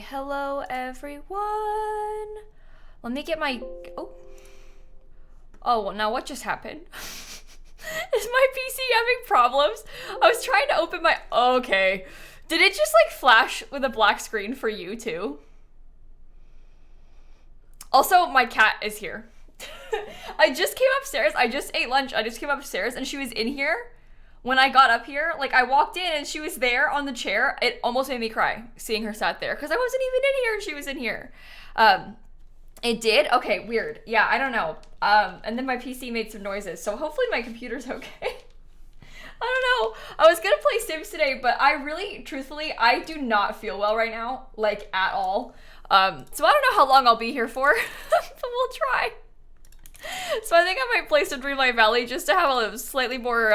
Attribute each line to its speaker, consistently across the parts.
Speaker 1: Hello everyone. Let me get my well, now what just happened? Is my PC having problems? I was trying to open my okay. Did it just like flash with a black screen for you too? Also, my cat is here. I just came upstairs. I just ate lunch. I just came upstairs and she was in here. When I got up here, like I walked in and she was there on the chair. It almost made me cry seeing her sat there because I wasn't even in here and she was in here. It did? Okay, weird. Yeah, I don't know. And then my PC made some noises, so hopefully my computer's okay. I don't know. I was gonna play Sims today, but I really, truthfully, I do not feel well right now, like at all. So I don't know how long I'll be here for, but we'll try. So I think I might play some Dreamlight Valley just to have a slightly more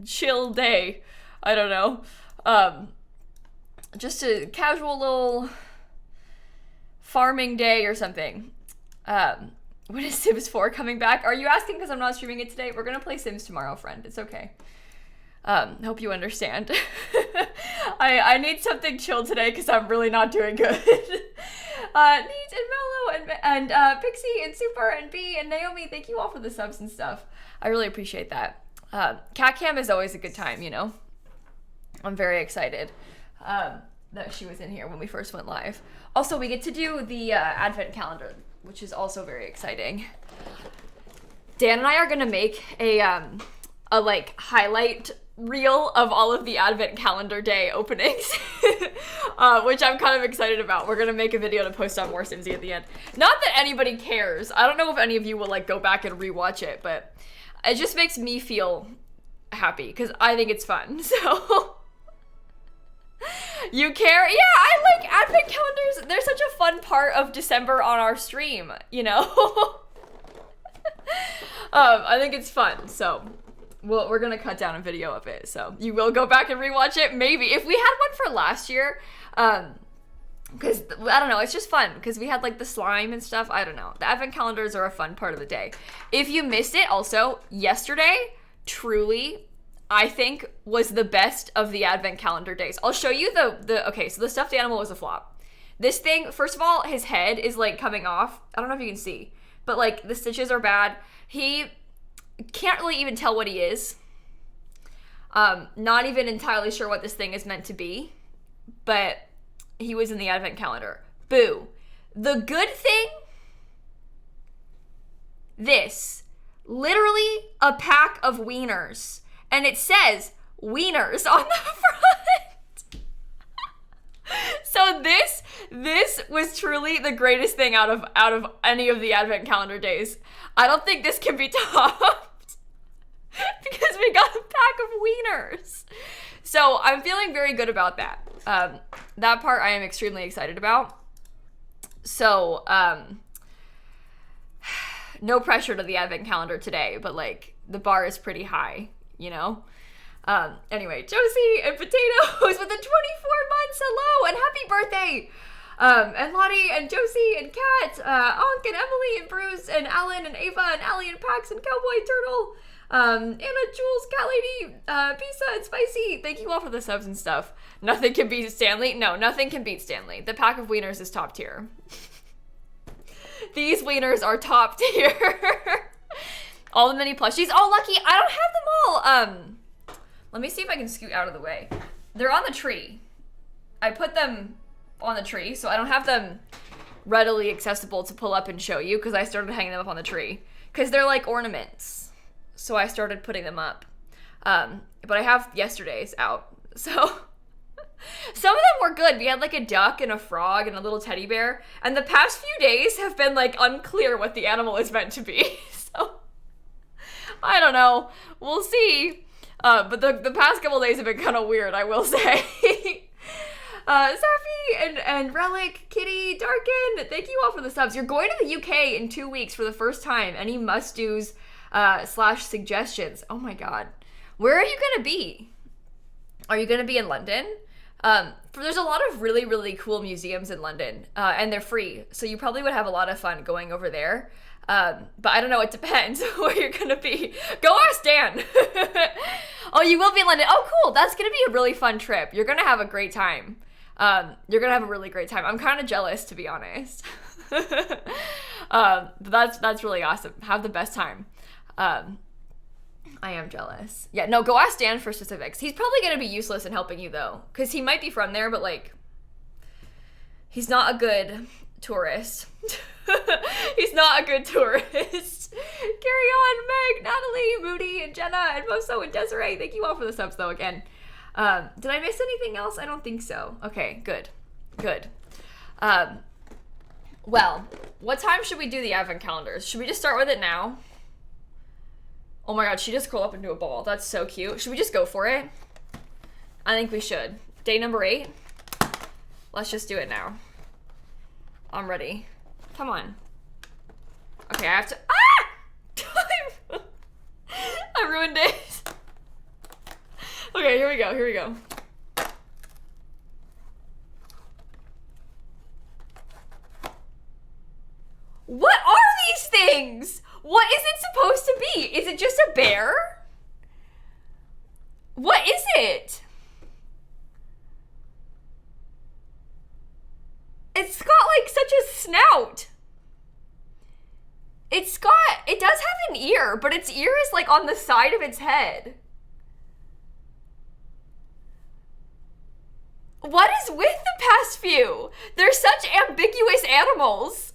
Speaker 1: chill day. I don't know. Just a casual little farming day or something. When is Sims 4 coming back? Are you asking because I'm not streaming it today? We're gonna play Sims tomorrow, friend. It's okay. Hope you understand. I need something chill today because I'm really not doing good. Neat and Mellow and Pixie and Super and B and Naomi, thank you all for the subs and stuff. I really appreciate that. Cat Cam is always a good time, you know? I'm very excited that she was in here when we first went live. Also, we get to do the advent calendar, which is also very exciting. Dan and I are gonna make a like highlight reel of all of the advent calendar day openings, which I'm kind of excited about. We're gonna make a video to post on lilsimsie at the end. Not that anybody cares. I don't know if any of you will like go back and rewatch it, but it just makes me feel happy because I think it's fun. So you care? Yeah, I like advent calendars. They're such a fun part of December on our stream, you know? I think it's fun, so we're gonna cut down a video of it, so you will go back and rewatch it, maybe. If we had one for last year, because, I don't know, it's just fun, because we had, like, the slime and stuff, I don't know. The advent calendars are a fun part of the day. If you missed it, also, yesterday, truly, I think, was the best of the advent calendar days. I'll show you okay, so the stuffed animal was a flop. This thing, first of all, his head is, like, coming off. I don't know if you can see, but, like, the stitches are bad. He can't really even tell what he is. Not even entirely sure what this thing is meant to be, but he was in the advent calendar. Boo. The good thing, this, literally a pack of wieners, and it says wieners on the front. So this was truly the greatest thing out of any of the advent calendar days. I don't think this can be topped because we got a pack of wieners. So I'm feeling very good about that. That part I am extremely excited about. So no pressure to the advent calendar today, but like the bar is pretty high, you know? Anyway, Josie and Potatoes with the 24 months, hello, and happy birthday! And Lottie and Josie and Kat, Onk and Emily and Bruce and Alan and Ava and Allie and Pax and Cowboy Turtle, Anna, Jules, Cat Lady, Pizza and Spicy. Thank you all for the subs and stuff. Nothing can beat Stanley. No, nothing can beat Stanley. The pack of wieners is top tier. These wieners are top tier. All the mini plushies. Oh, lucky, I don't have them all. Let me see if I can scoot out of the way. They're on the tree. I put them on the tree, so I don't have them readily accessible to pull up and show you because I started hanging them up on the tree because they're like ornaments. So I started putting them up. But I have yesterday's out. So some of them were good. We had like a duck and a frog and a little teddy bear. And the past few days have been like unclear what the animal is meant to be. So I don't know. We'll see. But the past couple days have been kind of weird, I will say. Safi and Relic, Kitty, Darkin, thank you all for the subs. You're going to the UK in 2 weeks for the first time. Any must-dos / suggestions? Oh my god. Where are you going to be? Are you going to be in London? There's a lot of really, really cool museums in London, and they're free. So you probably would have a lot of fun going over there. But I don't know, it depends where you're gonna be. Go ask Dan. Oh, you will be in London. Oh, cool. That's gonna be a really fun trip. You're gonna have a great time. You're gonna have a really great time. I'm kind of jealous, to be honest. That's really awesome. Have the best time. I am jealous. Yeah, no, go ask Dan for specifics. He's probably gonna be useless in helping you though, because he might be from there, but like, he's not a good tourist. He's not a good tourist. Carry on, Meg, Natalie, Moody, and Jenna, and Moso, and Desiree. Thank you all for the subs though again. Did I miss anything else? I don't think so. Okay, good. Well, what time should we do the advent calendars? Should we just start with it now? Oh my god, she just curled up into a ball. That's so cute. Should we just go for it? I think we should. Day number 8. Let's just do it now. I'm ready. Come on. Okay, I have to... Ah! I ruined it. Okay, here we go. What are these things? What is it supposed to be? Is it just a bear? What is it? It's got like such a snout. It does have an ear, but its ear is like on the side of its head. What is with the past few? They're such ambiguous animals.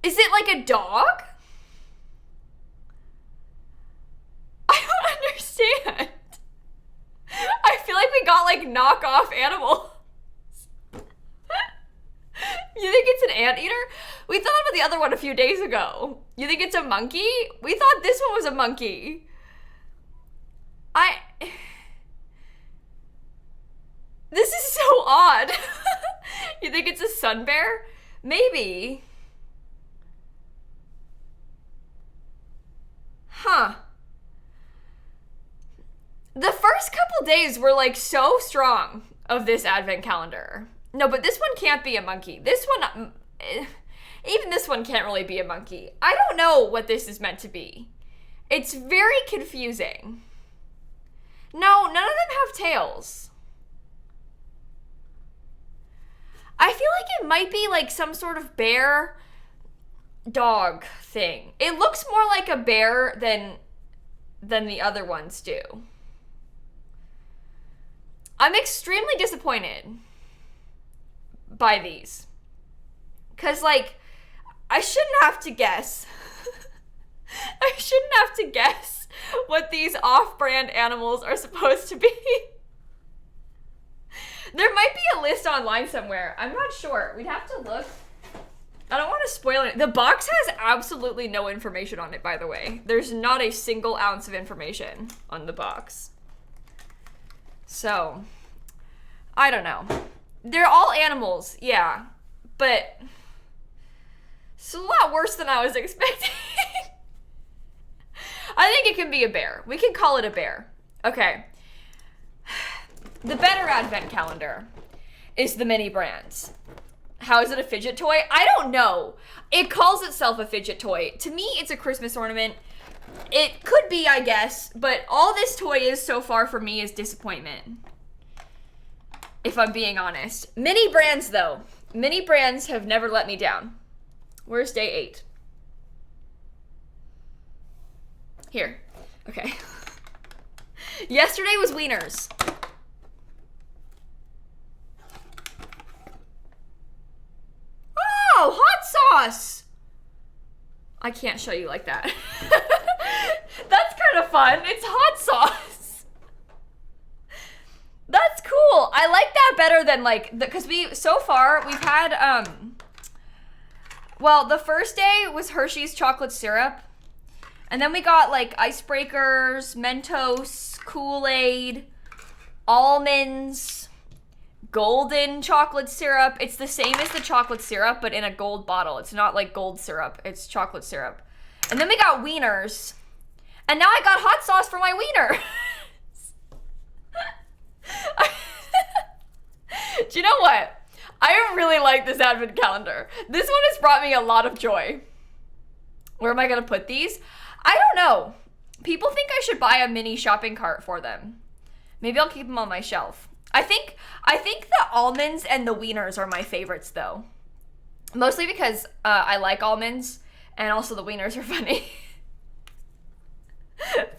Speaker 1: Is it like a dog? I don't understand. I feel like we got like knockoff animals. You think it's an anteater? We thought about the other one a few days ago. You think it's a monkey? We thought this one was a monkey. This is so odd. You think it's a sun bear? Maybe. Huh. The first couple days were like so strong of this advent calendar. No, but this one can't be a monkey. This one, even this one can't really be a monkey. I don't know what this is meant to be. It's very confusing. No, none of them have tails. I feel like it might be like some sort of bear dog thing. It looks more like a bear than the other ones do. I'm extremely disappointed by these. 'Cause like, I shouldn't have to guess. I shouldn't have to guess what these off-brand animals are supposed to be. There might be a list online somewhere. I'm not sure. We'd have to look. I don't want to spoil it. The box has absolutely no information on it, by the way. There's not a single ounce of information on the box. So, I don't know. They're all animals, yeah. But it's a lot worse than I was expecting. I think it can be a bear. We can call it a bear. Okay. The better advent calendar is the mini brands. How is it a fidget toy? I don't know. It calls itself a fidget toy. To me, it's a Christmas ornament. It could be, I guess, but all this toy is so far for me is disappointment. If I'm being honest. Mini brands, though. Mini brands have never let me down. Where's day 8? Here. Okay. Yesterday was wieners. Oh, hot sauce! I can't show you like that. That's kind of fun. It's hot sauce. That's cool. I like that better than like, because so far we've had, well, the first day was Hershey's chocolate syrup. And then we got like icebreakers, Mentos, Kool-Aid, almonds, golden chocolate syrup. It's the same as the chocolate syrup, but in a gold bottle. It's not like gold syrup. It's chocolate syrup. And then we got wieners. And now I got hot sauce for my wiener. Do you know what? I really like this advent calendar. This one has brought me a lot of joy. Where am I going to put these? I don't know. People think I should buy a mini shopping cart for them. Maybe I'll keep them on my shelf. I think the almonds and the wieners are my favorites though. Mostly because I like almonds and also the wieners are funny.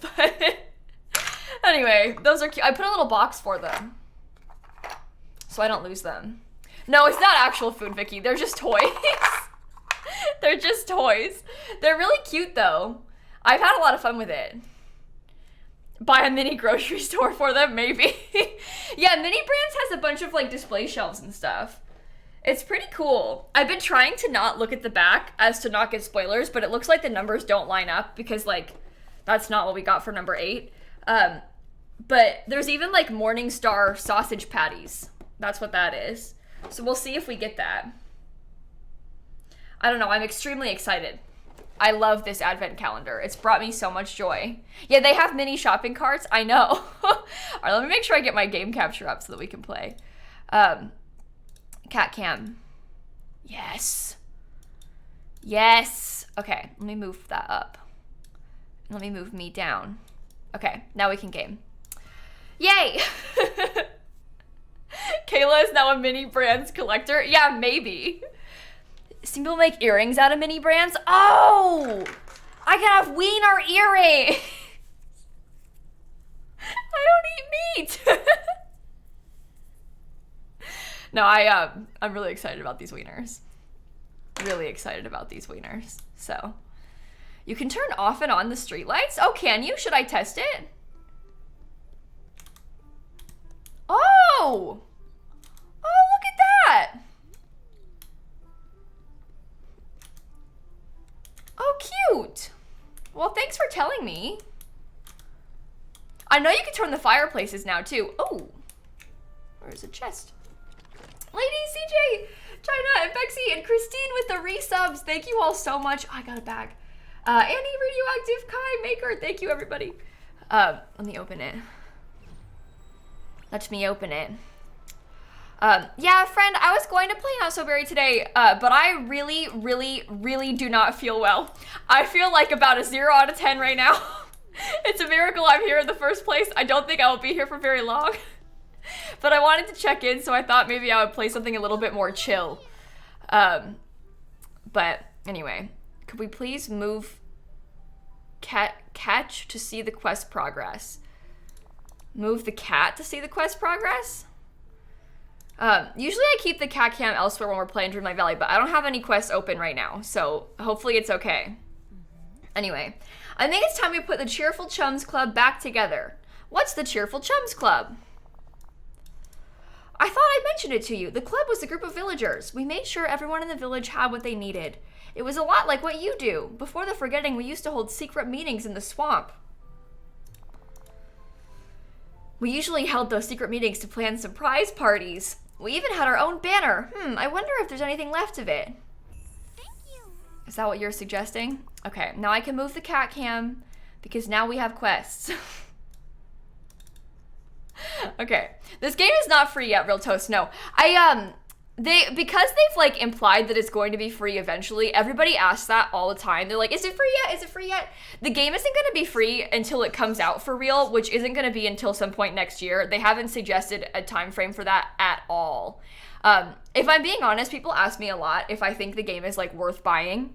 Speaker 1: But anyway, those are cute. I put a little box for them so I don't lose them. No, it's not actual food, Vicky. They're just toys. They're just toys. They're really cute though. I've had a lot of fun with it. Buy a mini grocery store for them, maybe. Yeah, Mini Brands has a bunch of like display shelves and stuff. It's pretty cool. I've been trying to not look at the back as to not get spoilers, but it looks like the numbers don't line up because like that's not what we got for number 8. But there's even like Morningstar sausage patties. That's what that is. So we'll see if we get that. I don't know. I'm extremely excited. I love this advent calendar. It's brought me so much joy. Yeah, they have mini shopping carts. I know. All right, let me make sure I get my game capture up so that we can play. Cat cam. Yes. Yes. Okay, let me move that up. Let me move me down. Okay, now we can game. Yay! Kayla is now a Mini Brands collector. Yeah, maybe. Some people make earrings out of Mini Brands. Oh! I can have wiener earrings! I don't eat meat! No, I'm really excited about these wieners. Really excited about these wieners. So, you can turn off and on the street lights? Oh, can you? Should I test it? Oh! Oh, look at that! Oh, cute. Well, thanks for telling me. I know you can turn the fireplaces now, too. Oh, where's the chest? Lady, CJ, China, and Bexy, and Christine with the resubs. Thank you all so much. Oh, I got a bag. Annie, Radioactive, Kai, Maker. Thank you, everybody. Let me open it. Let me open it. Yeah, friend, I was going to play Not So Berry today, but I really, really, really do not feel well. I feel like about a 0 out of 10 right now. It's a miracle I'm here in the first place. I don't think I will be here for very long. But I wanted to check in, so I thought maybe I would play something a little bit more chill. But anyway, could we please move catch to see the quest progress? Move the cat to see the quest progress? Usually I keep the cat cam elsewhere when we're playing Dreamlight Valley, but I don't have any quests open right now, so hopefully it's okay. Anyway, I think it's time we put the Cheerful Chums Club back together. What's the Cheerful Chums Club? I thought I mentioned it to you. The club was a group of villagers. We made sure everyone in the village had what they needed. It was a lot like what you do. Before the forgetting, we used to hold secret meetings in the swamp. We usually held those secret meetings to plan surprise parties. We even had our own banner. I wonder if there's anything left of it. Thank you. Is that what you're suggesting? Okay, now I can move the cat cam because now we have quests. Okay, this game is not free yet, Real Toast. No, because they've like implied that it's going to be free eventually. Everybody asks that all the time. They're like, "Is it free yet? Is it free yet?" The game isn't going to be free until it comes out for real, which isn't going to be until some point next year. They haven't suggested a time frame for that at all. If I'm being honest, people ask me a lot if I think the game is like worth buying.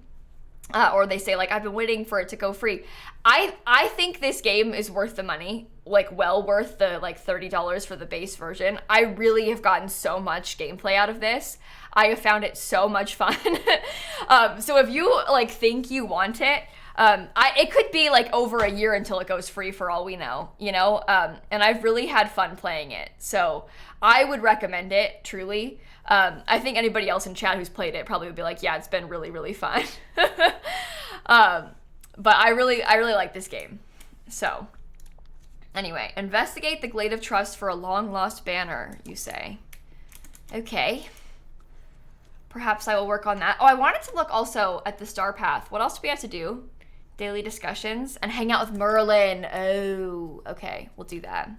Speaker 1: Or they say like, I've been waiting for it to go free. I think this game is worth the money, like well worth the like $30 for the base version. I really have gotten so much gameplay out of this. I have found it so much fun. So if you like think you want it, it could be like over a year until it goes free for all we know, you know? And I've really had fun playing it. So I would recommend it, truly. I think anybody else in chat who's played it probably would be like, yeah, it's been really, really fun. But I really like this game. So anyway, investigate the Glade of Trust for a long lost banner, you say. Okay. Perhaps I will work on that. Oh, I wanted to look also at the Star Path. What else do we have to do? Daily discussions and hang out with Merlin. Oh, okay. We'll do that.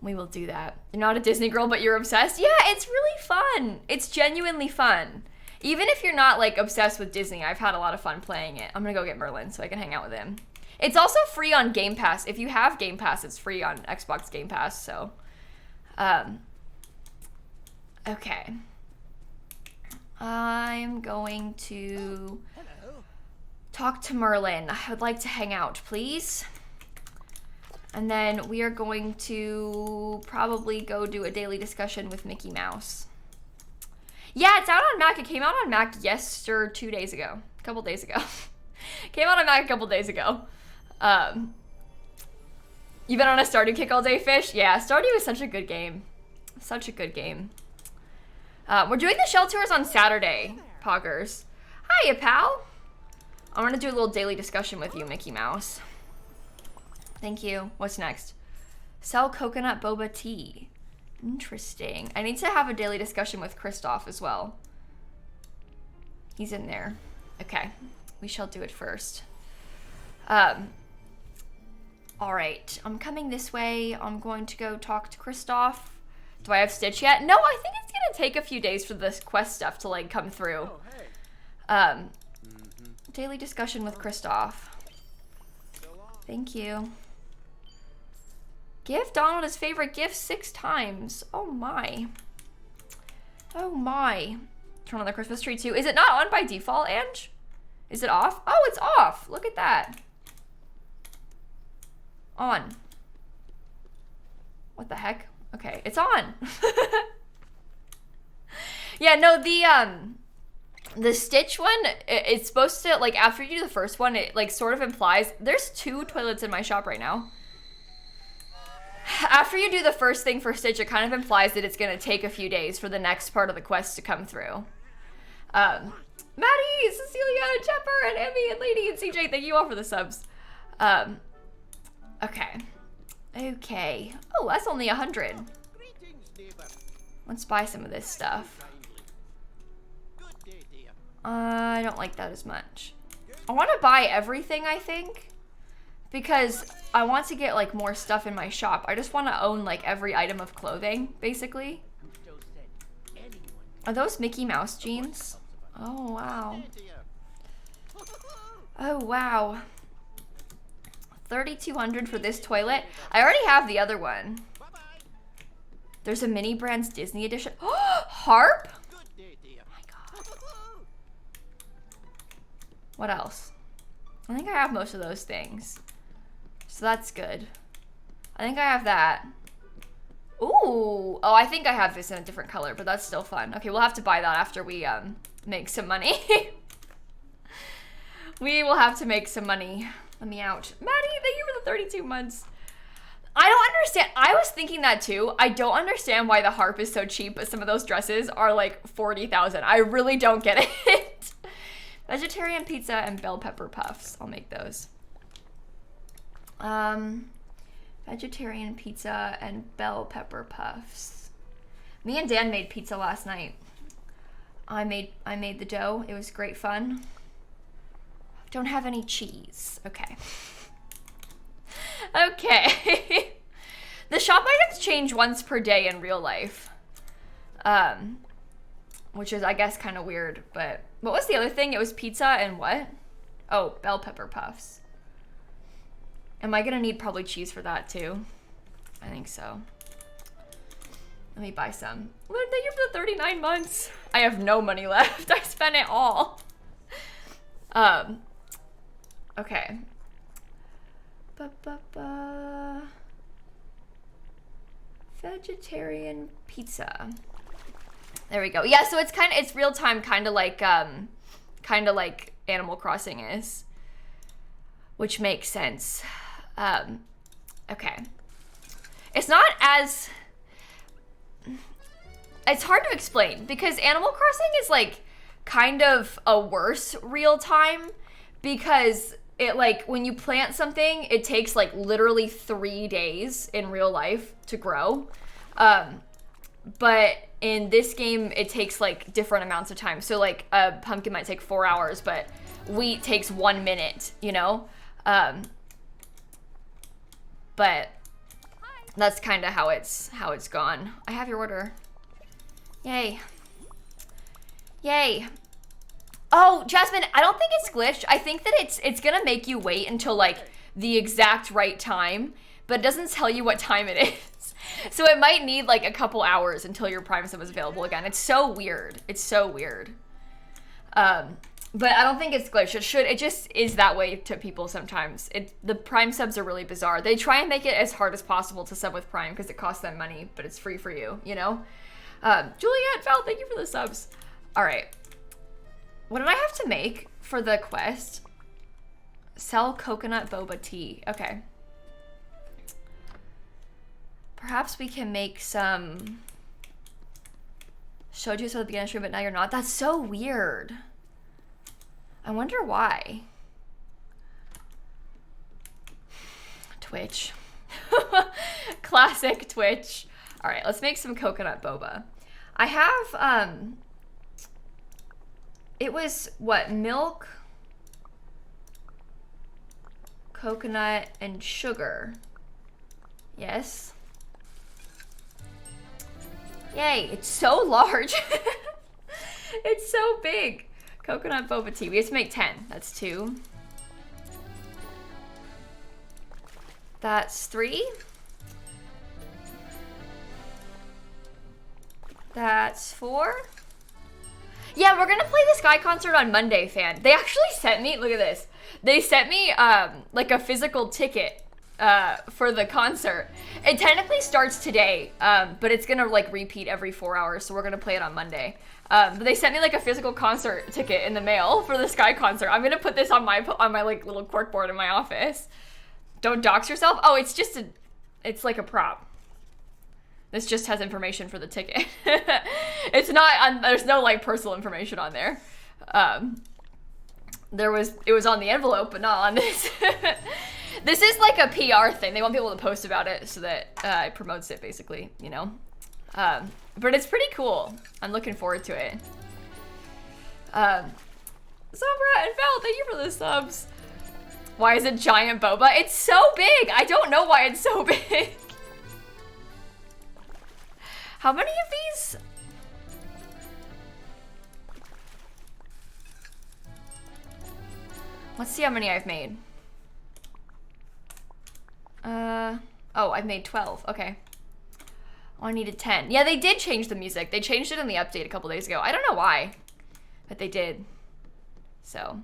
Speaker 1: We will do that. You're not a Disney girl, but you're obsessed? Yeah, it's really fun. It's genuinely fun. Even if you're not like obsessed with Disney, I've had a lot of fun playing it. I'm gonna go get Merlin so I can hang out with him. It's also free on Game Pass. If you have Game Pass, it's free on Xbox Game Pass, so Okay. I'm going to talk to Merlin. I would like to hang out, please. And then we are going to probably go do a daily discussion with Mickey Mouse. Yeah, it's out on Mac. It came out on Mac 2 days ago. A couple days ago. Came out on Mac a couple days ago. You been on a Stardew kick all day, Fish? Yeah, Stardew is such a good game. Such a good game. We're doing the shell tours on Saturday, Poggers. Hiya, pal. I'm gonna do a little daily discussion with you, Mickey Mouse. Thank you. What's next? Sell coconut boba tea. Interesting. I need to have a daily discussion with Kristoff as well. He's in there. Okay. We shall do it first. All right. I'm coming this way. I'm going to go talk to Kristoff. Do I have Stitch yet? No, I think it's gonna take a few days for this quest stuff to like come through. Daily discussion with Kristoff. Thank you. Give Donald his favorite gift 6 times. Oh my. Oh my. Turn on the Christmas tree too. Is it not on by default, Ange? Is it off? Oh, it's off. Look at that. On. What the heck? Okay, it's on. Yeah, no, the Stitch one, it's supposed to, like, after you do the first one, it, like, sort of implies, there's 2 toilets in my shop right now. After you do the first thing for Stitch, it kind of implies that it's going to take a few days for the next part of the quest to come through. Maddie, Cecilia, Chepper, and Emmy, and Lady, and CJ, thank you all for the subs. Okay. Okay. Oh, that's only 100. Let's buy some of this stuff. I don't like that as much. I want to buy everything, I think, because I want to get like more stuff in my shop. I just want to own like every item of clothing, basically. Are those Mickey Mouse jeans? Oh, wow. Oh, wow. 3,200 for this toilet. I already have the other one. There's a Mini Brands Disney edition. Harp? What else? I think I have most of those things. So that's good. I think I have that. Ooh. Oh, I think I have this in a different color, but that's still fun. Okay, we'll have to buy that after we make some money. We will have to make some money. Let me out. Maddie, thank you for the 32 months. I don't understand. I was thinking that too. I don't understand why the harp is so cheap, but some of those dresses are like 40,000. I really don't get it. Vegetarian pizza and bell pepper puffs. I'll make those. Vegetarian pizza and bell pepper puffs. Me and Dan made pizza last night. I made the dough. It was great fun. Don't have any cheese. Okay. Okay. The shop items change once per day in real life. Which is, I guess, kind of weird, but what was the other thing? It was pizza and what? Oh, bell pepper puffs. Am I gonna need probably cheese for that too? I think so. Let me buy some. Lord, thank you for the 39 months. I have no money left. I spent it all. Okay. Vegetarian pizza. There we go. Yeah, so it's real time, kind of like Animal Crossing is, which makes sense. Okay. It's not as, it's hard to explain because Animal Crossing is like kind of a worse real time because it like when you plant something, it takes like literally 3 days in real life to grow. But in this game, it takes like different amounts of time. So like a pumpkin might take 4 hours, but wheat takes 1 minute, you know? But that's kind of how it's gone. I have your order. Yay. Yay. Oh, Jasmine, I don't think it's glitched. I think that it's gonna make you wait until like the exact right time, but it doesn't tell you what time it is. So it might need like a couple hours until your Prime sub is available again. It's so weird. It's so weird. But I don't think it's glitched. It just is that way to people sometimes. The Prime subs are really bizarre. They try and make it as hard as possible to sub with Prime because it costs them money, but it's free for you, you know? Juliet, Val, thank you for the subs. All right. What did I have to make for the quest? Sell coconut boba tea. Okay. Perhaps we can make some... Showed you so at the beginning of the stream, but now you're not. That's so weird. I wonder why. Twitch. Classic Twitch. All right, let's make some coconut boba. I have, it was, what, milk, coconut, and sugar. Yes. Yay, it's so large. It's so big. Coconut boba tea. We have to make 10. That's 2. That's 3. That's 4. Yeah, we're gonna play the Sky concert on Monday, fan. They actually sent me, look at this. They sent me like a physical ticket for the concert. It technically starts today, but it's gonna like repeat every 4 hours, so we're gonna play it on Monday. But they sent me like a physical concert ticket in the mail for the Sky concert. I'm gonna put this on my like little corkboard in my office. Don't dox yourself. Oh, it's just it's like a prop. This just has information for the ticket. It's not, there's no like personal information on there. It was on the envelope, but not on this. This is like a PR thing. They want people to post about it so that it promotes it, basically, you know? But it's pretty cool. I'm looking forward to it. Sombra and Val, thank you for the subs. Why is it giant boba? It's so big. I don't know why it's so big. How many of these? Let's see how many I've made. Oh, I've made 12. Okay. Oh, I needed 10. Yeah, they did change the music. They changed it in the update a couple days ago. I don't know why, but they did. So.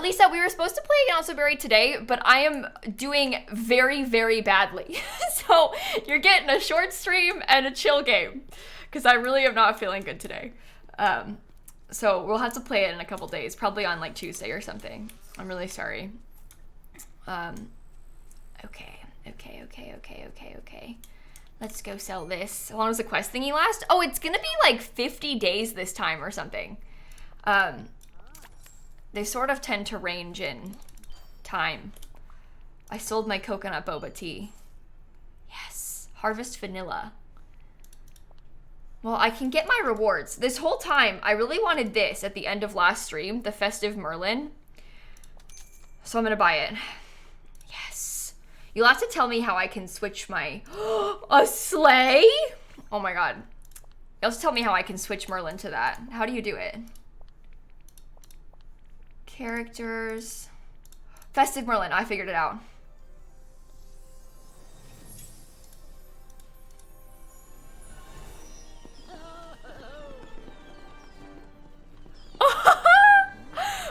Speaker 1: Lisa, we were supposed to play Also Buried today, but I am doing very, very badly. So you're getting a short stream and a chill game because I really am not feeling good today. So we'll have to play it in a couple days, probably on like Tuesday or something. I'm really sorry. Okay. Let's go sell this. How long does the quest thingy last? Oh, it's gonna be like 50 days this time or something. They sort of tend to range in time. I sold my coconut boba tea. Yes, harvest vanilla. Well, I can get my rewards. This whole time, I really wanted this at the end of last stream, the festive Merlin. So I'm gonna buy it. Yes. You'll have to tell me how I can switch my, a sleigh? Oh my God. You'll have to tell me how I can switch Merlin to that. How do you do it? Characters. Festive Merlin, I figured it out.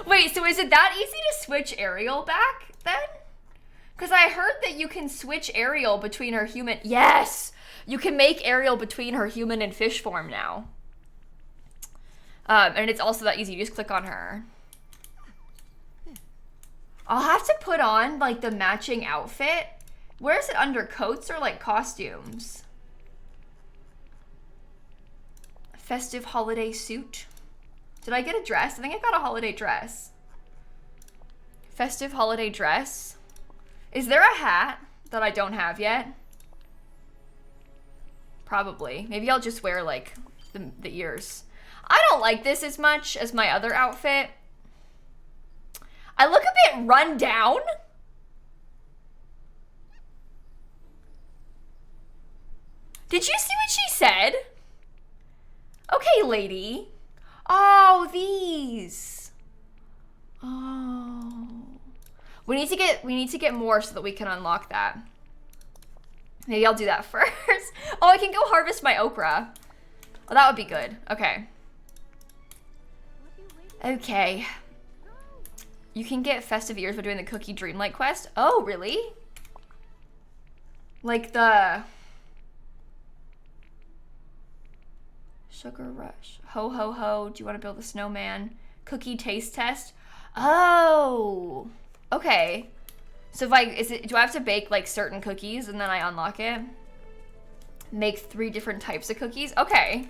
Speaker 1: Wait, so is it that easy to switch Ariel back then? Because I heard that you can switch Ariel between her human... Yes! You can make Ariel between her human and fish form now. And it's also that easy. You just click on her. I'll have to put on, like, the matching outfit. Where is it, under coats or, like, costumes? Festive holiday suit. Did I get a dress? I think I got a holiday dress. Festive holiday dress. Is there a hat that I don't have yet? Probably. Maybe I'll just wear, like, the ears. I don't like this as much as my other outfit. I look a bit run down. Did you see what she said? Okay, lady. Oh, these. Oh. We need to get more so that we can unlock that. Maybe I'll do that first. Oh, I can go harvest my okra. Oh, that would be good. Okay. Okay. You can get festive ears by doing the cookie dreamlight quest. Oh, really? Like the sugar rush. Ho, ho, ho. Do you want to build a snowman? Cookie taste test. Oh, okay. So if do I have to bake like certain cookies and then I unlock it? Make 3 different types of cookies? Okay.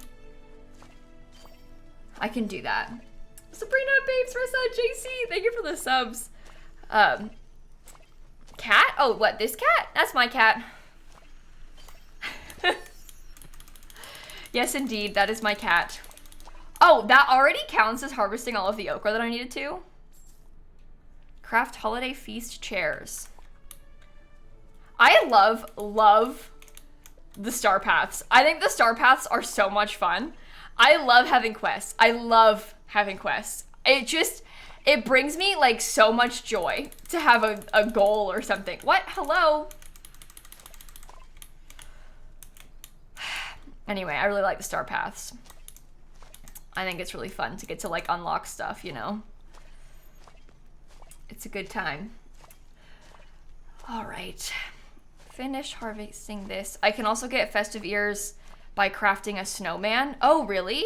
Speaker 1: I can do that. Sabrina, Babes, Rissa, JC, thank you for the subs. Cat? Oh, what, this cat? That's my cat. Yes, indeed, that is my cat. Oh, that already counts as harvesting all of the okra that I needed to? Craft holiday feast chairs. I love the star paths. I think the star paths are so much fun. I love having quests. It brings me like so much joy to have a goal or something. What? Hello? Anyway, I really like the star paths. I think it's really fun to get to like unlock stuff, you know? It's a good time. All right. Finish harvesting this. I can also get festive ears by crafting a snowman. Oh, really?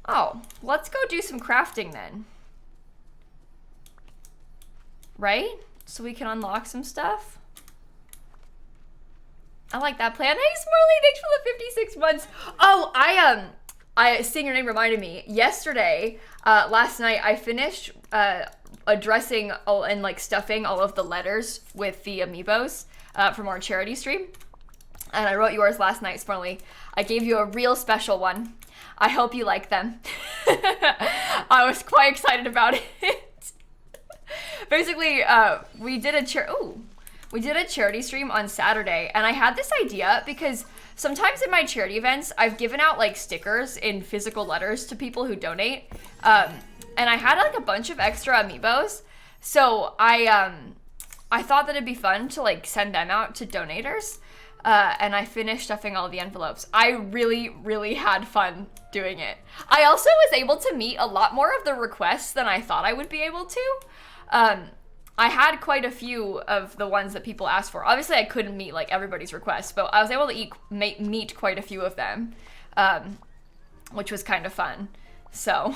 Speaker 1: Oh, let's go do some crafting then. Right? So we can unlock some stuff. I like that plan. Hey, Smurly, thanks for the 56 months. Oh, seeing your name reminded me. Yesterday, last night, I finished addressing and like stuffing all of the letters with the amiibos from our charity stream. And I wrote yours last night, Smurly. I gave you a real special one. I hope you like them. I was quite excited about it. Basically, we did a charity stream on Saturday, and I had this idea because sometimes in my charity events, I've given out like stickers in physical letters to people who donate, and I had like a bunch of extra amiibos, so I thought that it'd be fun to like send them out to donators, and I finished stuffing all the envelopes. I really had fun doing it. I also was able to meet a lot more of the requests than I thought I would be able to. I had quite a few of the ones that people asked for. Obviously, I couldn't meet like everybody's requests, but I was able to meet quite a few of them, which was kind of fun. So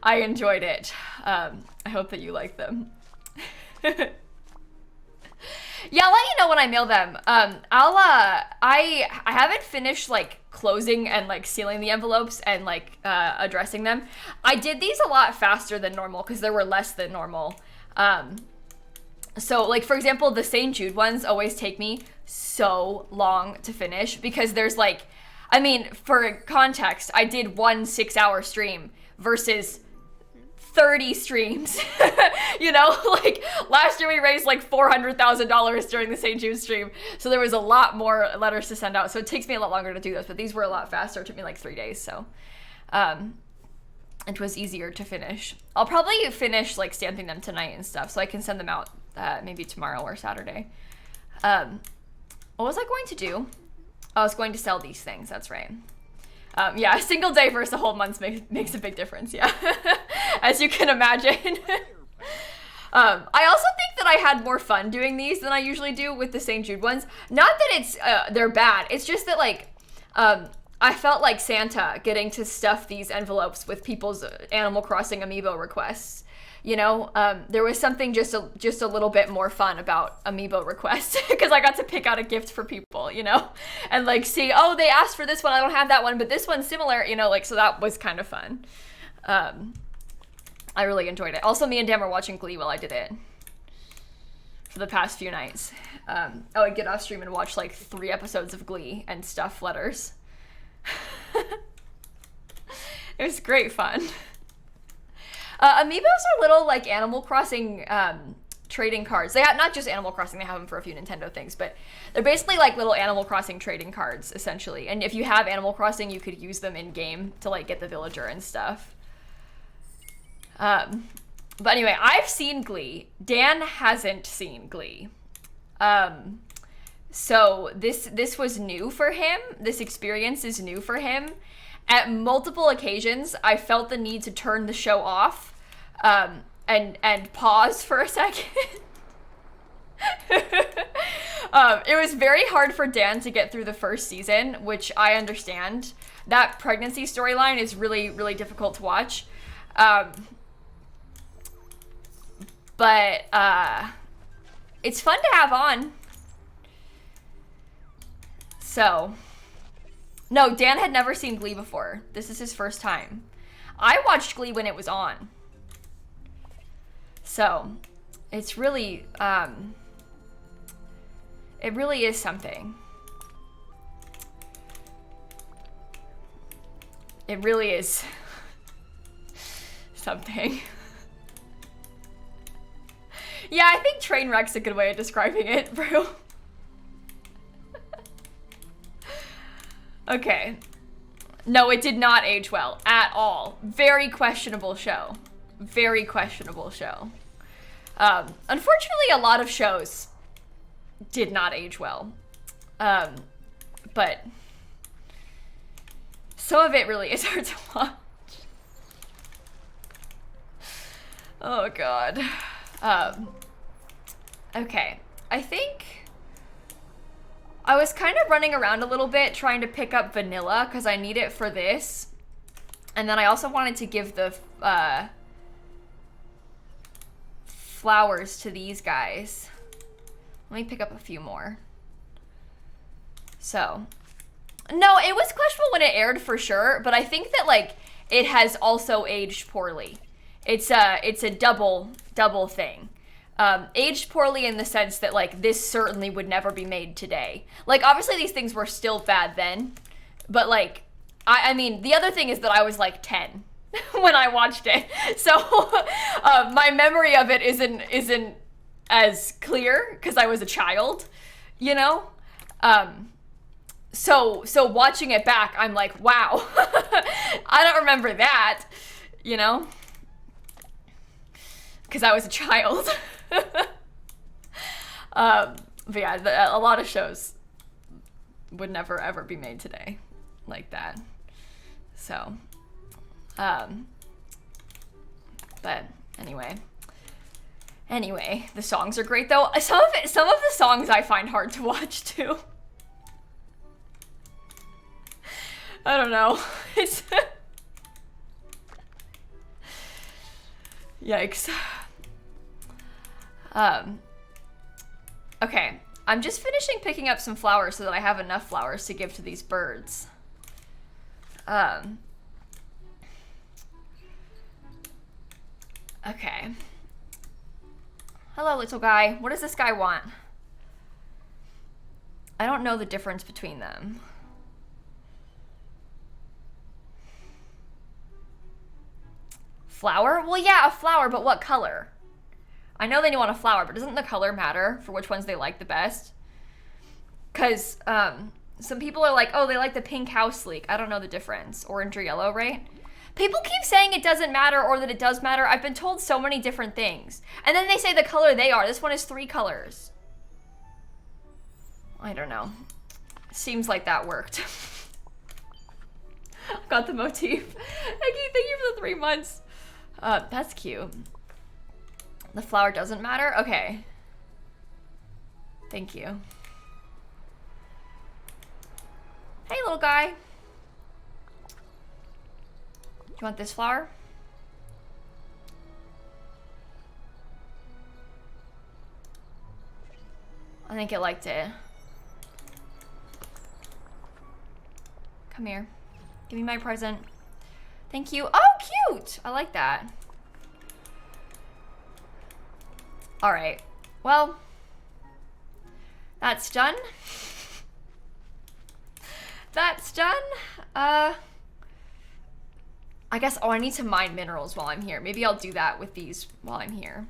Speaker 1: I enjoyed it. I hope that you like them. Yeah, I'll let you know when I mail them. I haven't finished like closing and like sealing the envelopes and like addressing them. I did these a lot faster than normal because there were less than normal. So like, for example, the St. Jude ones always take me so long to finish because there's like, I mean, for context, I did 1 6-hour stream versus 30 streams. You know, like last year we raised like $400,000 during the St. Jude stream, so there was a lot more letters to send out, so it takes me a lot longer to do this, but these were a lot faster. It took me like 3 days, so it was easier to finish. I'll probably finish like stamping them tonight and stuff so I can send them out maybe tomorrow or Saturday. What was I going to do? I was going to sell these things, that's right. Yeah, a single day versus a whole month makes a big difference, yeah. As you can imagine. I also think that I had more fun doing these than I usually do with the St. Jude ones. Not that it's they're bad, it's just that like I felt like Santa getting to stuff these envelopes with people's Animal Crossing amiibo requests. You know, there was something just a little bit more fun about amiibo requests because I got to pick out a gift for people, you know, and like see, oh, they asked for this one, I don't have that one, but this one's similar, you know, like, so that was kind of fun. I really enjoyed it. Also, me and Dan were watching Glee while I did it for the past few nights. I would get off stream and watch like 3 episodes of Glee and stuff letters. It was great fun. Amiibos are little like Animal Crossing trading cards. They have not just Animal Crossing, they have them for a few Nintendo things, but they're basically like little Animal Crossing trading cards essentially. And if you have Animal Crossing, you could use them in game to like get the villager and stuff. But anyway, I've seen Glee. Dan hasn't seen Glee. So this was new for him. This experience is new for him. At multiple occasions, I felt the need to turn the show off, and pause for a second. It was very hard for Dan to get through the first season, which I understand. That pregnancy storyline is really, really difficult to watch. But it's fun to have on. So, no, Dan had never seen Glee before. This is his first time. I watched Glee when it was on. So, it's really, it really is something. It really is something. Yeah, I think train wreck's a good way of describing it, bro. Okay. No, it did not age well at all. Very questionable show. Very questionable show. Unfortunately, a lot of shows did not age well. But some of it really is hard to watch. Oh, God. Okay. I think I was kind of running around a little bit trying to pick up vanilla because I need it for this. And then I also wanted to give the flowers to these guys. Let me pick up a few more. So, no, it was questionable when it aired for sure, but I think that like it has also aged poorly. It's a double thing. Aged poorly in the sense that like this certainly would never be made today. Like obviously these things were still bad then, but like I mean the other thing is that I was like 10 when I watched it, so my memory of it isn't as clear because I was a child, you know. So watching it back, I'm like, wow, I don't remember that, you know, because I was a child. But yeah, a lot of shows would never ever be made today like that. So, but anyway, the songs are great though. Some of the songs I find hard to watch too. I don't know. It's yikes. Okay, I'm just finishing picking up some flowers so that I have enough flowers to give to these birds. Okay. Hello, little guy. What does this guy want? I don't know the difference between them. Flower? Well, yeah, a flower, but what color? I know they want a flower, but doesn't the color matter for which ones they like the best? Because some people are like, oh, they like the pink house leek. I don't know the difference. Orange or yellow, right? People keep saying it doesn't matter or that it does matter. I've been told so many different things. And then they say the color they are. This one is 3 colors. I don't know. Seems like that worked. Got the motif. Thank you for the 3 months. That's cute. The flower doesn't matter? Okay. Thank you. Hey, little guy. Do you want this flower? I think it liked it. Come here. Give me my present. Thank you. Oh, cute! I like that. All right. Well, that's done. That's done. I guess, oh, I need to mine minerals while I'm here. Maybe I'll do that with these while I'm here.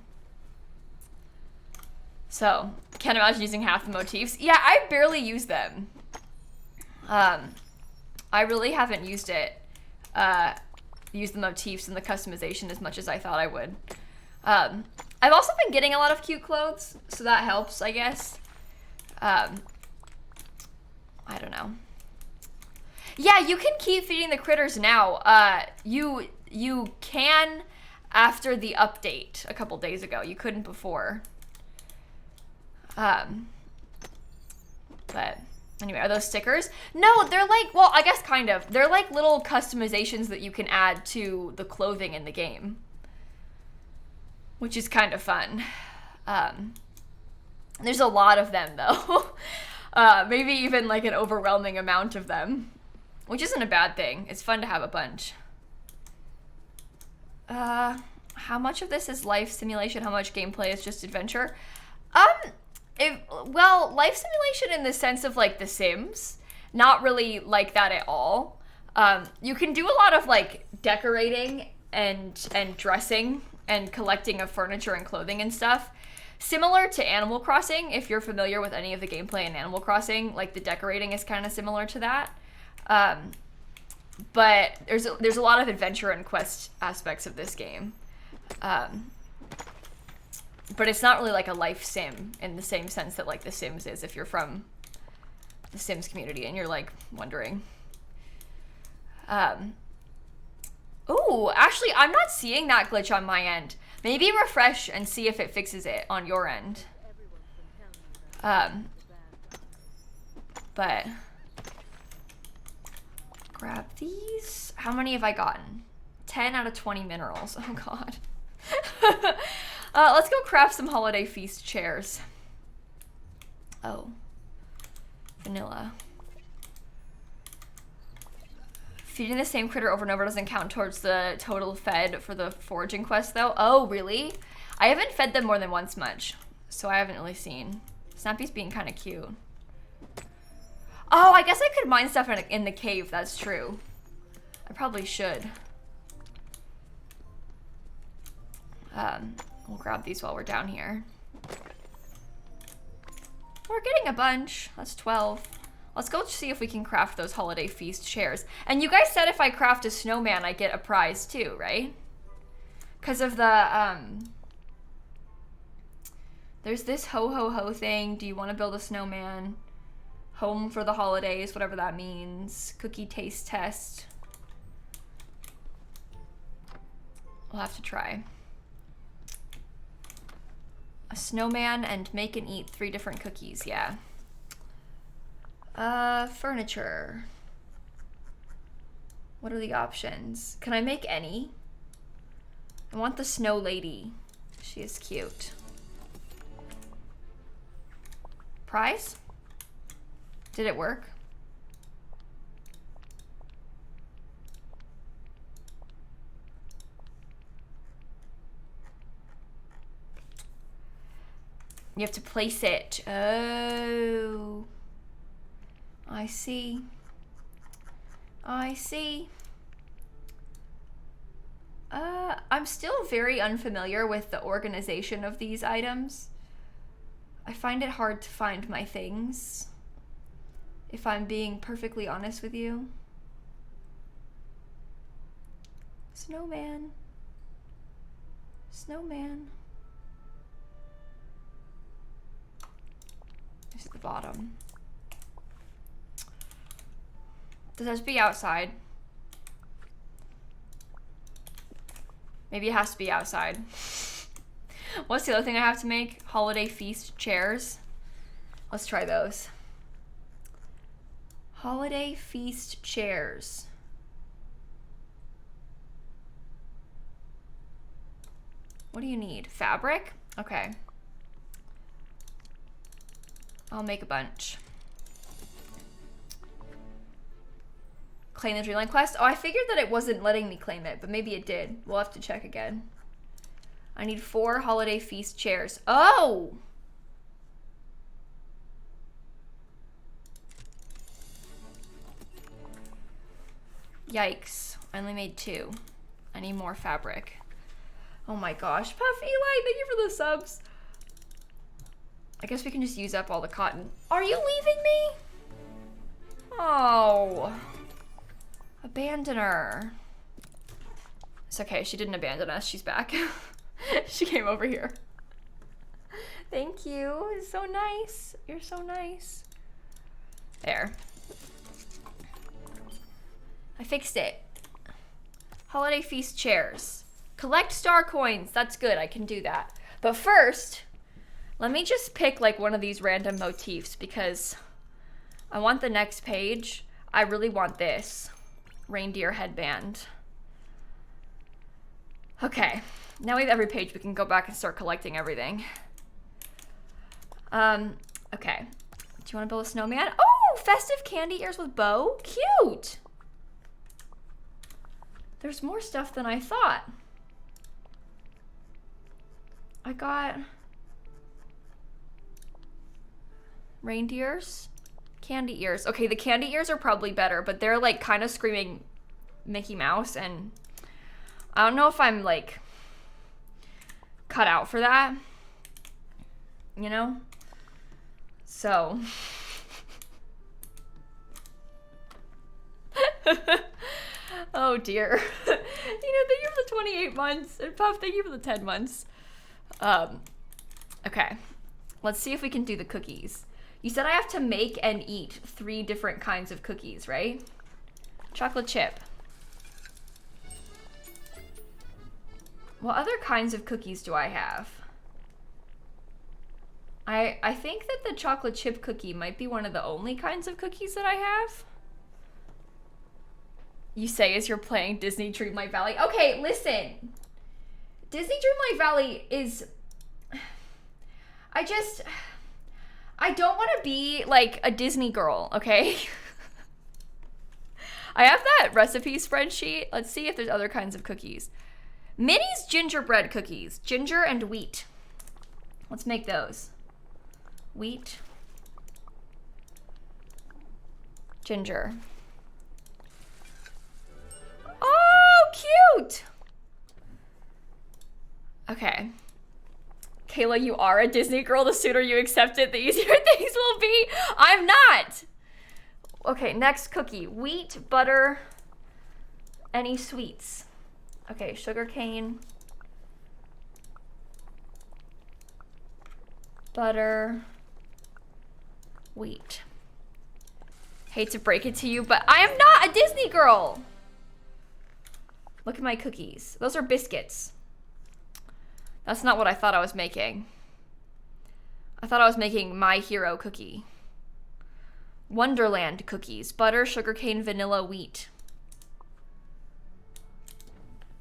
Speaker 1: So, can't imagine using half the motifs. Yeah, I barely use them. I really haven't used the motifs and the customization as much as I thought I would. I've also been getting a lot of cute clothes, so that helps, I guess. I don't know. Yeah, you can keep feeding the critters now. You can after the update a couple days ago. You couldn't before. But anyway, are those stickers? No, they're like, well, I guess kind of. They're like little customizations that you can add to the clothing in the game, which is kind of fun. There's a lot of them though. Maybe even like an overwhelming amount of them, which isn't a bad thing. It's fun to have a bunch. How much of this is life simulation? How much gameplay is just adventure? Well, life simulation in the sense of like The Sims, not really like that at all. You can do a lot of like decorating and dressing and collecting of furniture and clothing and stuff. Similar to Animal Crossing, if you're familiar with any of the gameplay in Animal Crossing, like the decorating is kind of similar to that. But there's a lot of adventure and quest aspects of this game. But it's not really like a life sim in the same sense that like The Sims is, if you're from the Sims community and you're like wondering. Ooh, actually, I'm not seeing that glitch on my end. Maybe refresh and see if it fixes it on your end. But grab these. How many have I gotten? 10 out of 20 minerals. Oh god. Let's go craft some holiday feast chairs. Oh. Vanilla. Feeding the same critter over and over doesn't count towards the total fed for the foraging quest, though. Oh, really? I haven't fed them more than once much, so I haven't really seen. Snappy's being kind of cute. Oh, I guess I could mine stuff in the cave. That's true. I probably should. We'll grab these while we're down here. We're getting a bunch. That's 12. Let's go see if we can craft those holiday feast chairs. And you guys said if I craft a snowman, I get a prize too, right? Because of the, there's this ho-ho-ho thing. Do you want to build a snowman? Home for the holidays, whatever that means. Cookie taste test. We'll have to try. A snowman and make and eat 3 different cookies, yeah. Furniture. What are the options? Can I make any? I want the snow lady. She is cute. Prize? Did it work? You have to place it. Oh. I see. I see. I'm still very unfamiliar with the organization of these items. I find it hard to find my things, if I'm being perfectly honest with you. Snowman. Snowman. This is the bottom. Does it have to be outside? Maybe it has to be outside. What's the other thing I have to make? Holiday feast chairs. Let's try those. Holiday feast chairs. What do you need? Fabric? Okay. I'll make a bunch. Claim the dreamlight quest? Oh, I figured that it wasn't letting me claim it, but maybe it did. We'll have to check again. I need 4 holiday feast chairs. Oh! Yikes. I only made 2. I need more fabric. Oh my gosh. Puffy Light, thank you for the subs. I guess we can just use up all the cotton. Are you leaving me? Oh. Abandon her. It's okay, she didn't abandon us. She's back. She came over here. Thank you. It's so nice. You're so nice. There. I fixed it. Holiday feast chairs. Collect star coins. That's good. I can do that. But first, let me just pick like one of these random motifs because I want the next page. I really want this reindeer headband. Okay. Now we have every page. We can go back and start collecting everything. Okay. Do you want to build a snowman? Oh, festive candy ears with bow. Cute. There's more stuff than I thought. I got reindeers, candy ears. Okay, the candy ears are probably better, but they're like kind of screaming Mickey Mouse, and I don't know if I'm like cut out for that, you know? So oh dear. Thank you for the 28 months. And Puff, thank you for the 10 months. Okay. Let's see if we can do the cookies. You said I have to make and eat 3 different kinds of cookies, right? Chocolate chip. What other kinds of cookies do I have? I think that the chocolate chip cookie might be one of the only kinds of cookies that I have. You say as you're playing Disney Dreamlight Valley. Okay, listen. Disney Dreamlight Valley is... I don't want to be like a Disney girl, okay? I have that recipe spreadsheet. Let's see if there's other kinds of cookies. Minnie's gingerbread cookies. Ginger and wheat. Let's make those. Wheat. Ginger. Oh, cute! Okay. Kayla, you are a Disney girl. The sooner you accept it, the easier things will be. I'm not! Okay, next cookie. Wheat, butter, any sweets. Okay, sugar cane. Butter. Wheat. Hate to break it to you, but I am not a Disney girl! Look at my cookies. Those are biscuits. That's not what I thought I was making. I thought I was making My Hero cookie. Wonderland cookies. Butter, sugarcane, vanilla, wheat.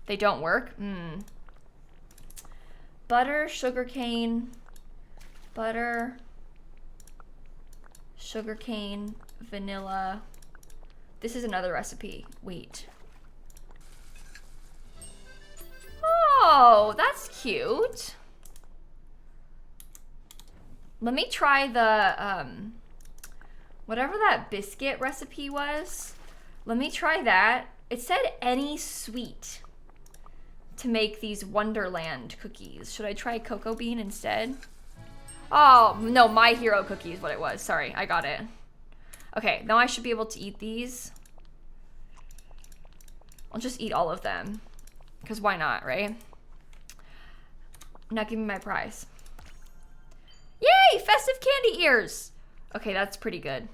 Speaker 1: They don't work? Butter, sugarcane, butter, sugarcane, vanilla. This is another recipe. Wheat. Oh, that's cute. Let me try the, whatever that biscuit recipe was. Let me try that. It said any sweet to make these Wonderland cookies. Should I try cocoa bean instead? Oh, no, My Hero cookie is what it was. Sorry, I got it. Okay, now I should be able to eat these. I'll just eat all of them. Because why not, right? Now give me my prize. Yay! Festive candy ears! Okay, that's pretty good.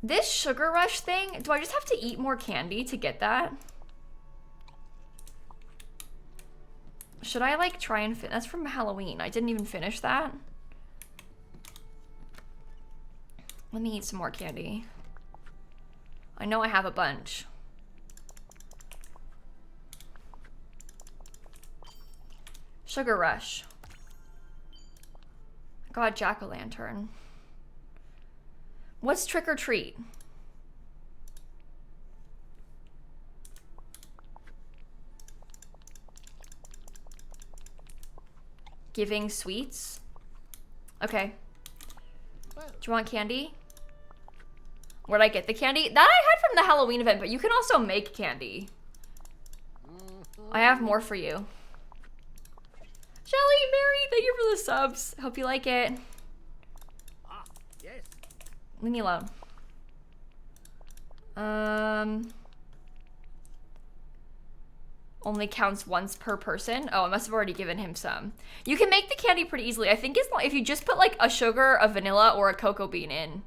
Speaker 1: This Sugar Rush thing, do I just have to eat more candy to get that? Should I like try and that's from Halloween. I didn't even finish that. Let me eat some more candy. I know I have a bunch. Sugar Rush. I got jack-o'-lantern. What's trick or treat? Giving sweets? Okay. Do you want candy? Where'd I get the candy? That I had from the Halloween event, but you can also make candy. I have more for you. Shelly, Mary, thank you for the subs. Hope you like it.
Speaker 2: Yes.
Speaker 1: Leave me alone. only counts once per person. Oh, I must have already given him some. You can make the candy pretty easily. I think if you just put like a sugar, a vanilla, or a cocoa bean in,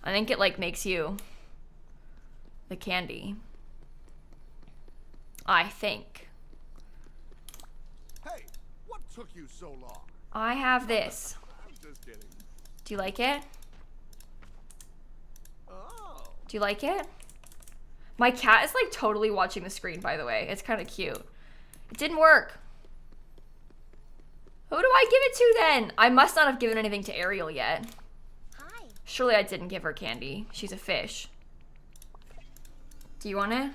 Speaker 1: I think it like makes you the candy. I think.
Speaker 2: Hey, what took you so long?
Speaker 1: I have this.
Speaker 2: I'm just kidding.
Speaker 1: Do you like it?
Speaker 2: Oh.
Speaker 1: Do you like it? My cat is like totally watching the screen, by the way. It's kind of cute. It didn't work. Who do I give it to then? I must not have given anything to Ariel yet.
Speaker 3: Hi.
Speaker 1: Surely I didn't give her candy. She's a fish. Do you want it?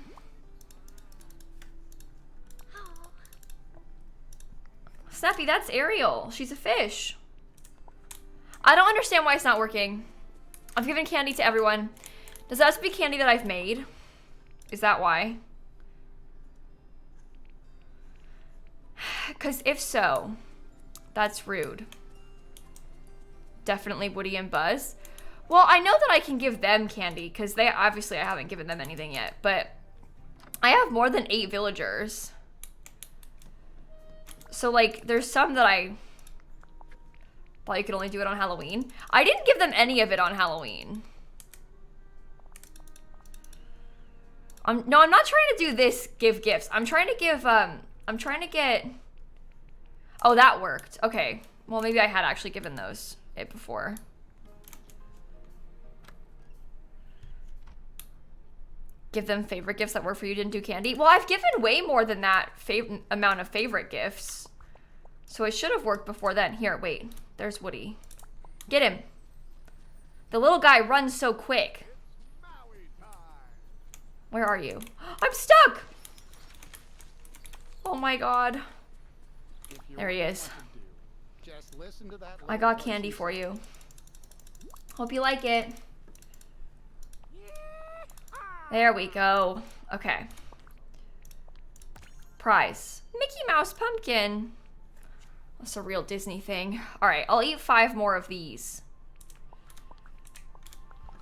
Speaker 3: Oh.
Speaker 1: Snappy, that's Ariel. She's a fish. I don't understand why it's not working. I've given candy to everyone. Does that have to be candy that I've made? Is that why? Because if so, that's rude. Definitely Woody and Buzz. Well, I know that I can give them candy because I haven't given them anything yet, but I have more than 8 villagers. So like there's some that I thought you could only do it on Halloween. I didn't give them any of it on Halloween. No, I'm not trying to do this, give gifts. I'm trying to give, I'm trying to get, oh, that worked. Okay. Well, maybe I had actually given it before. Give them favorite gifts that work for you, didn't do candy. Well, I've given way more than that amount of favorite gifts. So it should have worked before then. Here, wait. There's Woody. Get him. The little guy runs so quick. Where are you? I'm stuck! Oh my god. There he is. I got candy for you. Hope you like it. There we go. Okay. Prize. Mickey Mouse pumpkin. That's a real Disney thing. Alright, I'll eat 5 more of these.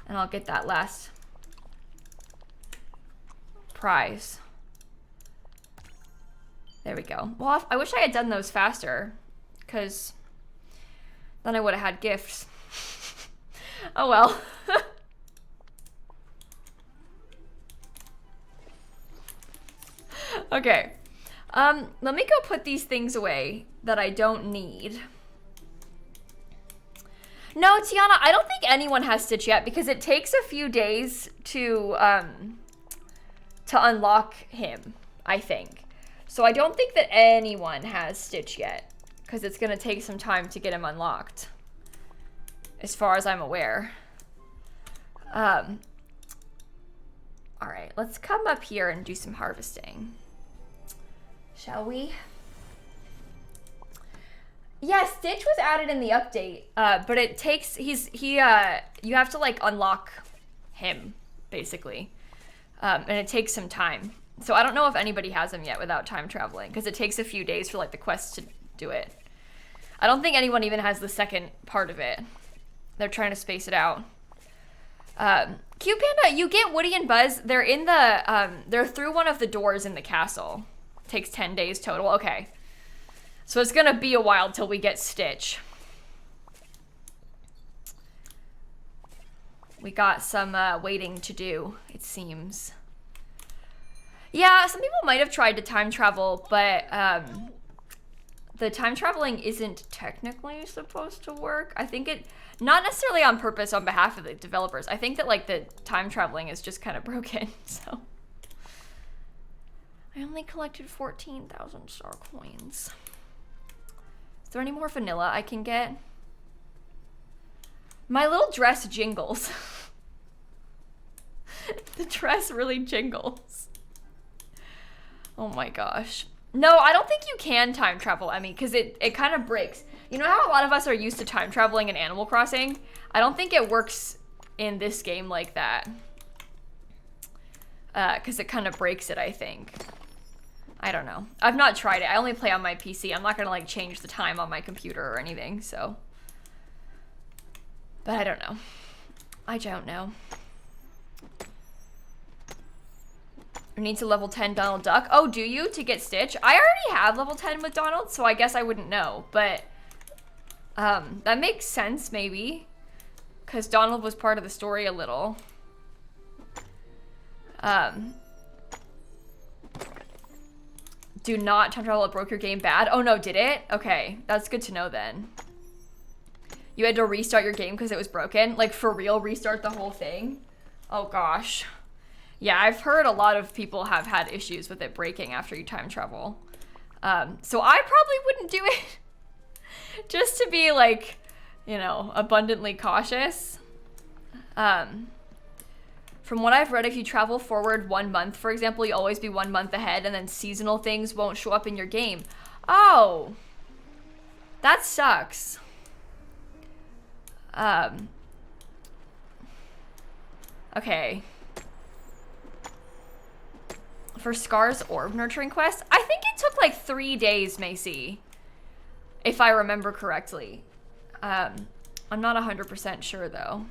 Speaker 1: And I'll get that last prize. There we go. Well, I wish I had done those faster, because then I would have had gifts. Oh well. Okay. Let me go put these things away that I don't need. No, Tiana, I don't think anyone has Stitch yet because it takes a few days to unlock him, I think. So I don't think that anyone has Stitch yet because it's going to take some time to get him unlocked, as far as I'm aware. All right, let's come up here and do some harvesting. Shall we? Yeah, Stitch was added in the update, but it takes, you have to like unlock him, basically. And it takes some time. So I don't know if anybody has him yet without time traveling, because it takes a few days for like the quest to do it. I don't think anyone even has the second part of it. They're trying to space it out. Cute Panda, you get Woody and Buzz. They're in the, they're through one of the doors in the castle. Takes 10 days total. Okay. So it's gonna be a while till we get Stitch. We got some waiting to do, it seems. Yeah, some people might have tried to time travel, but the time traveling isn't technically supposed to work. I think it, not necessarily on purpose on behalf of the developers. I think that like the time traveling is just kind of broken, so. I only collected 14,000 star coins. Is there any more vanilla I can get? My little dress jingles. The dress really jingles. Oh my gosh. No, I don't think you can time travel, Emmy, because it kind of breaks. You know how a lot of us are used to time traveling in Animal Crossing? I don't think it works in this game like that. Because it kind of breaks it, I think. I don't know. I've not tried it. I only play on my PC. I'm not gonna like change the time on my computer or anything, so. But I don't know. I don't know. You need to level 10 Donald Duck. Oh, do you? To get Stitch? I already have level 10 with Donald, so I guess I wouldn't know. But that makes sense, maybe. Because Donald was part of the story a little. Do not time travel, it broke your game bad. Oh no, did it? Okay, that's good to know then. You had to restart your game because it was broken? Like for real, restart the whole thing? Oh gosh. Yeah, I've heard a lot of people have had issues with it breaking after you time travel. So I probably wouldn't do it. Just to be like, you know, abundantly cautious. From what I've read, if you travel forward 1 month, for example, you always be 1 month ahead and then seasonal things won't show up in your game. Oh, that sucks. Okay. For Scar's orb nurturing quest, I think it took like 3 days, Macy. If I remember correctly. I'm not 100% sure though.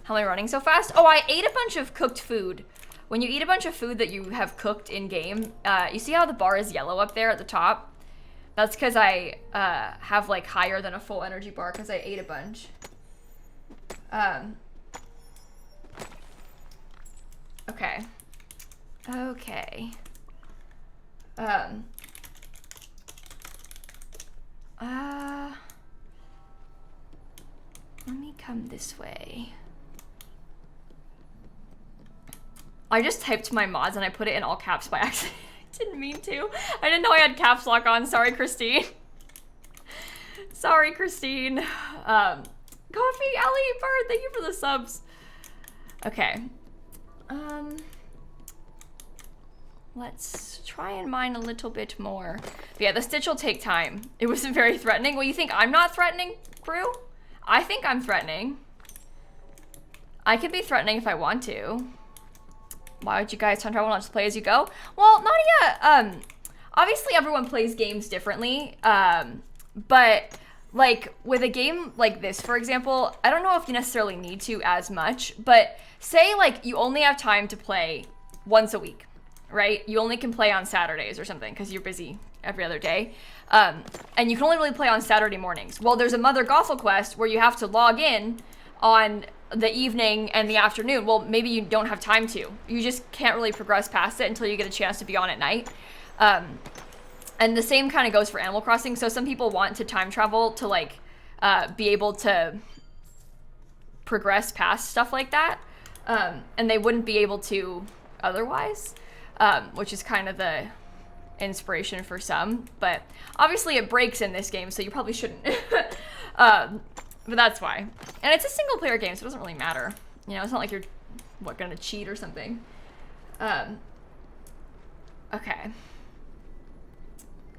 Speaker 1: How am I running so fast? Oh, I ate a bunch of cooked food. When you eat a bunch of food that you have cooked in game, you see how the bar is yellow up there at the top? That's because I have like higher than a full energy bar because I ate a bunch. Okay. Okay. Let me come this way. I just typed my mods and I put it in all caps by accident. I didn't mean to. I didn't know I had caps lock on. Sorry, Christine. Sorry, Christine. Coffee, Ellie, Bird, thank you for the subs. Okay. Let's try and mine a little bit more. But yeah, the Stitch will take time. It wasn't very threatening. Well, you think I'm not threatening, crew? I think I'm threatening. I could be threatening if I want to. Why would you guys time travel not just play as you go? Well, Nadia, obviously everyone plays games differently. But like with a game like this, for example, I don't know if you necessarily need to as much, but say like you only have time to play once a week, right? You only can play on Saturdays or something because you're busy every other day. And you can only really play on Saturday mornings. Well, there's a Mother Gothel quest where you have to log in on the evening and the afternoon. Well, maybe you don't have time to. You just can't really progress past it until you get a chance to be on at night. And the same kind of goes for Animal Crossing. So some people want to time travel to like be able to progress past stuff like that. And they wouldn't be able to otherwise, which is kind of the inspiration for some. But obviously it breaks in this game, so you probably shouldn't. But that's why. And it's a single player game, so it doesn't really matter. You know, it's not like you're, what, gonna cheat or something. Okay.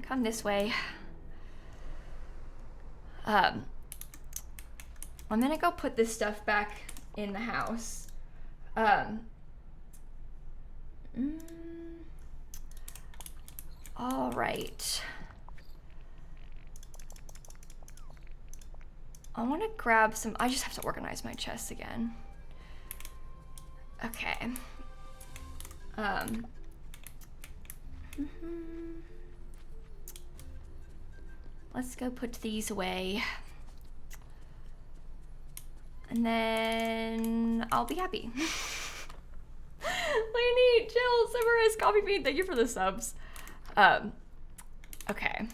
Speaker 1: Come this way. I'm gonna go put this stuff back in the house. All right. I want to grab some, I just have to organize my chest again. Okay. Let's go put these away. And then I'll be happy. Lainey, Jill, Severus, Coffee Bean, thank you for the subs. Okay.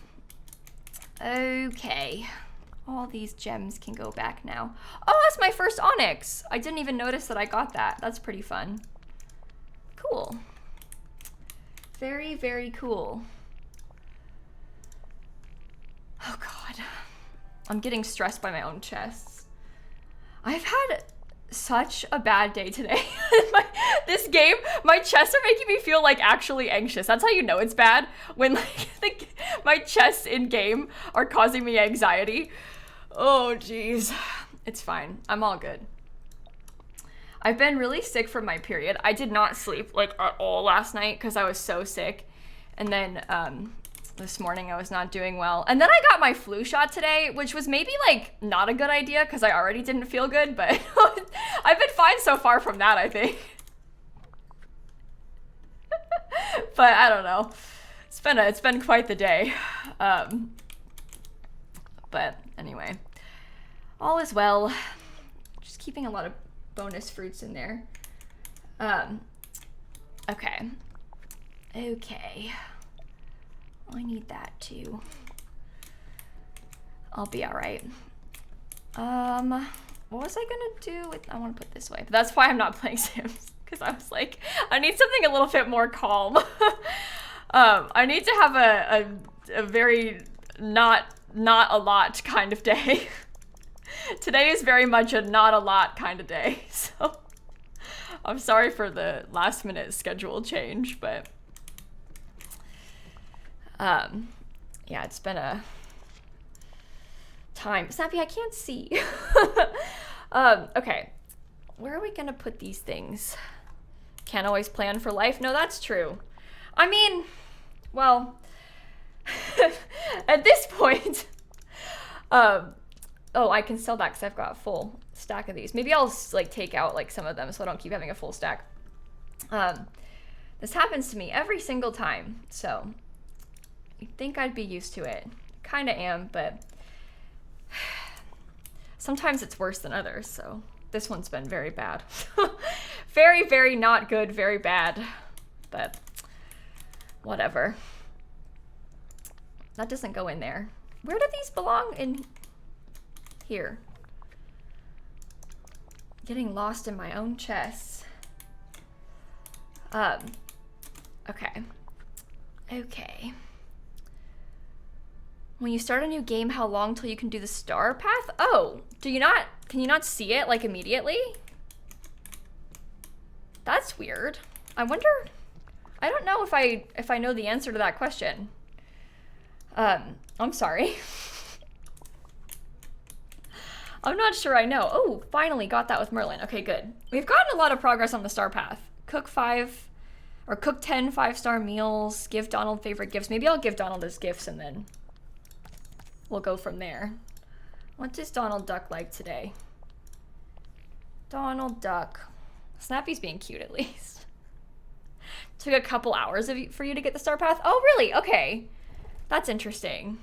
Speaker 1: Okay. All these gems can go back now. Oh, that's my first onyx. I didn't even notice that I got that. That's pretty fun. Cool. Very, very cool. Oh God. I'm getting stressed by my own chests. I've had such a bad day today. This game, my chests are making me feel like actually anxious. That's how you know it's bad, when like my chests in game are causing me anxiety. Oh geez, it's fine. I'm all good. I've been really sick from my period. I did not sleep like at all last night because I was so sick. And then this morning I was not doing well. And then I got my flu shot today, which was maybe like not a good idea because I already didn't feel good, but I've been fine so far from that, I think. But I don't know. It's been quite the day. But anyway, all is well. Just keeping a lot of bonus fruits in there. Okay. Okay. I need that too. I'll be all right. What was I gonna do with, I want to put this way, but that's why I'm not playing Sims, because I was like, I need something a little bit more calm. I need to have a very not a lot kind of day. Today is very much a not a lot kind of day, so I'm sorry for the last minute schedule change, but yeah, it's been a time. Snappy, I can't see. Okay, where are we gonna put these things? Can't always plan for life. No, that's true. I mean, well, at this point, oh, I can sell that because I've got a full stack of these. Maybe I'll like take out like some of them so I don't keep having a full stack. This happens to me every single time, so you'd think I'd be used to it. Kind of am, but sometimes it's worse than others, so this one's been very bad. Very, very not good, very bad, but whatever. That doesn't go in there. Where do these belong? In here. Getting lost in my own chest. Okay. Okay. When you start a new game, how long till you can do the star path? Oh, can you not see it like immediately? That's weird. I wonder, I don't know if I know the answer to that question. I'm sorry. I'm not sure I know. Oh, finally got that with Merlin. Okay, good. We've gotten a lot of progress on the star path. Cook 10 5-star meals, give Donald favorite gifts. Maybe I'll give Donald his gifts and then we'll go from there. What does Donald Duck like today? Donald Duck. Snappy's being cute at least. Took a couple hours for you to get the star path. Oh, really? Okay. That's interesting.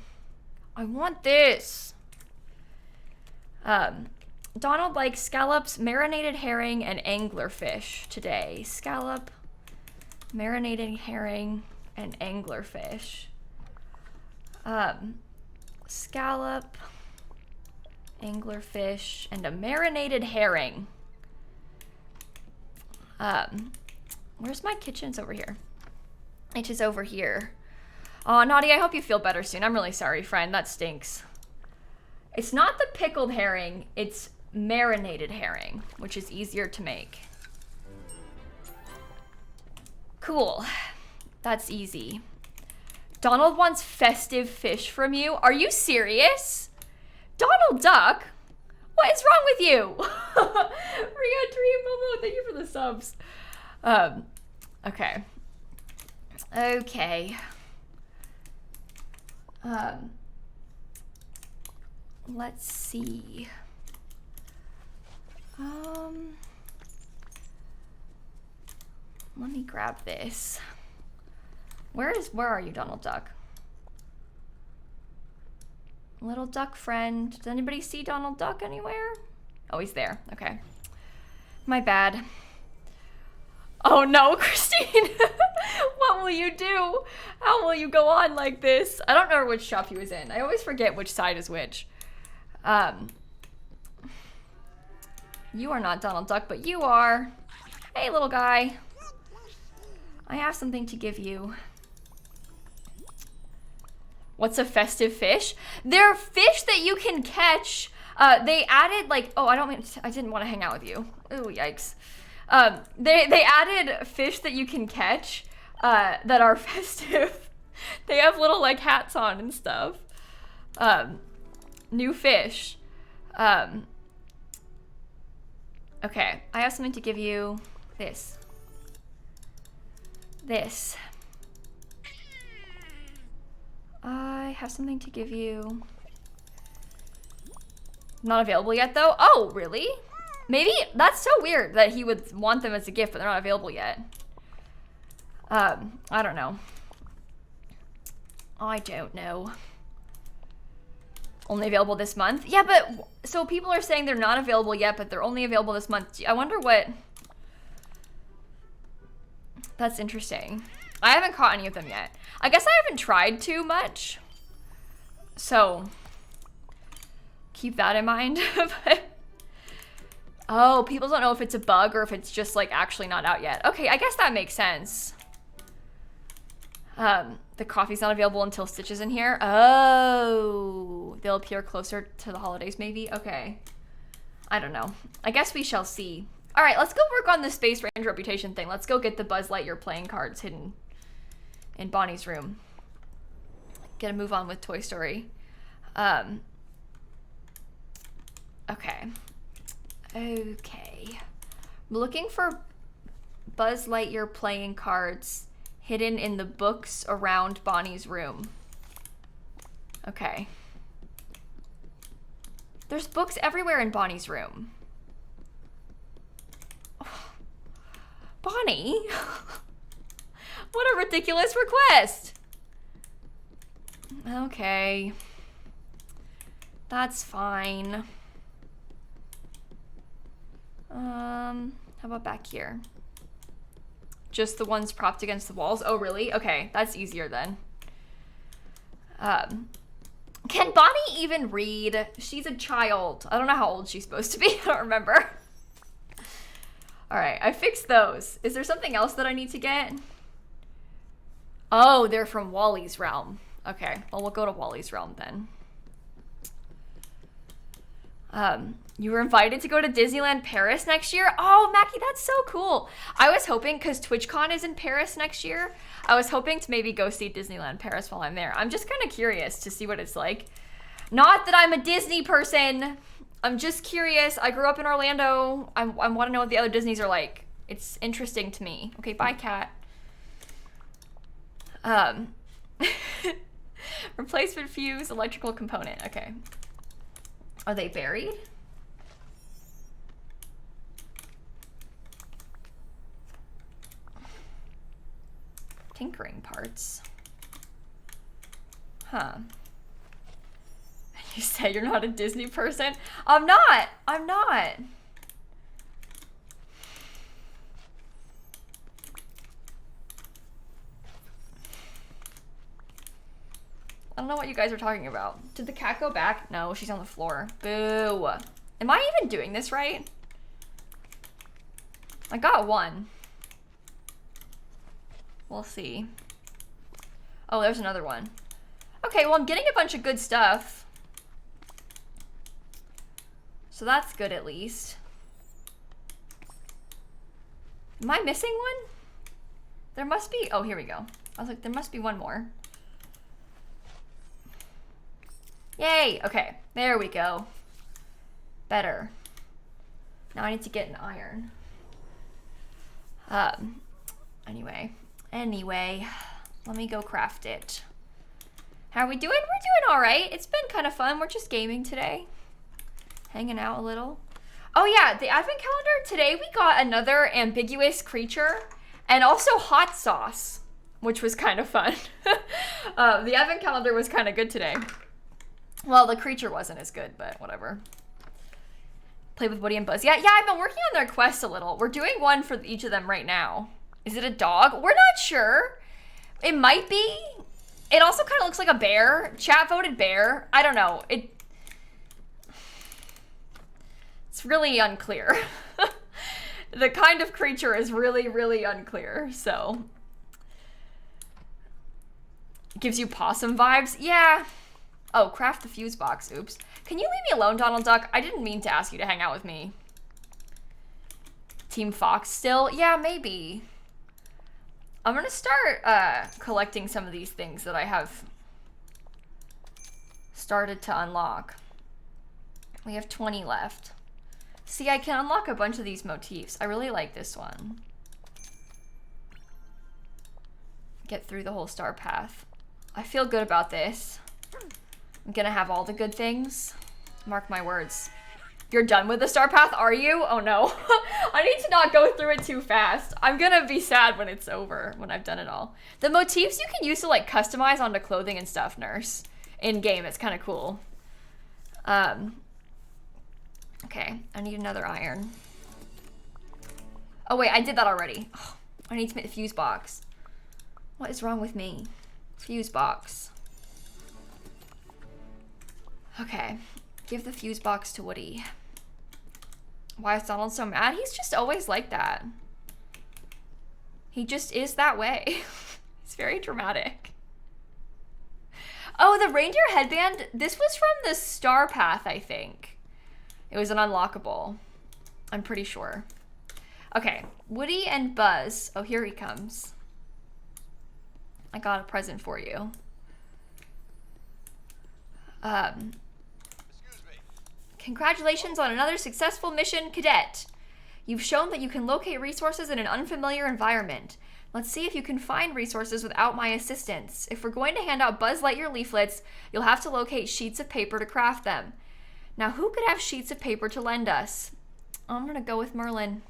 Speaker 1: I want this. Donald likes scallops, marinated herring, and anglerfish today. Scallop, marinated herring, and anglerfish. Scallop, anglerfish, and a marinated herring. Where's my kitchen? It's over here. It is over here. Aw, Naughty, I hope you feel better soon. I'm really sorry, friend. That stinks. It's not the pickled herring, it's marinated herring, which is easier to make. Cool. That's easy. Donald wants festive fish from you. Are you serious? Donald Duck? What is wrong with you? Ria Dream Momo, thank you for the subs. Okay. Okay. Let's see. Let me grab this. Where are you, Donald Duck? Little duck friend. Does anybody see Donald Duck anywhere? Oh, he's there. Okay. My bad. Oh no, Christine. What will you do? How will you go on like this? I don't know which shop he was in. I always forget which side is which. You are not Donald Duck, but you are. Hey, little guy. I have something to give you. What's a festive fish? They're fish that you can catch. They added like, oh, I didn't want to hang out with you. Oh, yikes. They added fish that you can catch that are festive. They have little like hats on and stuff. New fish. Okay, I have something to give you. This. I have something to give you. Not available yet, though? Oh, really? Maybe that's so weird that he would want them as a gift, but they're not available yet. I don't know. I don't know. Only available this month? Yeah, but so people are saying they're not available yet, but they're only available this month. I wonder what... That's interesting. I haven't caught any of them yet. I guess I haven't tried too much. So, keep that in mind. But, oh, people don't know if it's a bug or if it's just like actually not out yet. Okay, I guess that makes sense. The coffee's not available until Stitch is in here. Oh, they'll appear closer to the holidays maybe. Okay. I don't know. I guess we shall see. All right, let's go work on the Space Ranger reputation thing. Let's go get the Buzz Lightyear playing cards hidden in Bonnie's room. Get a move on with Toy Story. Okay. Okay. I'm looking for Buzz Lightyear playing cards hidden in the books around Bonnie's room. Okay. There's books everywhere in Bonnie's room. Bonnie? What a ridiculous request. Okay. That's fine. How about back here? Just the ones propped against the walls? Oh, really? Okay, that's easier then. Can Bonnie even read? She's a child. I don't know how old she's supposed to be. I don't remember. All right, I fixed those. Is there something else that I need to get? Oh, they're from Wally's realm. Okay, well, we'll go to Wally's realm then. You were invited to go to Disneyland Paris next year? Oh, Mackie, that's so cool. I was hoping, because TwitchCon is in Paris next year, I was hoping to maybe go see Disneyland Paris while I'm there. I'm just kind of curious to see what it's like. Not that I'm a Disney person. I'm just curious. I grew up in Orlando. I want to know what the other Disneys are like. It's interesting to me. Okay, bye, cat. Replacement fuse, electrical component. Okay. Are they buried? Tinkering parts. Huh. You say you're not a Disney person? I'm not. I'm not. I don't know what you guys are talking about. Did the cat go back? No, she's on the floor. Boo. Am I even doing this right? I got one. We'll see. Oh, there's another one. Okay, well, I'm getting a bunch of good stuff. So that's good at least. Am I missing one? There must be, oh, here we go. I was like, there must be one more. Yay, okay, there we go. Better. Now I need to get an iron. Anyway, let me go craft it. How are we doing? We're doing all right. It's been kind of fun. We're just gaming today. Hanging out a little. Oh yeah, the advent calendar. Today we got another ambiguous creature and also hot sauce, which was kind of fun. The advent calendar was kind of good today. Well, the creature wasn't as good, but whatever. Play with Woody and Buzz. Yeah, I've been working on their quest a little. We're doing one for each of them right now. Is it a dog? We're not sure. It might be. It also kind of looks like a bear. Chat voted bear. I don't know. It's really unclear. The kind of creature is really, really unclear, so. It gives you possum vibes? Yeah. Oh, craft the fuse box. Oops. Can you leave me alone, Donald Duck? I didn't mean to ask you to hang out with me. Team Fox still? Yeah, maybe. I'm gonna start collecting some of these things that I have started to unlock. We have 20 left. See, I can unlock a bunch of these motifs. I really like this one. Get through the whole star path. I feel good about this. I'm gonna have all the good things. Mark my words. You're done with the star path, are you? Oh no. I need to not go through it too fast. I'm gonna be sad when it's over, when I've done it all. The motifs you can use to like customize onto clothing and stuff, Nurse. In game, it's kind of cool. Okay, I need another iron. Oh wait, I did that already. Oh, I need to make the fuse box. What is wrong with me? Fuse box. Okay, give the fuse box to Woody. Why is Donald so mad? He's just always like that. He just is that way. He's very dramatic. Oh, the reindeer headband. This was from the star path, I think. It was an unlockable. I'm pretty sure. Okay, Woody and Buzz. Oh, here he comes. I got a present for you. Congratulations on another successful mission, Cadet. You've shown that you can locate resources in an unfamiliar environment. Let's see if you can find resources without my assistance. If we're going to hand out Buzz Lightyear leaflets, you'll have to locate sheets of paper to craft them. Now, who could have sheets of paper to lend us? I'm gonna go with Merlin.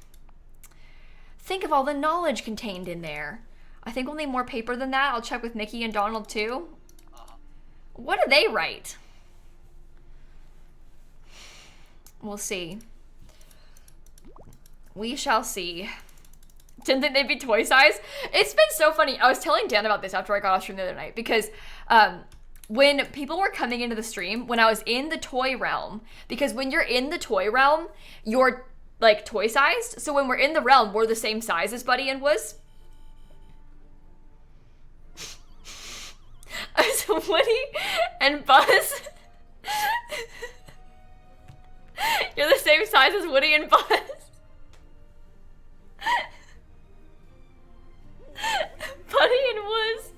Speaker 1: Think of all the knowledge contained in there. I think we'll need more paper than that. I'll check with Mickey and Donald too. What do they write? We'll see. We shall see. Didn't think they'd be toy size. It's been so funny. I was telling Dan about this after I got off stream the other night because when people were coming into the stream, when I was in the toy realm, because when you're in the toy realm, you're like toy sized. So when we're in the realm, we're the same size as Buddy and Wuz. So Woody and Buzz. You're the same size as Woody and Buzz. Buddy and Wuz.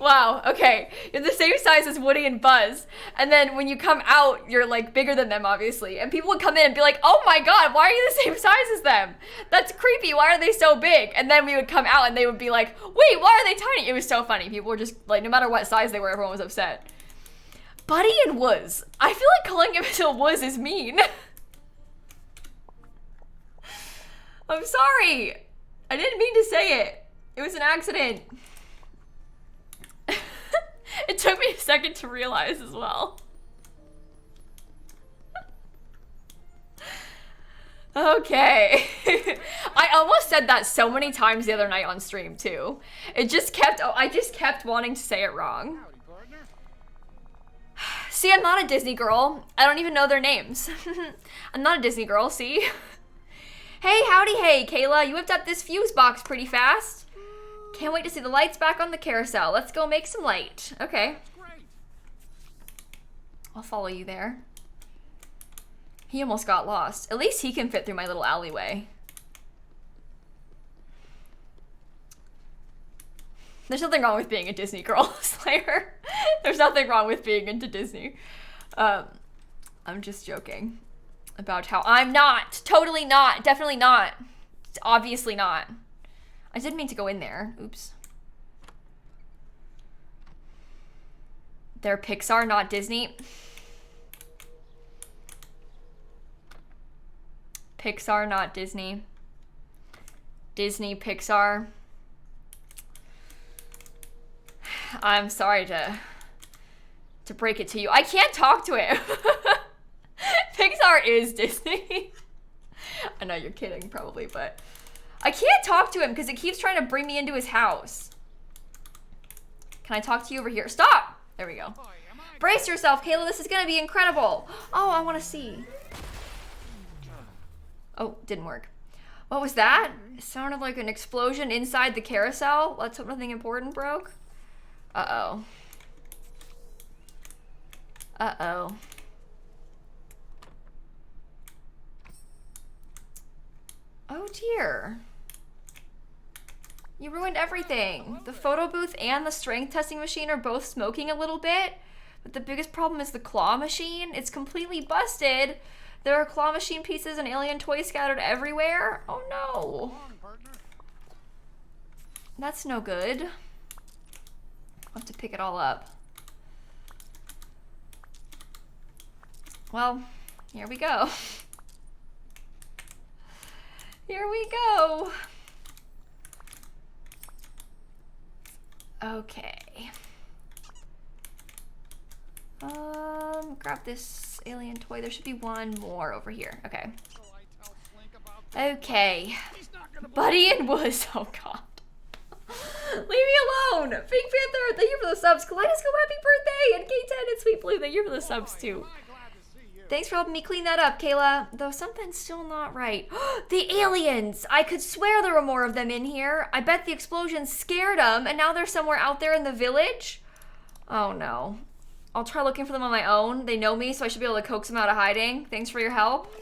Speaker 1: Wow, okay. You're the same size as Woody and Buzz. And then when you come out, you're like bigger than them, obviously. And people would come in and be like, oh my god, why are you the same size as them? That's creepy, why are they so big? And then we would come out and they would be like, wait, why are they tiny? It was so funny. People were just like, no matter what size they were, everyone was upset. Buddy and Wuz. I feel like calling him still Wuz is mean. I'm sorry. I didn't mean to say it. It was an accident. It took me a second to realize as well. Okay. I almost said that so many times the other night on stream too. It just kept, I just kept wanting to say it wrong. See, I'm not a Disney girl. I don't even know their names. I'm not a Disney girl, see? Hey, howdy, hey, Kayla. You whipped up this fuse box pretty fast. Can't wait to see the lights back on the carousel. Let's go make some light. Okay. I'll follow you there. He almost got lost. At least he can fit through my little alleyway. There's nothing wrong with being a Disney girl, Slayer. There's nothing wrong with being into Disney. I'm just joking about how I'm not. Totally not. Definitely not. Obviously not. I didn't mean to go in there. Oops. They're Pixar, not Disney. Pixar, not Disney. Disney, Pixar. I'm sorry to break it to you. I can't talk to him. Pixar is Disney. I know you're kidding probably, but I can't talk to him because it keeps trying to bring me into his house. Can I talk to you over here? Stop! There we go. Brace yourself, Kayla. This is gonna be incredible. Oh, I want to see. Oh, didn't work. What was that? It sounded like an explosion inside the carousel. Let's hope nothing important broke. Uh-oh. Uh-oh. Oh dear. You ruined everything. The photo booth and the strength testing machine are both smoking a little bit, but the biggest problem is the claw machine. It's completely busted. There are claw machine pieces and alien toys scattered everywhere. Oh no. That's no good. I'll have to pick it all up. Well, here we go. Here we go. Okay. Grab this alien toy. There should be one more over here. Okay. Okay. Buddy and Woods. Oh god. Leave me alone. Pink Panther, thank you for the subs. Kaleidoscope, happy birthday. And K10 and Sweet Blue, thank you for the subs too. Thanks for helping me clean that up, Kayla. Though something's still not right. The aliens! I could swear there were more of them in here. I bet the explosion scared them, and now they're somewhere out there in the village. Oh no. I'll try looking for them on my own. They know me, so I should be able to coax them out of hiding. Thanks for your help.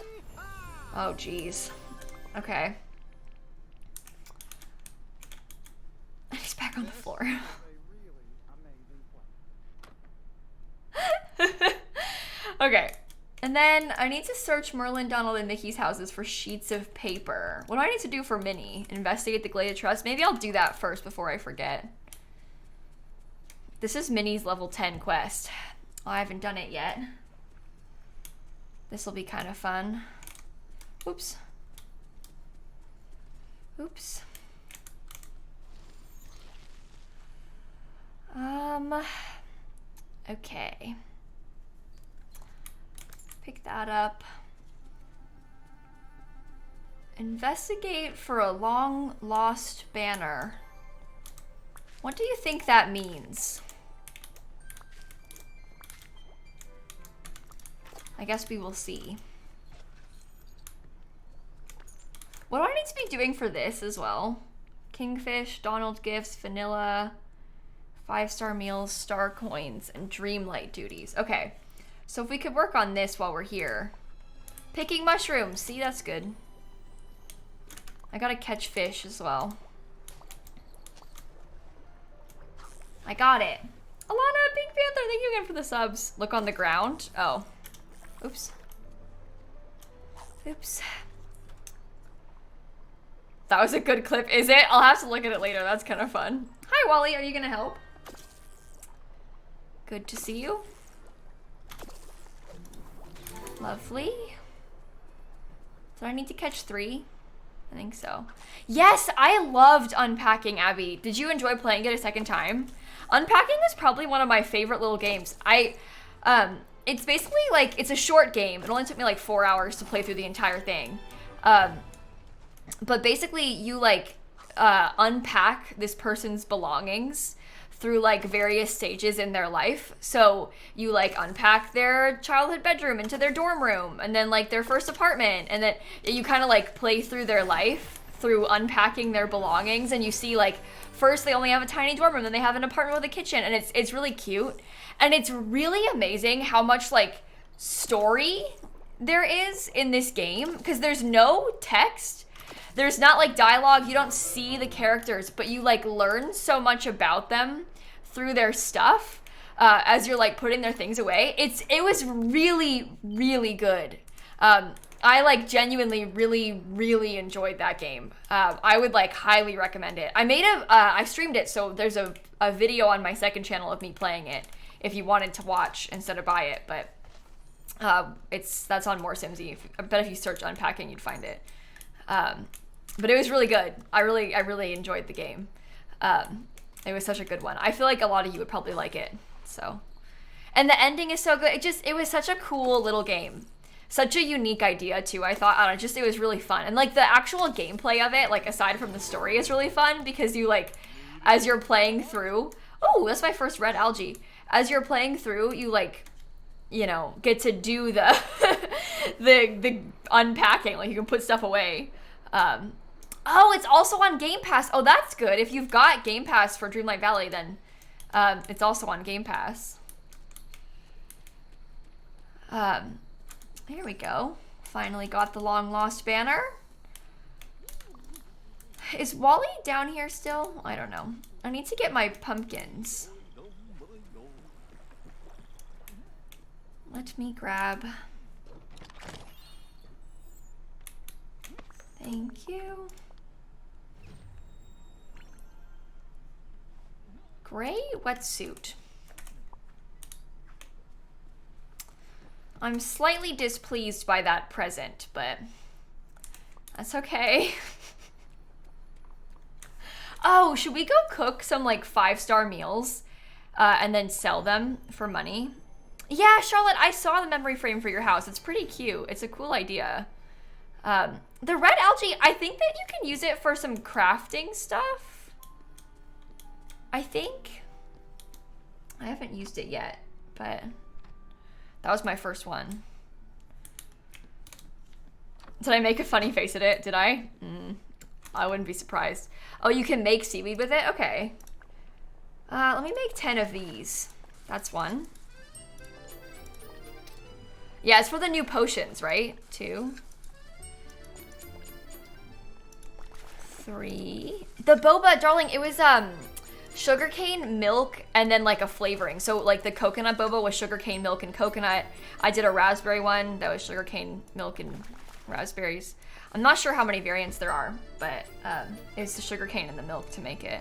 Speaker 1: Oh, jeez. Okay. And he's back on the floor. Okay. And then I need to search Merlin, Donald, and Mickey's houses for sheets of paper. What do I need to do for Minnie? Investigate the Glade of Trust? Maybe I'll do that first before I forget. This is Minnie's level 10 quest. Oh, I haven't done it yet. This will be kind of fun. Oops. Oops. Okay. Pick that up. Investigate for a long lost banner. What do you think that means? I guess we will see. What do I need to be doing for this as well? Kingfish, Donald gifts, vanilla, 5-star meals, star coins, and dreamlight duties. Okay. So if we could work on this while we're here. Picking mushrooms. See, that's good. I gotta catch fish as well. I got it. Alana, Pink Panther, thank you again for the subs. Look on the ground. Oh. Oops. Oops. That was a good clip, is it? I'll have to look at it later. That's kind of fun. Hi, Wally. Are you gonna help? Good to see you. Lovely. So I need to catch 3? I think so. Yes, I loved unpacking, Abby. Did you enjoy playing it a second time? Unpacking is probably one of my favorite little games. It's basically like, it's a short game. It only took me like 4 hours to play through the entire thing. But basically you like unpack this person's belongings through like various stages in their life. So you like unpack their childhood bedroom into their dorm room, and then like their first apartment, and then you kind of like play through their life through unpacking their belongings. And you see like first they only have a tiny dorm room, then they have an apartment with a kitchen, and it's really cute. And it's really amazing how much like story there is in this game, because there's no text. There's not like dialogue, you don't see the characters, but you like learn so much about them through their stuff as you're like putting their things away. It was really, really good. I like genuinely really enjoyed that game. I would like highly recommend it. I streamed it, so there's a video on my second channel of me playing it if you wanted to watch instead of buy it, but that's on More Simsie. I bet if you search unpacking, you'd find it. But it was really good. I really enjoyed the game. It was such a good one. I feel like a lot of you would probably like it. So, and the ending is so good. It was such a cool little game. Such a unique idea too. I thought, I don't know, it was really fun. And like the actual gameplay of it, like aside from the story, is really fun because you like, as you're playing through, oh, that's my first red algae. As you're playing through, you like, you know, get to do the, the unpacking. Like you can put stuff away. Oh, it's also on Game Pass. Oh, that's good. If you've got Game Pass for Dreamlight Valley, then it's also on Game Pass. Here we go. Finally got the long lost banner. Is Wally down here still? I don't know. I need to get my pumpkins. Let me grab. Thank you. gray wetsuit. I'm slightly displeased by that present, but that's okay. Oh, should we go cook some like 5-star meals and then sell them for money? Yeah, Charlotte, I saw the memory frame for your house. It's pretty cute. It's a cool idea. The red algae, I think that you can use it for some crafting stuff. I think. I haven't used it yet, but that was my first one. Did I make a funny face at it? Did I? I wouldn't be surprised. Oh, you can make seaweed with it? Okay. Let me make 10 of these. That's one. Yeah, it's for the new potions, right? 2. 3. The boba, darling, it was sugarcane, milk, and then like a flavoring. So like the coconut boba was sugarcane, milk, and coconut. I did a raspberry one that was sugarcane, milk, and raspberries. I'm not sure how many variants there are, but it's the sugarcane and the milk to make it.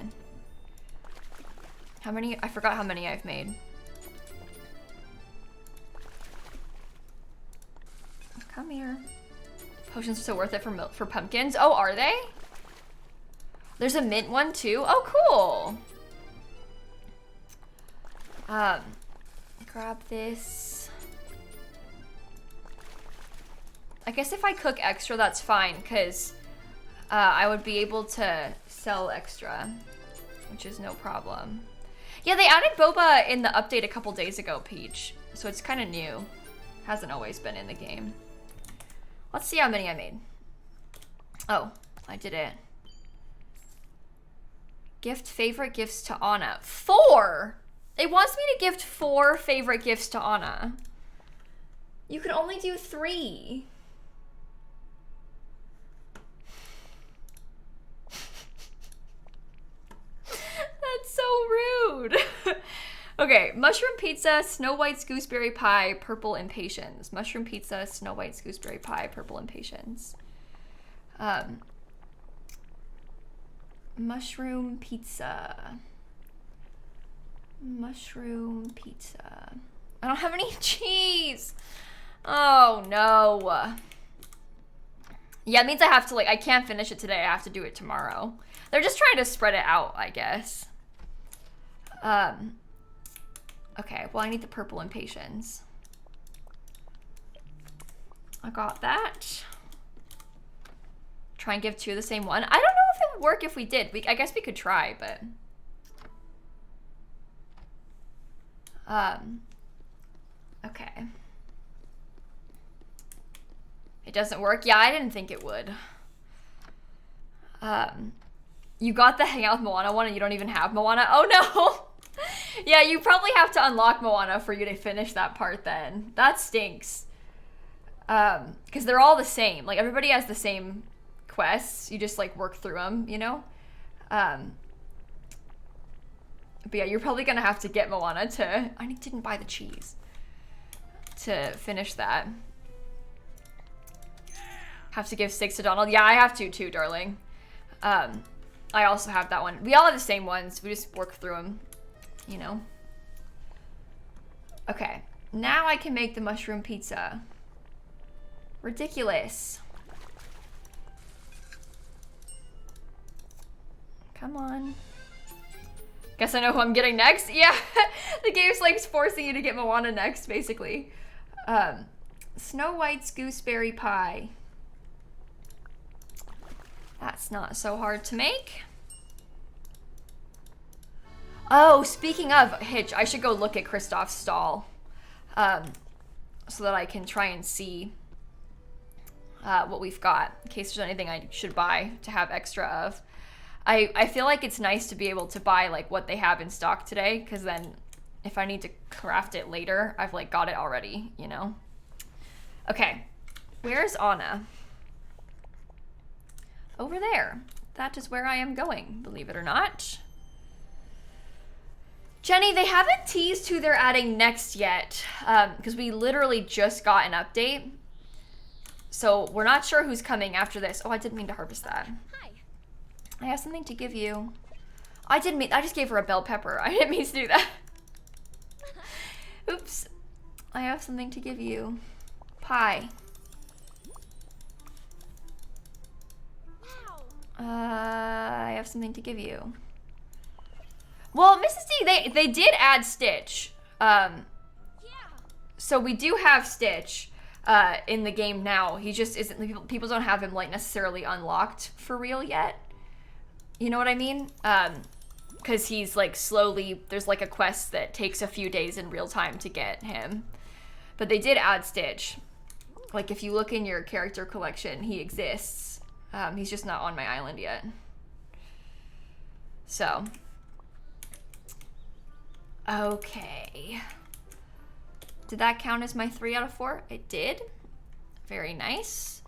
Speaker 1: How many? I forgot how many I've made. Come here. Potions are so worth it for pumpkins. Oh, are they? There's a mint one too. Oh, cool. Grab this. I guess if I cook extra, that's fine, because I would be able to sell extra, which is no problem. Yeah, they added boba in the update a couple days ago, Peach. So it's kind of new. Hasn't always been in the game. Let's see how many I made. Oh, I did it. Gift favorite gifts to Anna. 4! It wants me to gift 4 favorite gifts to Anna. You can only do 3. That's so rude. Okay, mushroom pizza, Snow White's gooseberry pie, purple impatiens. Mushroom pizza, Snow White's gooseberry pie, purple impatiens. Mushroom pizza. Mushroom pizza. I don't have any cheese. Oh no. Yeah, it means I have to I can't finish it today. I have to do it tomorrow. They're just trying to spread it out, I guess. Okay, well I need the purple impatiens. I got that. Try and give 2 of the same one. I don't know if it would work if we did. I guess we could try, but okay. It doesn't work. Yeah, I didn't think it would. You got the Hang Out with Moana one and you don't even have Moana? Oh no! Yeah, you probably have to unlock Moana for you to finish that part then. That stinks. Because they're all the same. Like, everybody has the same quests. You just, like, work through them, you know? But yeah, you're probably gonna have to get Moana to... I didn't buy the cheese. To finish that. Have to give 6 to Donald. Yeah, I have to too, darling. I also have that one. We all have the same ones. We just work through them, you know? Okay. Now I can make the mushroom pizza. Ridiculous. Come on. Guess I know who I'm getting next. Yeah, the game's like forcing you to get Moana next, basically. Snow White's gooseberry pie. That's not so hard to make. Oh, speaking of Hitch, I should go look at Kristoff's stall. So that I can try and see what we've got, in case there's anything I should buy to have extra of. I feel like it's nice to be able to buy like what they have in stock today, because then if I need to craft it later, I've like got it already, you know? Okay, where's Anna? Over there. That is where I am going, believe it or not. Jenny, they haven't teased who they're adding next yet, because we literally just got an update. So we're not sure who's coming after this. Oh, I didn't mean to harvest that.
Speaker 3: Hi.
Speaker 1: I have something to give you. I just gave her a bell pepper. I didn't mean to do that. Oops. I have something to give you. Pie. I have something to give you. Well, Mrs. D, they did add Stitch. So we do have Stitch in the game now. He just isn't, people don't have him like necessarily unlocked for real yet. You know what I mean? Because he's like slowly, there's like a quest that takes a few days in real time to get him. But they did add Stitch. Like if you look in your character collection, he exists. He's just not on my island yet. So. Okay. Did that count as my 3 out of 4? It did. Very nice.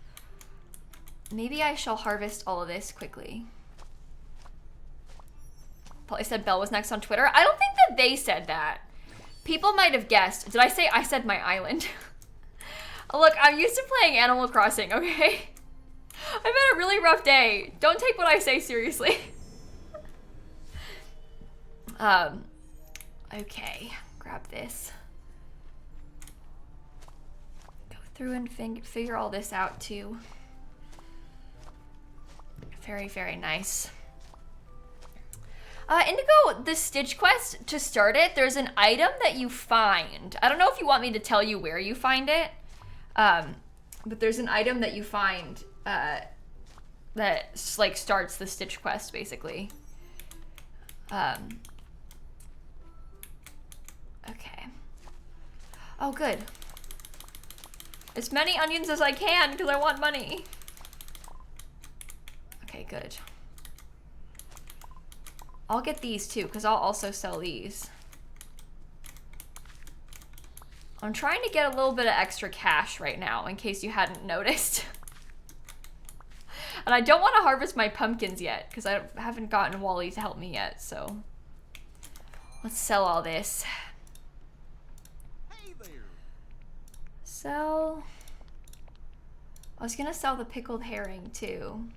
Speaker 1: Maybe I shall harvest all of this quickly. Probably said Belle was next on Twitter. I don't think that they said that. People might have guessed. Did I say I said my island? Look, I'm used to playing Animal Crossing, okay? I've had a really rough day. Don't take what I say seriously. Okay, grab this. Go through and figure all this out too. Very, very nice. Indigo, the Stitch quest, to start it, there's an item that you find. I don't know if you want me to tell you where you find it, but there's an item that you find that like starts the Stitch quest, basically. Okay. Oh, good. As many onions as I can, because I want money. Okay, good. I'll get these too, because I'll also sell these. I'm trying to get a little bit of extra cash right now, in case you hadn't noticed. And I don't want to harvest my pumpkins yet, because I haven't gotten Wally to help me yet, so. Let's sell all this.
Speaker 2: Hey there.
Speaker 1: Sell. I was gonna sell the pickled herring too.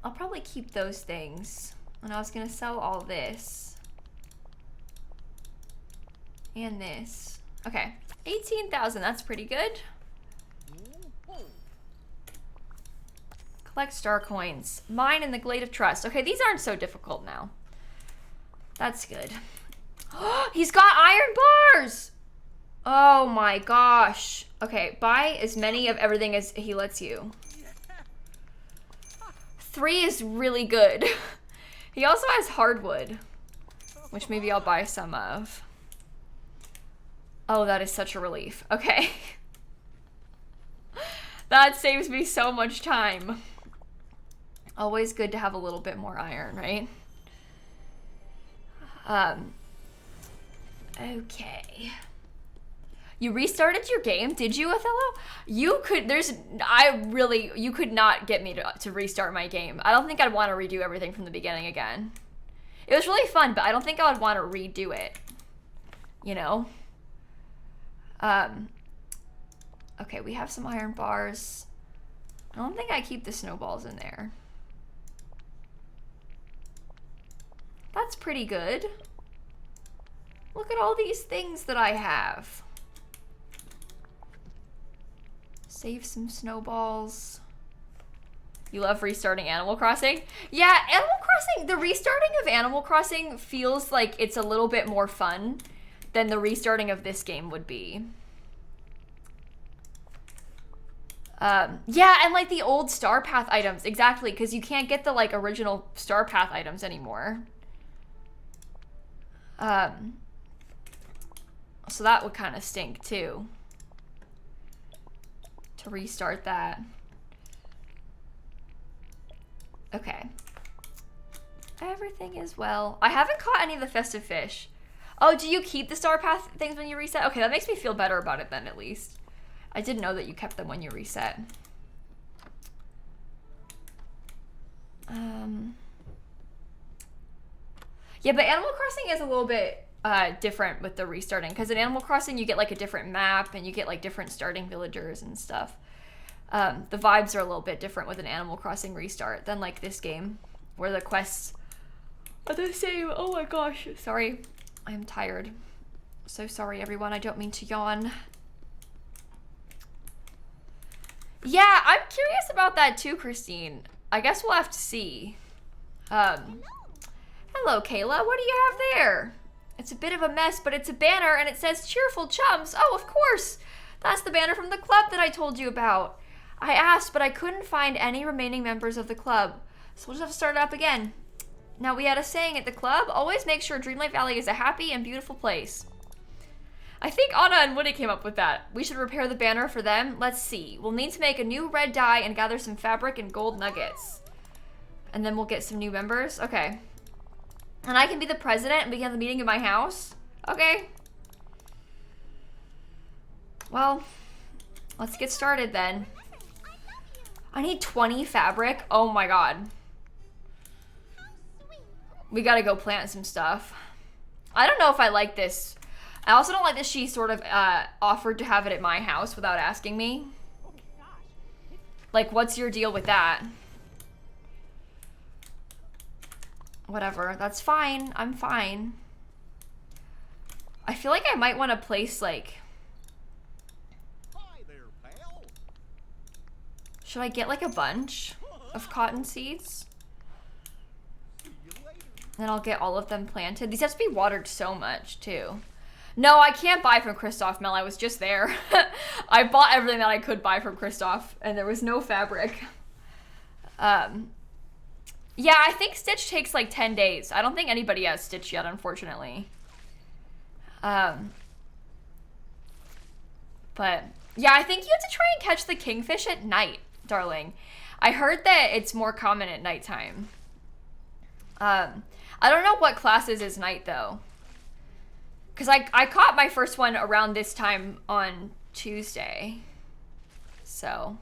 Speaker 1: I'll probably keep those things. And I was gonna sell all this. And this. Okay, 18,000, that's pretty good. Collect star coins. Mine in the Glade of Trust. Okay, these aren't so difficult now. That's good. He's got iron bars! Oh my gosh. Okay, buy as many of everything as he lets you. 3 is really good. He also has hardwood, which maybe I'll buy some of. Oh, that is such a relief. Okay. That saves me so much time. Always good to have a little bit more iron, right? Okay. You restarted your game, did you, Othello? You could, you could not get me to restart my game. I don't think I'd want to redo everything from the beginning again. It was really fun, but I don't think I would want to redo it. You know? Okay, we have some iron bars. I don't think I keep the snowballs in there. That's pretty good. Look at all these things that I have. Save some snowballs. You love restarting Animal Crossing? Yeah, Animal Crossing, the restarting of Animal Crossing feels like it's a little bit more fun than the restarting of this game would be. Yeah, and like the old Star Path items, exactly, because you can't get the like original Star Path items anymore. So that would kind of stink too. To restart that. Okay. Everything is well. I haven't caught any of the festive fish. Oh, do you keep the Star Path things when you reset? Okay, that makes me feel better about it then, at least. I didn't know that you kept them when you reset. Yeah, but Animal Crossing is a little bit different with the restarting, because in Animal Crossing you get like a different map and you get like different starting villagers and stuff. The vibes are a little bit different with an Animal Crossing restart than like this game. where the quests are the same. Oh my gosh. Sorry. I am tired. So sorry, everyone. I don't mean to yawn. Yeah, I'm curious about that too, Christine. I guess we'll have to see. Hello, Kayla. What do you have there? It's a bit of a mess, but it's a banner and it says Cheerful Chums. Oh, of course. That's the banner from the club that I told you about. I asked, but I couldn't find any remaining members of the club. So we'll just have to start it up again. Now, we had a saying at the club, always make sure Dreamlight Valley is a happy and beautiful place. I think Anna and Woody came up with that. We should repair the banner for them. Let's see. We'll need to make a new red dye and gather some fabric and gold nuggets. And then we'll get some new members. Okay. And I can be the president and begin the meeting in my house? Okay. Well, let's get started then. I need 20 fabric. Oh my god. We gotta go plant some stuff. I don't know if I like this. I also don't like that she sort of offered to have it at my house without asking me. Like, what's your deal with that? Whatever, that's fine. I'm fine. I feel like I might want to place, like...
Speaker 2: Hi there, pal.
Speaker 1: Should I get, like, a bunch of cotton seeds?
Speaker 2: See you later.
Speaker 1: Then I'll get all of them planted. These have to be watered so much, too. No, I can't buy from Kristoff, Mel. I was just there. I bought everything that I could buy from Kristoff, and there was no fabric. Yeah, I think Stitch takes like 10 days. I don't think anybody has Stitch yet, unfortunately. But, yeah, I think you have to try and catch the kingfish at night, darling. I heard that it's more common at nighttime. I don't know what classes is night, though. Because I caught my first one around this time on Tuesday. So.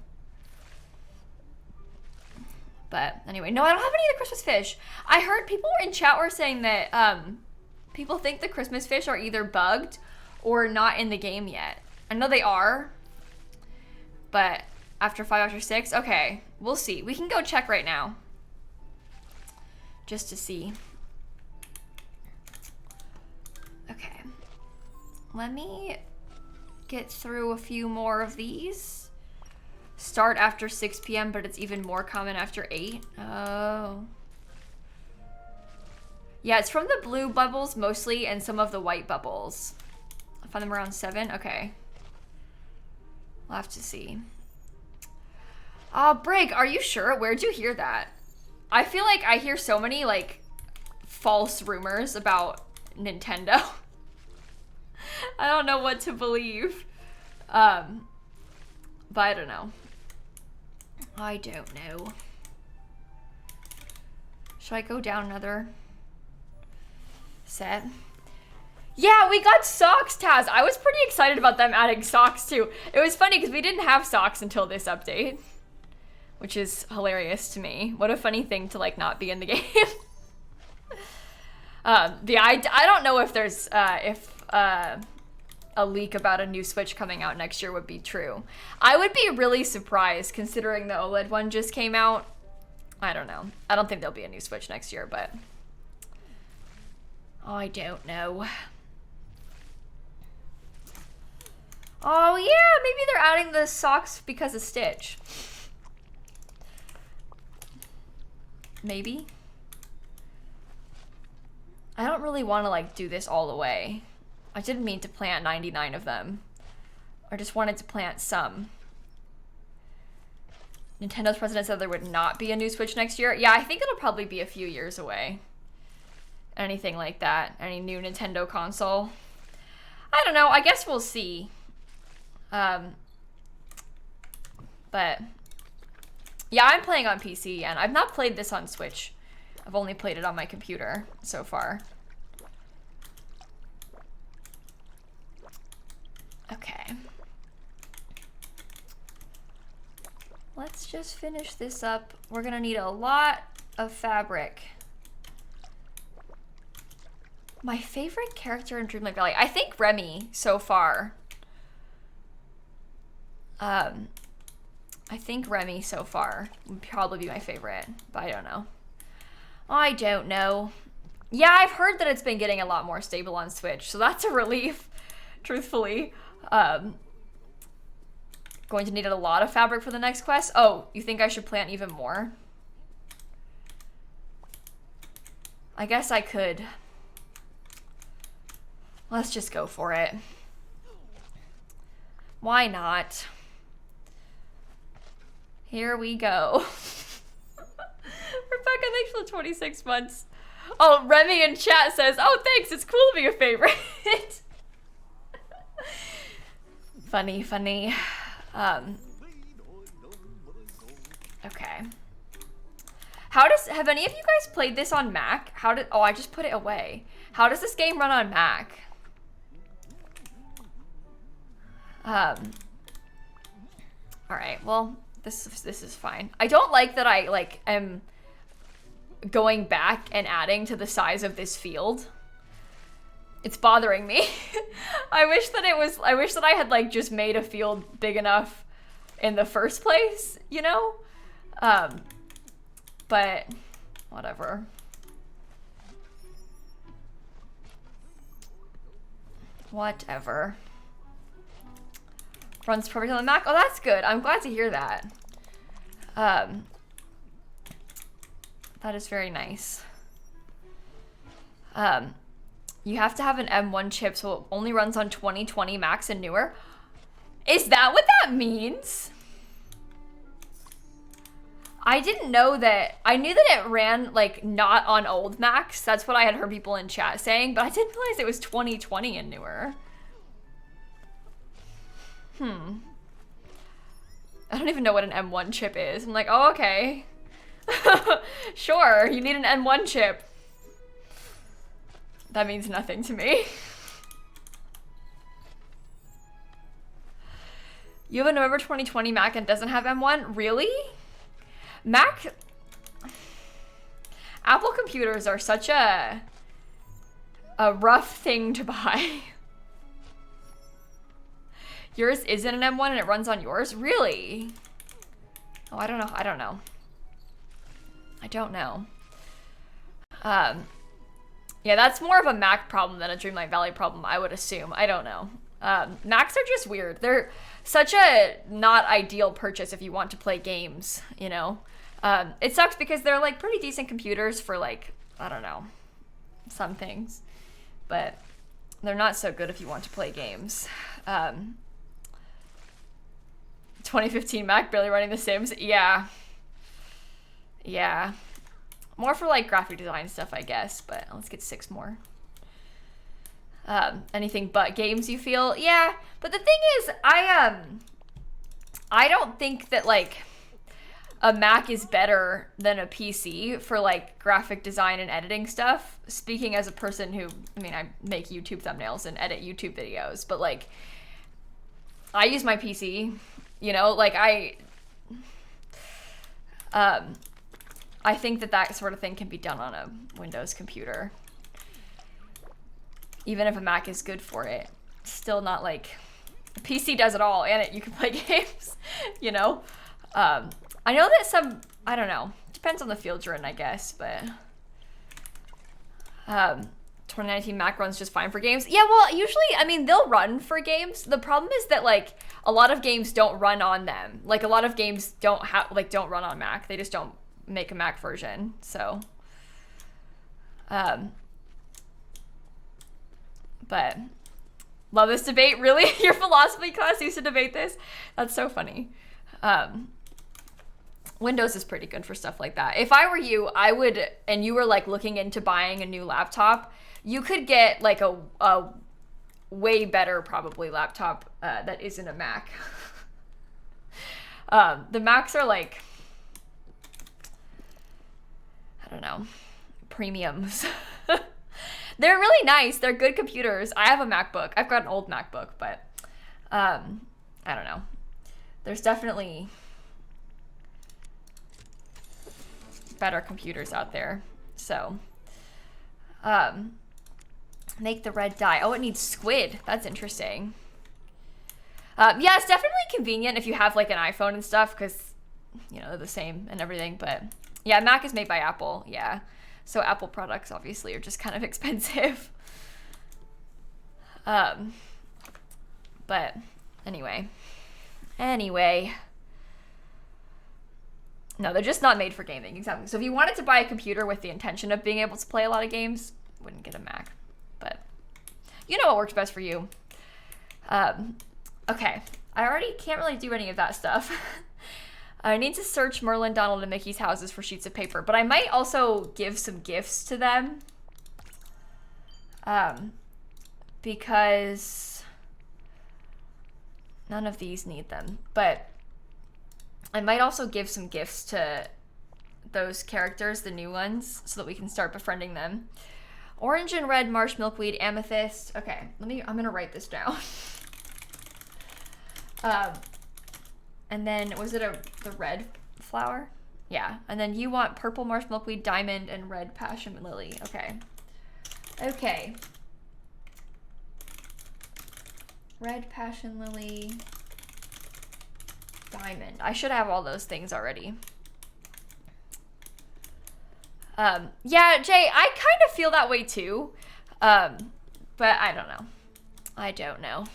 Speaker 1: But anyway, no, I don't have any of the Christmas fish. I heard people in chat were saying that people think the Christmas fish are either bugged or not in the game yet. I know they are. But after 5 after 6? Okay, we'll see. We can go check right now. Just to see. Okay. Let me get through a few more of these. Start after 6 p.m., but it's even more common after 8. Oh. Yeah, it's from the blue bubbles mostly and some of the white bubbles. I find them around 7. Okay. We'll have to see. Oh, Brig, are you sure? Where'd you hear that? I feel like I hear so many, like, false rumors about Nintendo. I don't know what to believe. But I don't know. I don't know. Should I go down another set? Yeah, we got socks, Taz. I was pretty excited about them adding socks too. It was funny because we didn't have socks until this update, which is hilarious to me. What a funny thing to like not be in the game. I don't know if there's a leak about a new Switch coming out next year would be true. I would be really surprised considering the OLED one just came out. I don't know. I don't think there'll be a new Switch next year, but I don't know. Oh yeah, maybe they're adding the socks because of Stitch. Maybe. I don't really want to like do this all the way. I didn't mean to plant 99 of them. I just wanted to plant some. Nintendo's president said there would not be a new Switch next year. Yeah, I think it'll probably be a few years away. Anything like that. Any new Nintendo console. I don't know. I guess we'll see. But yeah, I'm playing on PC and I've not played this on Switch. I've only played it on my computer so far. Okay. Let's just finish this up. We're gonna need a lot of fabric. My favorite character in Dreamlight Valley, I think Remy so far. I think Remy so far would probably be my favorite, but I don't know. I don't know. Yeah, I've heard that it's been getting a lot more stable on Switch, so that's a relief, truthfully. Going to need a lot of fabric for the next quest. Oh, you think I should plant even more? I guess I could. Let's just go for it. Why not? Here we go. Rebecca, thanks for the 26 months. Oh, Remy in chat says, oh, thanks, it's cool to be a favorite. Funny, funny. Okay. Have any of you guys played this on Mac? Oh, I just put it away. How does this game run on Mac? All right, well, this is fine. I don't like that I am going back and adding to the size of this field. It's bothering me. I wish that I had just made a field big enough in the first place, you know? But whatever. Whatever. Runs perfect on the Mac. Oh, that's good. I'm glad to hear that. That is very nice. You have to have an M1 chip, so it only runs on 2020 Macs and newer. Is that what that means? I didn't know that. I knew that it ran not on old Macs. That's what I had heard people in chat saying, but I didn't realize it was 2020 and newer. I don't even know what an M1 chip is. I'm like, oh, okay. Sure, you need an M1 chip. That means nothing to me. You have a November 2020 Mac and doesn't have M1? Really? Mac... Apple computers are such a rough thing to buy. Yours isn't an M1 and it runs on yours? Really? Oh, I don't know. I don't know. Yeah, that's more of a Mac problem than a Dreamlight Valley problem, I would assume. I don't know. Macs are just weird. They're such a not ideal purchase if you want to play games, you know? It sucks because they're pretty decent computers for I don't know, some things. But they're not so good if you want to play games. 2015 Mac barely running The Sims. Yeah. Yeah. More for graphic design stuff, I guess, but let's get 6 more. Anything but games, you feel? Yeah, but the thing is, I don't think that a Mac is better than a PC for graphic design and editing stuff. Speaking as a person who, I make YouTube thumbnails and edit YouTube videos, but I use my PC, you know, I think that sort of thing can be done on a Windows computer. Even if a Mac is good for it. Still not a PC does it all and you can play games, you know? I know that I don't know, depends on the field you're in, I guess, but 2019 Mac runs just fine for games. Yeah, well, usually, they'll run for games. The problem is that a lot of games don't run on them. A lot of games don't run on Mac. They just don't make a Mac version, so but love this debate. Really? Your philosophy class used to debate this? That's so funny. Windows is pretty good for stuff like that. If I were you, I would, and you were looking into buying a new laptop, you could get a way better probably laptop that isn't a Mac. The Macs are I don't know, premiums. They're really nice. They're good computers. I have a MacBook. I've got an old MacBook, but I don't know. There's definitely better computers out there. So, make the red dye. Oh, it needs squid. That's interesting. Yeah, it's definitely convenient if you have an iPhone and stuff because, you know, they're the same and everything, but yeah, Mac is made by Apple, yeah. So Apple products obviously are just kind of expensive. But anyway. No, they're just not made for gaming, exactly. So if you wanted to buy a computer with the intention of being able to play a lot of games, wouldn't get a Mac. But you know what works best for you. Okay, I already can't really do any of that stuff. I need to search Merlin, Donald, and Mickey's houses for sheets of paper, but I might also give some gifts to them. Because none of these need them, but I might also give some gifts to those characters, the new ones, so that we can start befriending them. Orange and red marsh milkweed, amethyst. Okay, I'm gonna write this down. And then, was it the red flower? Yeah, and then you want purple marsh milkweed, diamond, and red passion lily. Okay. Okay. Red passion lily, diamond. I should have all those things already. Yeah, Jay, I kind of feel that way too. But I don't know.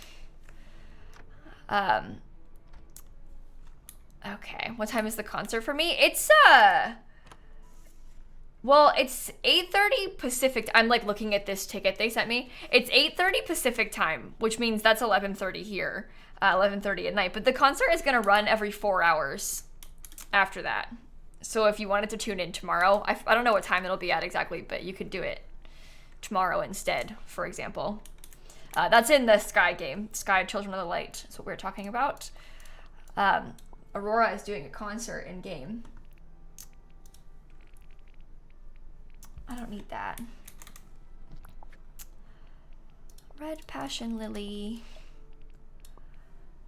Speaker 1: Okay, what time is the concert for me? It's well, it's 8:30 Pacific. I'm like looking at this ticket they sent me. It's 8:30 Pacific time, which means that's 11:30 here, 11:30 at night. But the concert is gonna run every 4 hours after that. So if you wanted to tune in tomorrow, I don't know what time it'll be at exactly, but you could do it tomorrow instead, for example. That's in the Sky game, Sky Children of the Light. That's what we're talking about. Aurora is doing a concert in game. I don't need that. Red passion lily.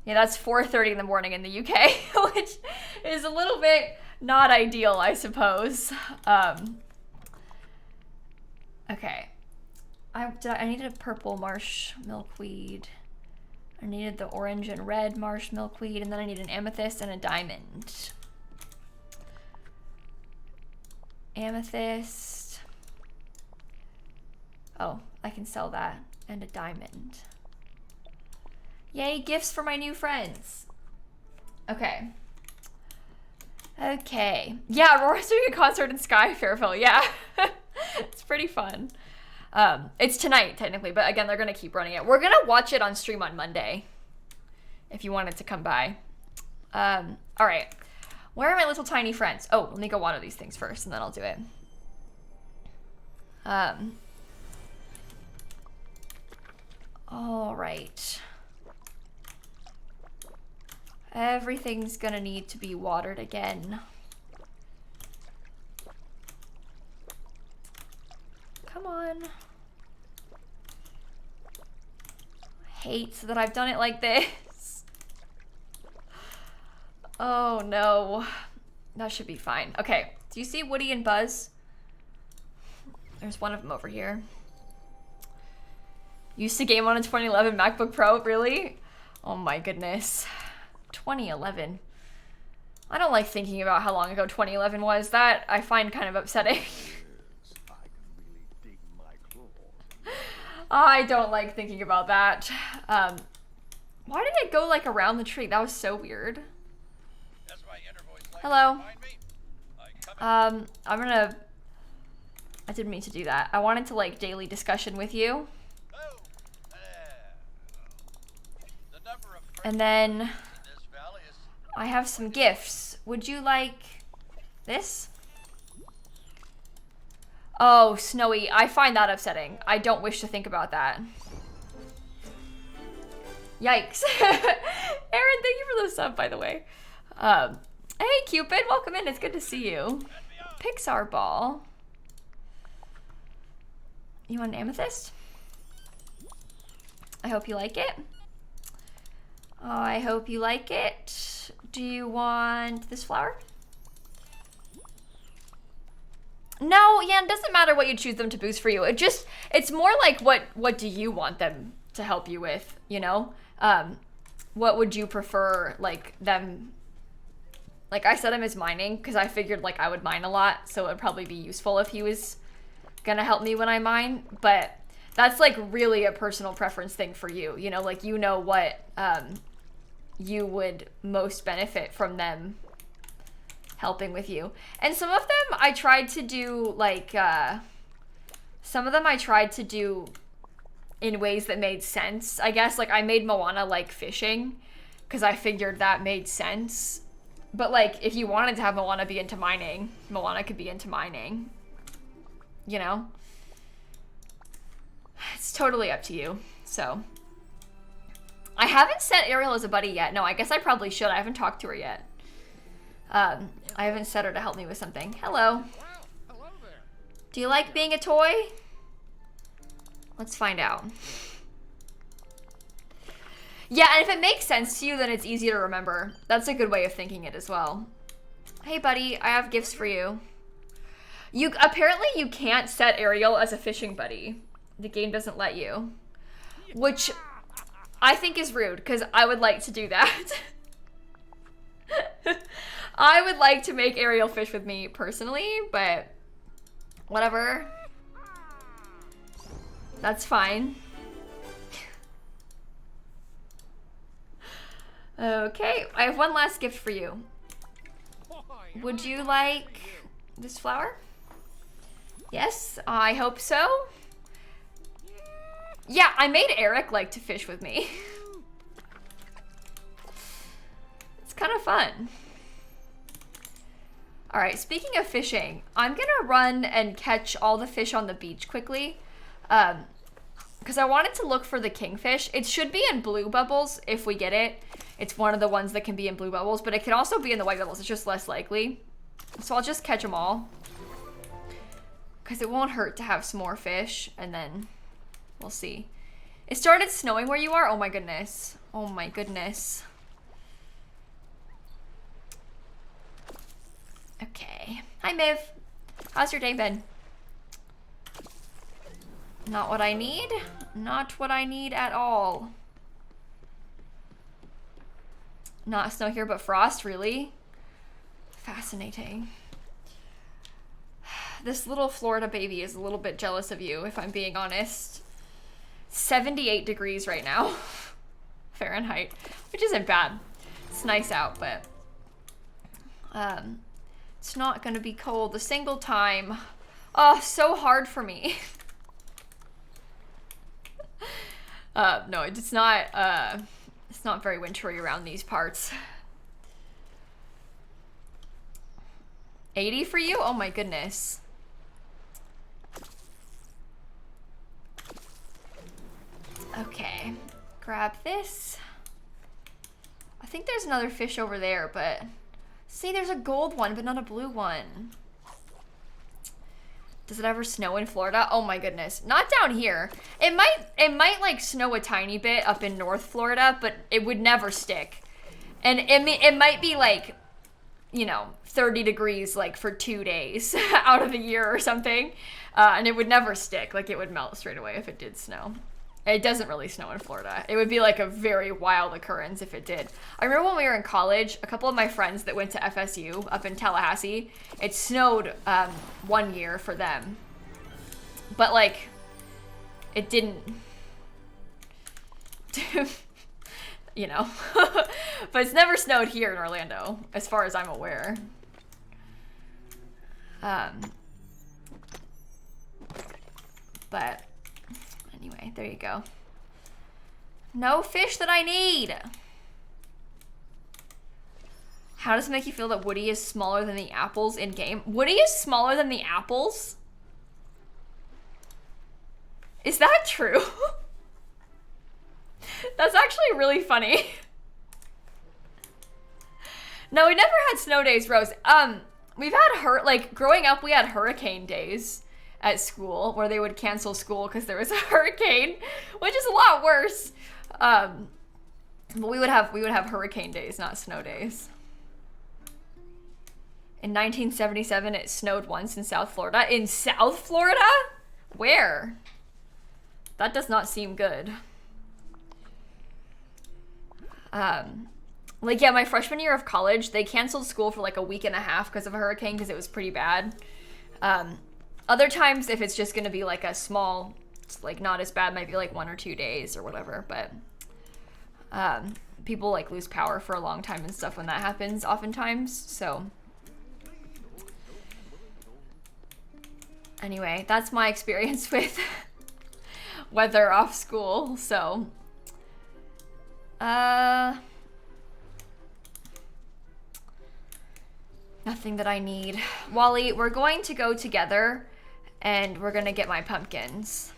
Speaker 1: Yeah, that's 4:30 in the morning in the UK, which is a little bit not ideal, I suppose. Okay. I needed a purple marsh milkweed. I needed the orange and red marsh milkweed, and then I need an amethyst and a diamond. Amethyst. Oh, I can sell that. And a diamond. Yay, gifts for my new friends. Okay. Okay. Yeah, Aurora's doing a concert in Sky Fairfield. Yeah. It's pretty fun. It's tonight, technically, but again, they're going to keep running it. We're going to watch it on stream on Monday, if you wanted to come by. All right. Where are my little tiny friends? Oh, let me go water these things first, and then I'll do it. All right. Everything's going to need to be watered again. Come on. Hate that I've done it like this. Oh no. That should be fine. Okay, do you see Woody and Buzz? There's one of them over here. Used to game on a 2011 MacBook Pro, really? Oh my goodness. 2011. I don't like thinking about how long ago 2011 was. That I find kind of upsetting. I don't like thinking about that. Why did it go like around the tree? That was so weird. Hello. I didn't mean to do that. I wanted to like daily discussion with you. And then I have some gifts. Would you like this? Oh, Snowy, I find that upsetting. I don't wish to think about that. Yikes. Aaron, thank you for the sub, by the way. Hey, Cupid, welcome in. It's good to see you. Pixar ball. You want an amethyst? I hope you like it. Oh, I hope you like it. Do you want this flower? No, yeah, it doesn't matter what you choose them to boost for you. It's more like what do you want them to help you with, you know? What would you prefer, like, them... Like, I set him as mining, because I figured, like, I would mine a lot, so it would probably be useful if he was gonna help me when I mine, but that's like really a personal preference thing for you. You know, like you know what you would most benefit from them helping with you. And some of them I tried to do like some of them I tried to do in ways that made sense. I guess like I made Moana like fishing because I figured that made sense. But like if you wanted to have Moana be into mining, Moana could be into mining. You know? It's totally up to you. So I haven't set Ariel as a buddy yet. No, I guess I probably should. I haven't talked to her yet. I haven't set her to help me with something. Hello.
Speaker 2: Wow, hello there.
Speaker 1: Do you like being a toy? Let's find out. Yeah, and if it makes sense to you, then it's easy to remember. That's a good way of thinking it as well. Hey, buddy, I have gifts for you. Apparently you can't set Ariel as a fishing buddy. The game doesn't let you. Which I think is rude, because I would like to do that. I would like to make Ariel fish with me personally, but whatever. That's fine. Okay, I have one last gift for you. Would you like this flower? Yes, I hope so. Yeah, I made Eric like to fish with me. It's kind of fun. All right, speaking of fishing, I'm gonna run and catch all the fish on the beach quickly. Because I wanted to look for the kingfish. It should be in blue bubbles if we get it. It's one of the ones that can be in blue bubbles, but it can also be in the white bubbles. It's just less likely. So I'll just catch them all. Because it won't hurt to have some more fish, and then we'll see. It started snowing where you are? Oh my goodness. Oh my goodness. Okay. Hi, Miv. How's your day been? Not what I need. Not what I need at all. Not snow here, but frost, really? Fascinating. This little Florida baby is a little bit jealous of you, if I'm being honest. 78 degrees right now. Fahrenheit, which isn't bad. It's nice out, but it's not gonna be cold a single time. Oh, so hard for me. No, it's not very wintry around these parts. 80 for you? Oh my goodness. Okay, grab this. I think there's another fish over there, but see, there's a gold one, but not a blue one. Does it ever snow in Florida? Oh my goodness. Not down here. It might like snow a tiny bit up in North Florida, but it would never stick. And it might be like, you know, 30 degrees like for 2 days out of the year or something. And it would never stick. Like it would melt straight away if it did snow. It doesn't really snow in Florida. It would be like a very wild occurrence if it did. I remember when we were in college, a couple of my friends that went to FSU up in Tallahassee, it snowed 1 year for them. But like, it didn't, you know. But it's never snowed here in Orlando, as far as I'm aware. But anyway, there you go. No fish that I need. How does it make you feel that Woody is smaller than the apples in game? Woody is smaller than the apples? Is that true? That's actually really funny. No, we never had snow days, Rose. We've had like growing up, we had hurricane days at school where they would cancel school because there was a hurricane, which is a lot worse. But we would have hurricane days, not snow days. In 1977, it snowed once in South Florida. In South Florida? Where? That does not seem good. Like, yeah, my freshman year of college, they canceled school for like a week and a half because of a hurricane because it was pretty bad. Other times, if it's just gonna be like a small, like not as bad, might be like 1 or 2 days or whatever. But people like lose power for a long time and stuff when that happens oftentimes. So anyway, that's my experience with weather off school. So nothing that I need. Wally, we're going to go together and we're gonna get my pumpkins.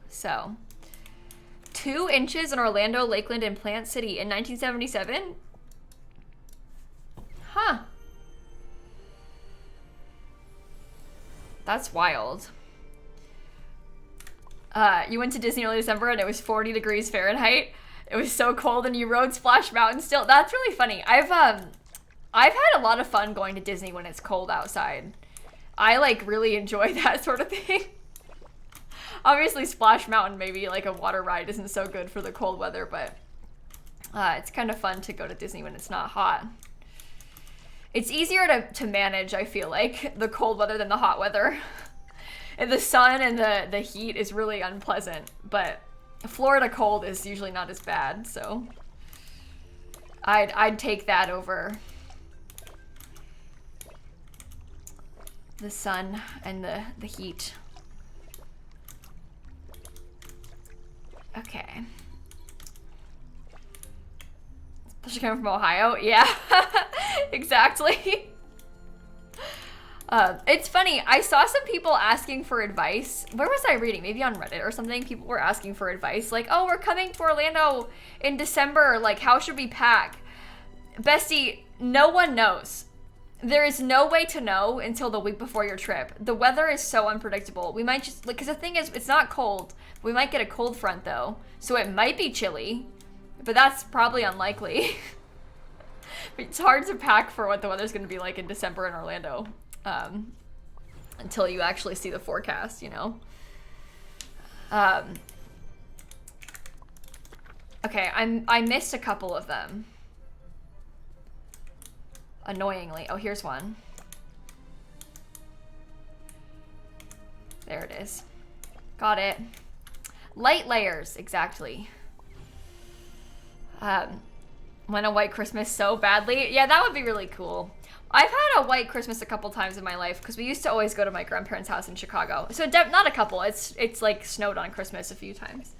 Speaker 1: So 2 inches in Orlando, Lakeland, and Plant City in 1977. Huh. That's wild. You went to Disney early December and it was 40 degrees Fahrenheit. It was so cold and you rode Splash Mountain still. That's really funny. I've had a lot of fun going to Disney when it's cold outside. I like really enjoy that sort of thing. Obviously Splash Mountain, maybe like a water ride, isn't so good for the cold weather, but it's kind of fun to go to Disney when it's not hot. It's easier to manage, I feel like, the cold weather than the hot weather. And the sun and the heat is really unpleasant, but Florida cold is usually not as bad, so I'd take that over the sun and the heat. Okay. Especially coming from Ohio. Yeah, exactly. It's funny. I saw some people asking for advice. Where was I reading? Maybe on Reddit or something. People were asking for advice. Like, oh, we're coming to Orlando in December. Like, how should we pack? Bestie, no one knows. There is no way to know until the week before your trip. The weather is so unpredictable. We might just, like, because the thing is, it's not cold. We might get a cold front, though. So it might be chilly. But that's probably unlikely. It's hard to pack for what the weather's going to be like in December in Orlando. Until you actually see the forecast, you know? Okay, I missed a couple of them. Annoyingly. Oh, here's one. There it is. Got it. Light layers, exactly. Want a white Christmas so badly? Yeah, that would be really cool. I've had a white Christmas a couple times in my life because we used to always go to my grandparents' house in Chicago. So not a couple. It's like snowed on Christmas a few times.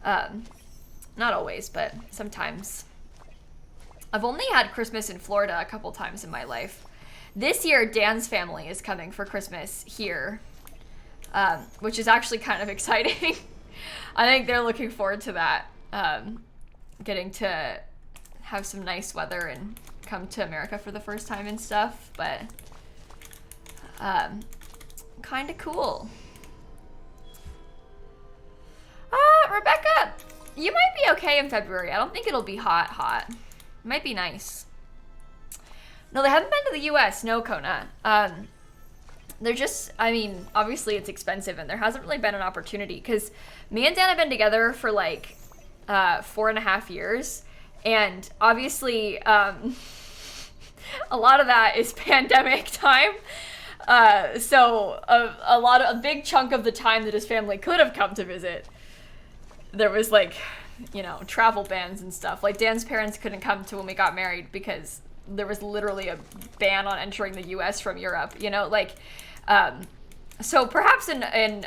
Speaker 1: Not always, but sometimes. I've only had Christmas in Florida a couple times in my life. This year, Dan's family is coming for Christmas here, which is actually kind of exciting. I think they're looking forward to that, getting to have some nice weather and come to America for the first time and stuff, but kind of cool. Rebecca, you might be okay in February. I don't think it'll be hot. It might be nice. No, they haven't been to the US. No, Kona. They're just, I mean, obviously it's expensive and there hasn't really been an opportunity because me and Dan have been together for like 4.5 years. And obviously, a lot of that is pandemic time. So a big chunk of the time that his family could have come to visit, there was like, you know, travel bans and stuff. Like Dan's parents couldn't come to when we got married because there was literally a ban on entering the US from Europe, you know, like, so perhaps in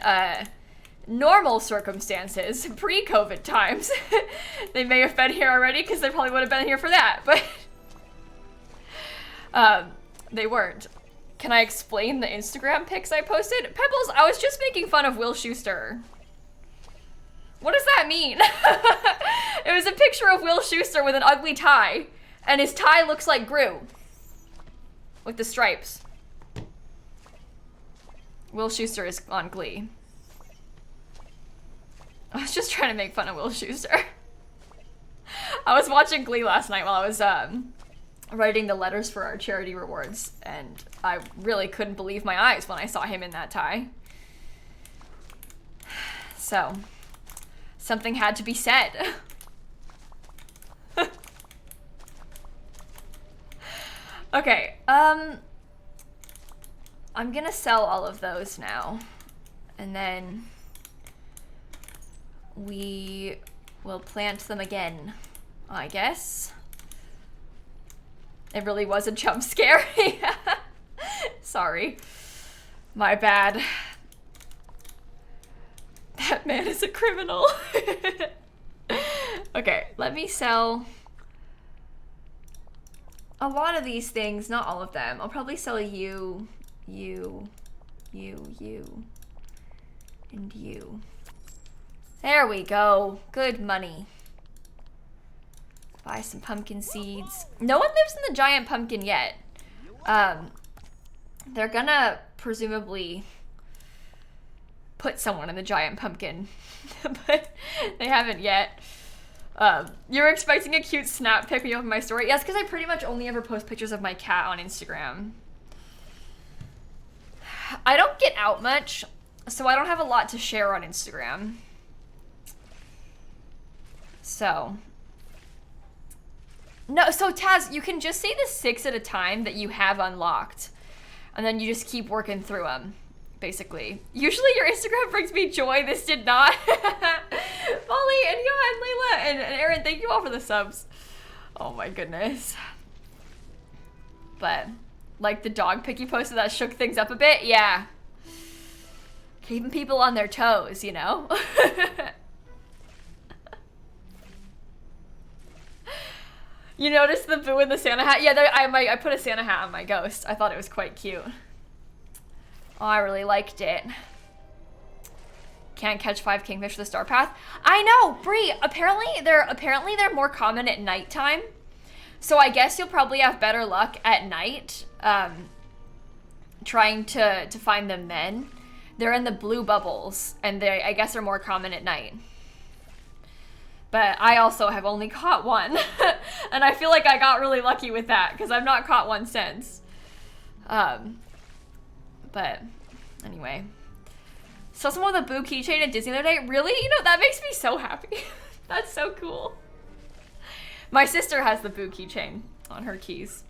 Speaker 1: normal circumstances, pre-COVID times, they may have been here already because they probably would have been here for that, but they weren't. Can I explain the Instagram pics I posted? Pebbles, I was just making fun of Will Schuester. What does that mean? It was a picture of Will Schuester with an ugly tie, and his tie looks like Gru with the stripes. Will Schuester is on Glee. I was just trying to make fun of Will Schuester. I was watching Glee last night while I was writing the letters for our charity rewards, and I really couldn't believe my eyes when I saw him in that tie. So, something had to be said. Okay, I'm gonna sell all of those now. And then we will plant them again, I guess. It really was a jump scare. Sorry. My bad. That man is a criminal. Okay, let me sell a lot of these things, not all of them. I'll probably sell you, and you. There we go. Good money. Buy some pumpkin seeds. No one lives in the giant pumpkin yet. They're gonna presumably put someone in the giant pumpkin, but they haven't yet. You're expecting a cute snap pic when you open my story? Yes, because I pretty much only ever post pictures of my cat on Instagram. I don't get out much, so I don't have a lot to share on Instagram. So. No, so Taz, you can just say the 6 at a time that you have unlocked. And then you just keep working through them, basically. Usually your Instagram brings me joy. This did not. Molly and Johan, Layla, and Aaron, thank you all for the subs. Oh my goodness. But, like the dog pic you posted that shook things up a bit? Yeah. Keeping people on their toes, you know? You noticed the boo in the Santa hat? Yeah, I put a Santa hat on my ghost. I thought it was quite cute. Oh, I really liked it. Can't catch 5 kingfish for the star path. I know, Bree. Apparently they're more common at nighttime. So I guess you'll probably have better luck at night, trying to find them then. They're in the blue bubbles, and I guess are more common at night. But I also have only caught one. And I feel like I got really lucky with that, because I've not caught one since. But anyway. Saw someone with a boo keychain at Disney the other day. Really? You know, that makes me so happy. That's so cool. My sister has the boo keychain on her keys.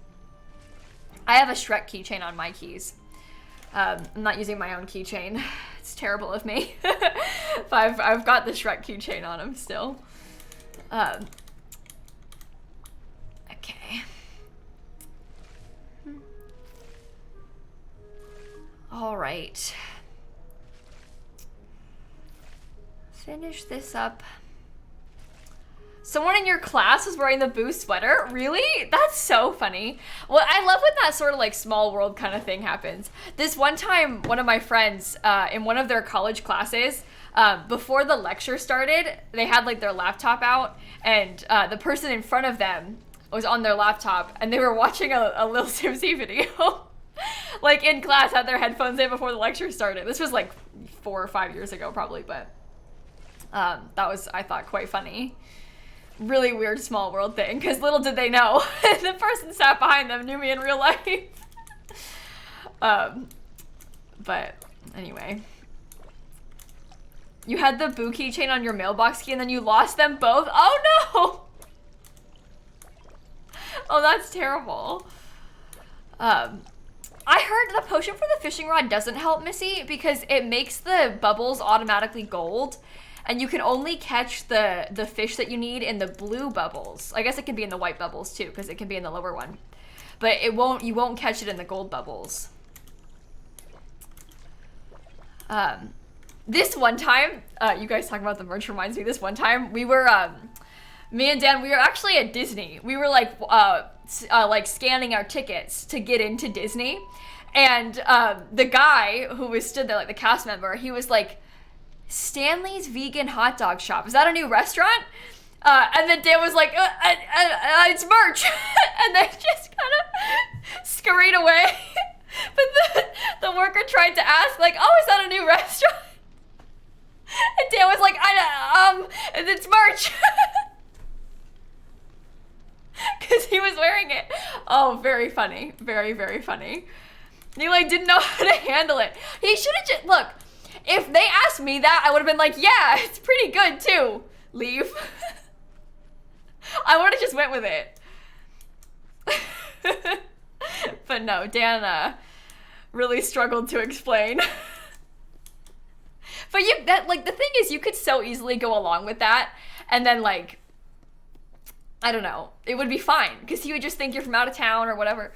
Speaker 1: I have a Shrek keychain on my keys. I'm not using my own keychain. It's terrible of me. But I've got the Shrek keychain on them still. Okay. All right. Finish this up. Someone in your class was wearing the Boo sweater? Really? That's so funny. Well, I love when that sort of like small world kind of thing happens. This one time, one of my friends, in one of their college classes, before the lecture started, they had like their laptop out, and the person in front of them was on their laptop, and they were watching a lilsimsie video. Like in class, had their headphones in before the lecture started. This was like 4 or 5 years ago probably, but that was, I thought, quite funny. Really weird small world thing, because little did they know, the person sat behind them knew me in real life. But anyway. You had the Boo keychain on your mailbox key and then you lost them both? Oh no! Oh, that's terrible. I heard the potion for the fishing rod doesn't help, Missy, because it makes the bubbles automatically gold. And you can only catch the fish that you need in the blue bubbles. I guess it can be in the white bubbles too, because it can be in the lower one. But you won't catch it in the gold bubbles. This one time, you guys talking about the merch reminds me, this one time, we were, me and Dan, we were actually at Disney. We were like scanning our tickets to get into Disney. And the guy who was stood there, like the cast member, he was like, Stanley's Vegan Hot Dog Shop. Is that a new restaurant? And then Dan was like, it's merch. And then just kind of scurried away. But the worker tried to ask, like, oh, is that a new restaurant? And Dan was like, it's merch. Because he was wearing it. Oh, very funny. Very, very funny. He like didn't know how to handle it. He should have just, look, if they asked me that, I would have been like, yeah, it's pretty good too. Leave. I would have just went with it. But no, Dan really struggled to explain. But the thing is, you could so easily go along with that, and then like, I don't know, it would be fine because he would just think you're from out of town or whatever.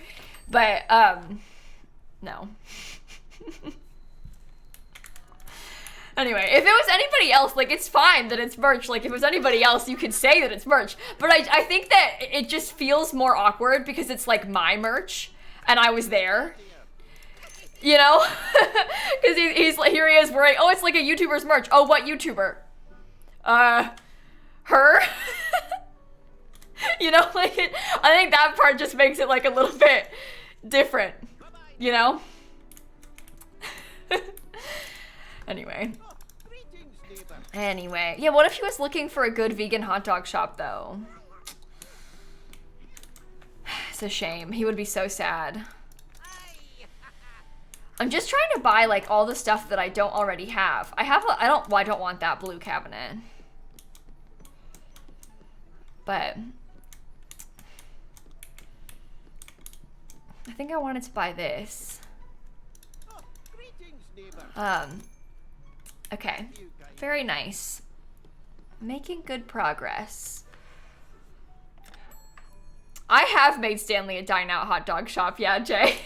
Speaker 1: But no. Anyway, if it was anybody else, like, it's fine that it's merch. Like, if it was anybody else, you could say that it's merch. But I think that it just feels more awkward because it's like my merch and I was there. You know? Because he's like, here he is wearing, oh, it's like a YouTuber's merch. Oh, what YouTuber? Her? You know, like, I think that part just makes it like a little bit different, you know? Anyway, yeah, what if he was looking for a good vegan hot dog shop, though? It's a shame. He would be so sad. I'm just trying to buy, like, all the stuff that I don't already have. I don't want that blue cabinet. But I think I wanted to buy this. Okay. Very nice. Making good progress. I have made Stanley a dine out hot dog shop, yeah, Jay.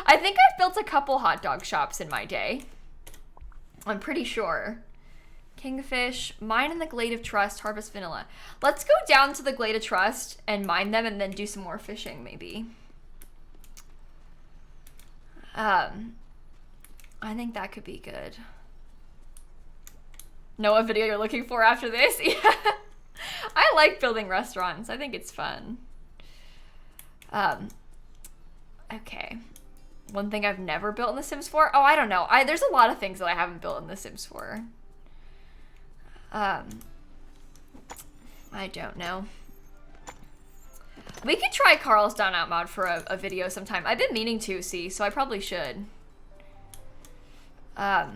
Speaker 1: I think I've built a couple hot dog shops in my day. I'm pretty sure. Kingfish, mine in the Glade of Trust, Harvest Vanilla. Let's go down to the Glade of Trust and mine them and then do some more fishing, maybe. I think that could be good. Know what video you're looking for after this? Yeah. I like building restaurants. I think it's fun. Okay. One thing I've never built in The Sims 4? Oh, I don't know. There's a lot of things that I haven't built in The Sims 4. I don't know. We could try Carl's Down Out mod for a video sometime. I've been meaning to, see, so I probably should. I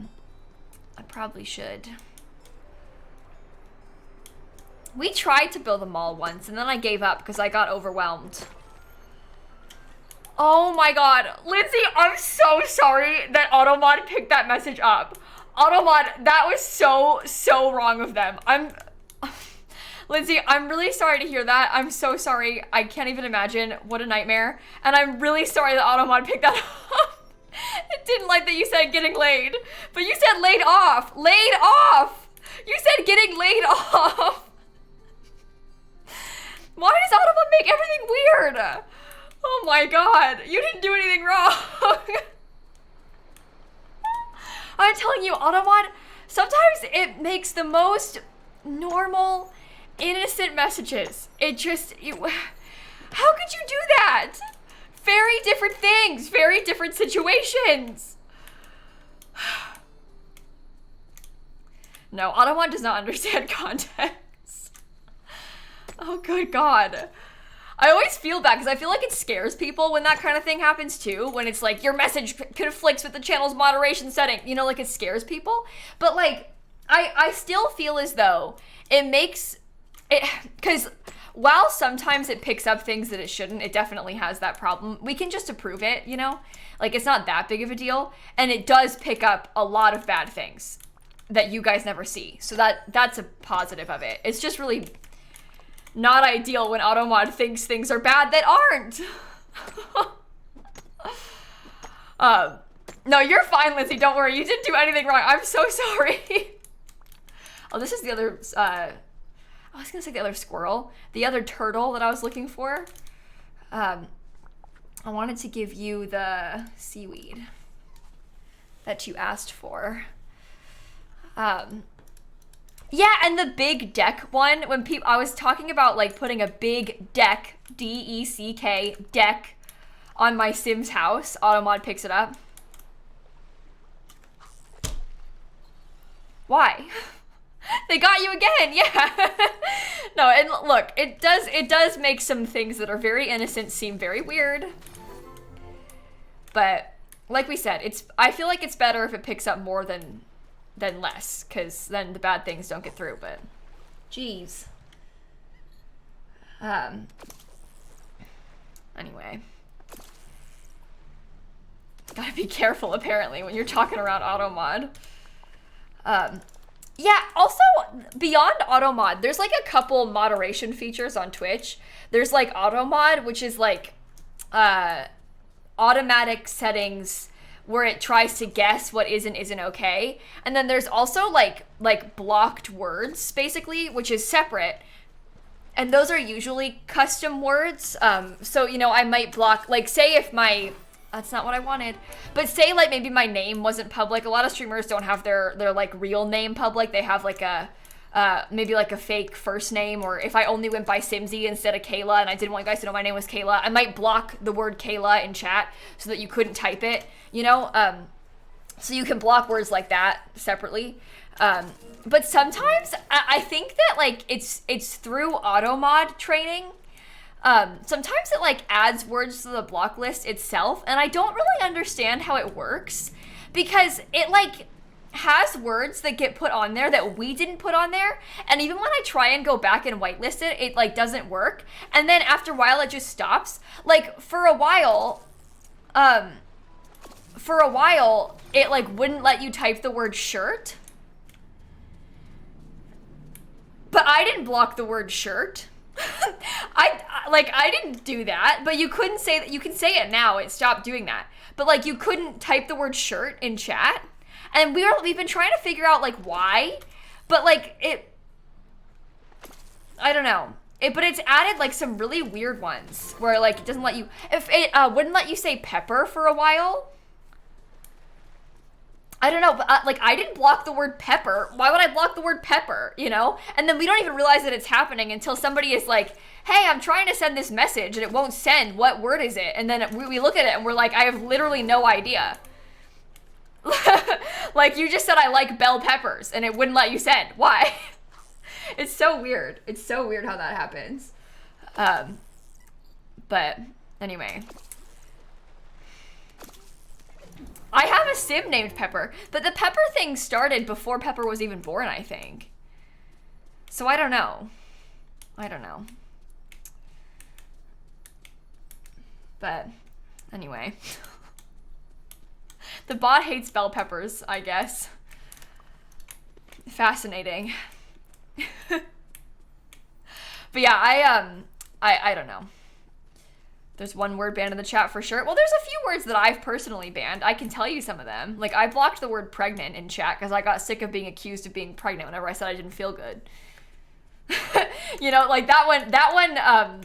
Speaker 1: probably should. We tried to build a mall once, and then I gave up because I got overwhelmed. Oh my god. Lindsay, I'm so sorry that Automod picked that message up. Automod, that was so wrong of them. Lindsay, I'm really sorry to hear that. I'm so sorry. I can't even imagine. What a nightmare. And I'm really sorry that Automod picked that up. It didn't like that you said getting laid. But you said laid off. Laid off! You said getting laid off. Why does Automod make everything weird? Oh my god. You didn't do anything wrong. I'm telling you, Automod, sometimes it makes the most normal, innocent messages. It just, how could you do that? Very different things, very different situations. No, Automod does not understand context. Oh, good God. I always feel bad because I feel like it scares people when that kind of thing happens too. When it's like your message conflicts with the channel's moderation setting. You know, like it scares people. But like, I still feel as though it makes it, because while sometimes it picks up things that it shouldn't, it definitely has that problem. We can just approve it, you know? Like it's not that big of a deal. And it does pick up a lot of bad things that you guys never see. So that's a positive of it. It's just really not ideal when Automod thinks things are bad that aren't. No, you're fine, Lindsay. Don't worry. You didn't do anything wrong. I'm so sorry. Oh, this is the other, I was gonna say the other squirrel. The other turtle that I was looking for. I wanted to give you the seaweed that you asked for. Yeah, and the big deck one, when I was talking about like putting a big deck, D-E-C-K, deck on my Sims house, Automod picks it up. Why? They got you again, yeah. No, and look, it does make some things that are very innocent seem very weird. But like we said, I feel like it's better if it picks up more than less, because then the bad things don't get through. But geez. Anyway, gotta gotta be careful apparently when you're talking around automod. Yeah, also, beyond automod, there's like a couple moderation features on Twitch. There's like automod, which is like automatic settings where it tries to guess what is and isn't okay. And then there's also like blocked words, basically, which is separate. And those are usually custom words. So, you know, I might block, like, say if my... That's not what I wanted. But say, like, maybe my name wasn't public. A lot of streamers don't have their like, real name public. They have, like, maybe, like, a fake first name. Or if I only went by Simsie instead of Kayla and I didn't want you guys to know my name was Kayla, I might block the word Kayla in chat so that you couldn't type it, you know? So you can block words like that separately. But sometimes I think that, like, it's through automod training. Sometimes it like adds words to the block list itself, and I don't really understand how it works because it like has words that get put on there that we didn't put on there, and even when I try and go back and whitelist it, it like doesn't work, and then after a while it just stops. Like for a while it like wouldn't let you type the word shirt, but I didn't block the word shirt. I didn't do that, but you couldn't say that. You can say it now. It stopped doing that. But like you couldn't type the word shirt in chat. And we've been trying to figure out like why, but like I don't know. But it's added like some really weird ones where like it doesn't let you, if it wouldn't let you say pepper for a while. I don't know, but like I didn't block the word pepper. Why would I block the word pepper, you know? And then we don't even realize that it's happening until somebody is like, hey, I'm trying to send this message and it won't send. What word is it? And then we look at it and we're like, I have literally no idea. Like you just said I like bell peppers and it wouldn't let you send. Why? It's so weird. It's so weird how that happens. But anyway. I have a sim named Pepper, but the Pepper thing started before Pepper was even born, I think. So I don't know. I don't know. But anyway. The bot hates bell peppers, I guess. Fascinating. But yeah, I don't know. There's one word banned in the chat for sure. Well, there's a few words that I've personally banned. I can tell you some of them. Like, I blocked the word pregnant in chat because I got sick of being accused of being pregnant whenever I said I didn't feel good. You know, like that one,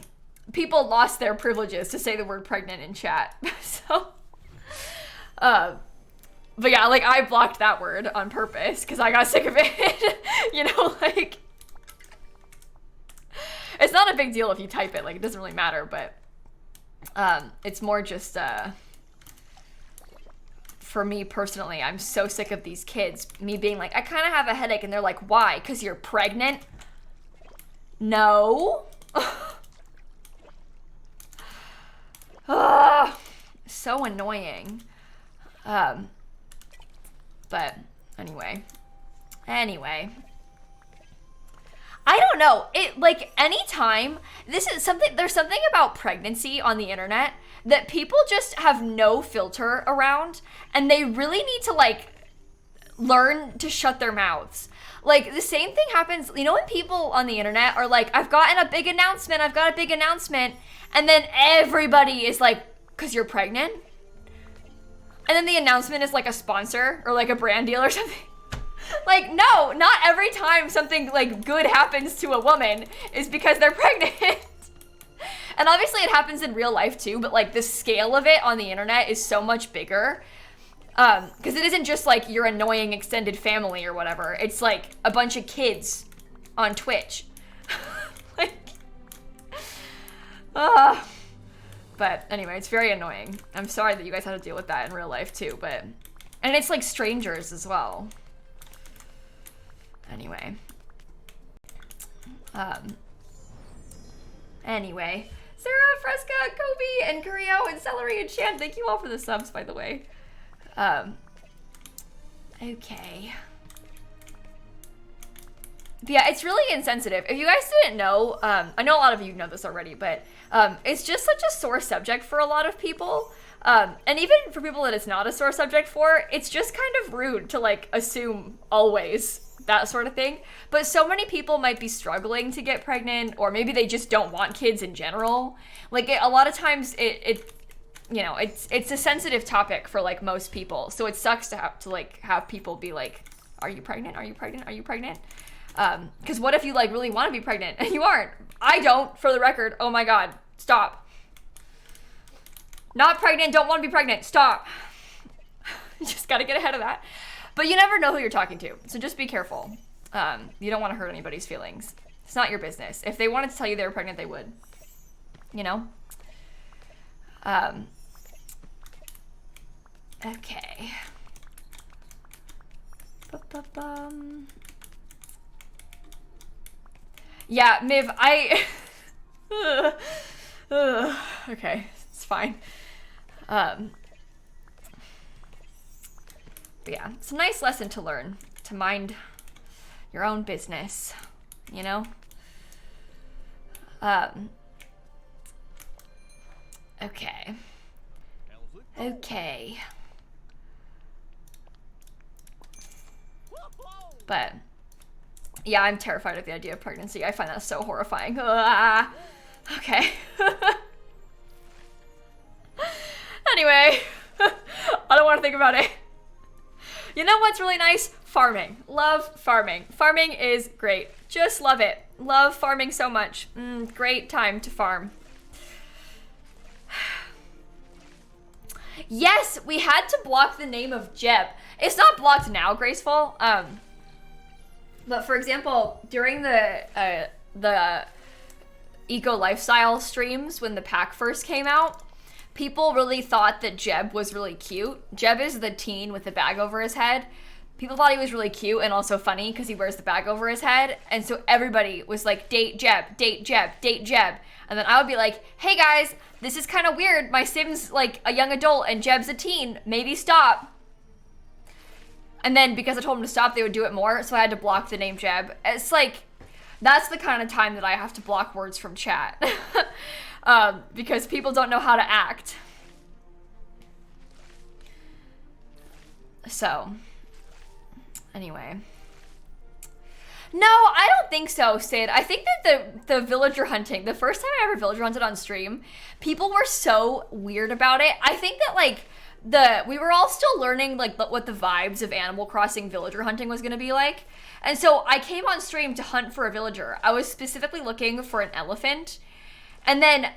Speaker 1: people lost their privileges to say the word pregnant in chat. So, but yeah, like I blocked that word on purpose because I got sick of it. You know, like, it's not a big deal if you type it. Like, it doesn't really matter, but it's more just, for me personally, I'm so sick of these kids, me being like, I kind of have a headache, and they're like, why? Because you're pregnant? No. So annoying. But anyway. I don't know. It like anytime there's something about pregnancy on the internet that people just have no filter around, and they really need to like learn to shut their mouths. Like the same thing happens, you know, when people on the internet are like, I've got a big announcement, and then everybody is like, 'cause you're pregnant? And then the announcement is like a sponsor or like a brand deal or something. Like, no, not every time something like good happens to a woman is because they're pregnant. And obviously it happens in real life too, but like the scale of it on the internet is so much bigger. Because it isn't just like your annoying extended family or whatever. It's like a bunch of kids on Twitch. Like, but anyway, it's very annoying. I'm sorry that you guys had to deal with that in real life too, but, and it's like strangers as well. Anyway. Anyway. Sarah, Fresca, Kobe, and Curio, and Celery, and Shan, thank you all for the subs, by the way. Okay. But yeah, it's really insensitive. If you guys didn't know, I know a lot of you know this already, but it's just such a sore subject for a lot of people. And even for people that it's not a sore subject for, it's just kind of rude to like assume always that sort of thing. But so many people might be struggling to get pregnant, or maybe they just don't want kids in general. Like a lot of times it you know, it's a sensitive topic for like most people. So it sucks to have people be like, are you pregnant? Are you pregnant? Are you pregnant? Because what if you like really want to be pregnant and you aren't? I don't, for the record. Oh my God, stop. Not pregnant, don't want to be pregnant, stop. You just got to get ahead of that. But you never know who you're talking to, so just be careful. You don't want to hurt anybody's feelings. It's not your business. If they wanted to tell you they were pregnant, they would. You know? Okay. Yeah, Miv, okay, it's fine. But yeah, it's a nice lesson to learn, to mind your own business, you know? Okay. Okay. But yeah, I'm terrified of the idea of pregnancy. I find that so horrifying. Okay. Anyway, I don't want to think about it. You know what's really nice? Farming. Love farming. Farming is great. Just love it. Love farming so much. Great time to farm. Yes, we had to block the name of Jeb. It's not blocked now, Graceful. But for example, during the eco lifestyle streams when the pack first came out, people really thought that Jeb was really cute. Jeb is the teen with the bag over his head. People thought he was really cute and also funny because he wears the bag over his head. And so everybody was like, date Jeb, date Jeb, date Jeb. And then I would be like, hey guys, this is kind of weird. My Sim's like a young adult and Jeb's a teen. Maybe stop. And then because I told them to stop, they would do it more. So I had to block the name Jeb. It's like, that's the kind of time that I have to block words from chat. Because people don't know how to act. So, anyway. No, I don't think so, Sid. I think that the villager hunting, the first time I ever villager hunted on stream, people were so weird about it. I think that like we were all still learning like what the vibes of Animal Crossing villager hunting was gonna be like. And so I came on stream to hunt for a villager. I was specifically looking for an elephant. And then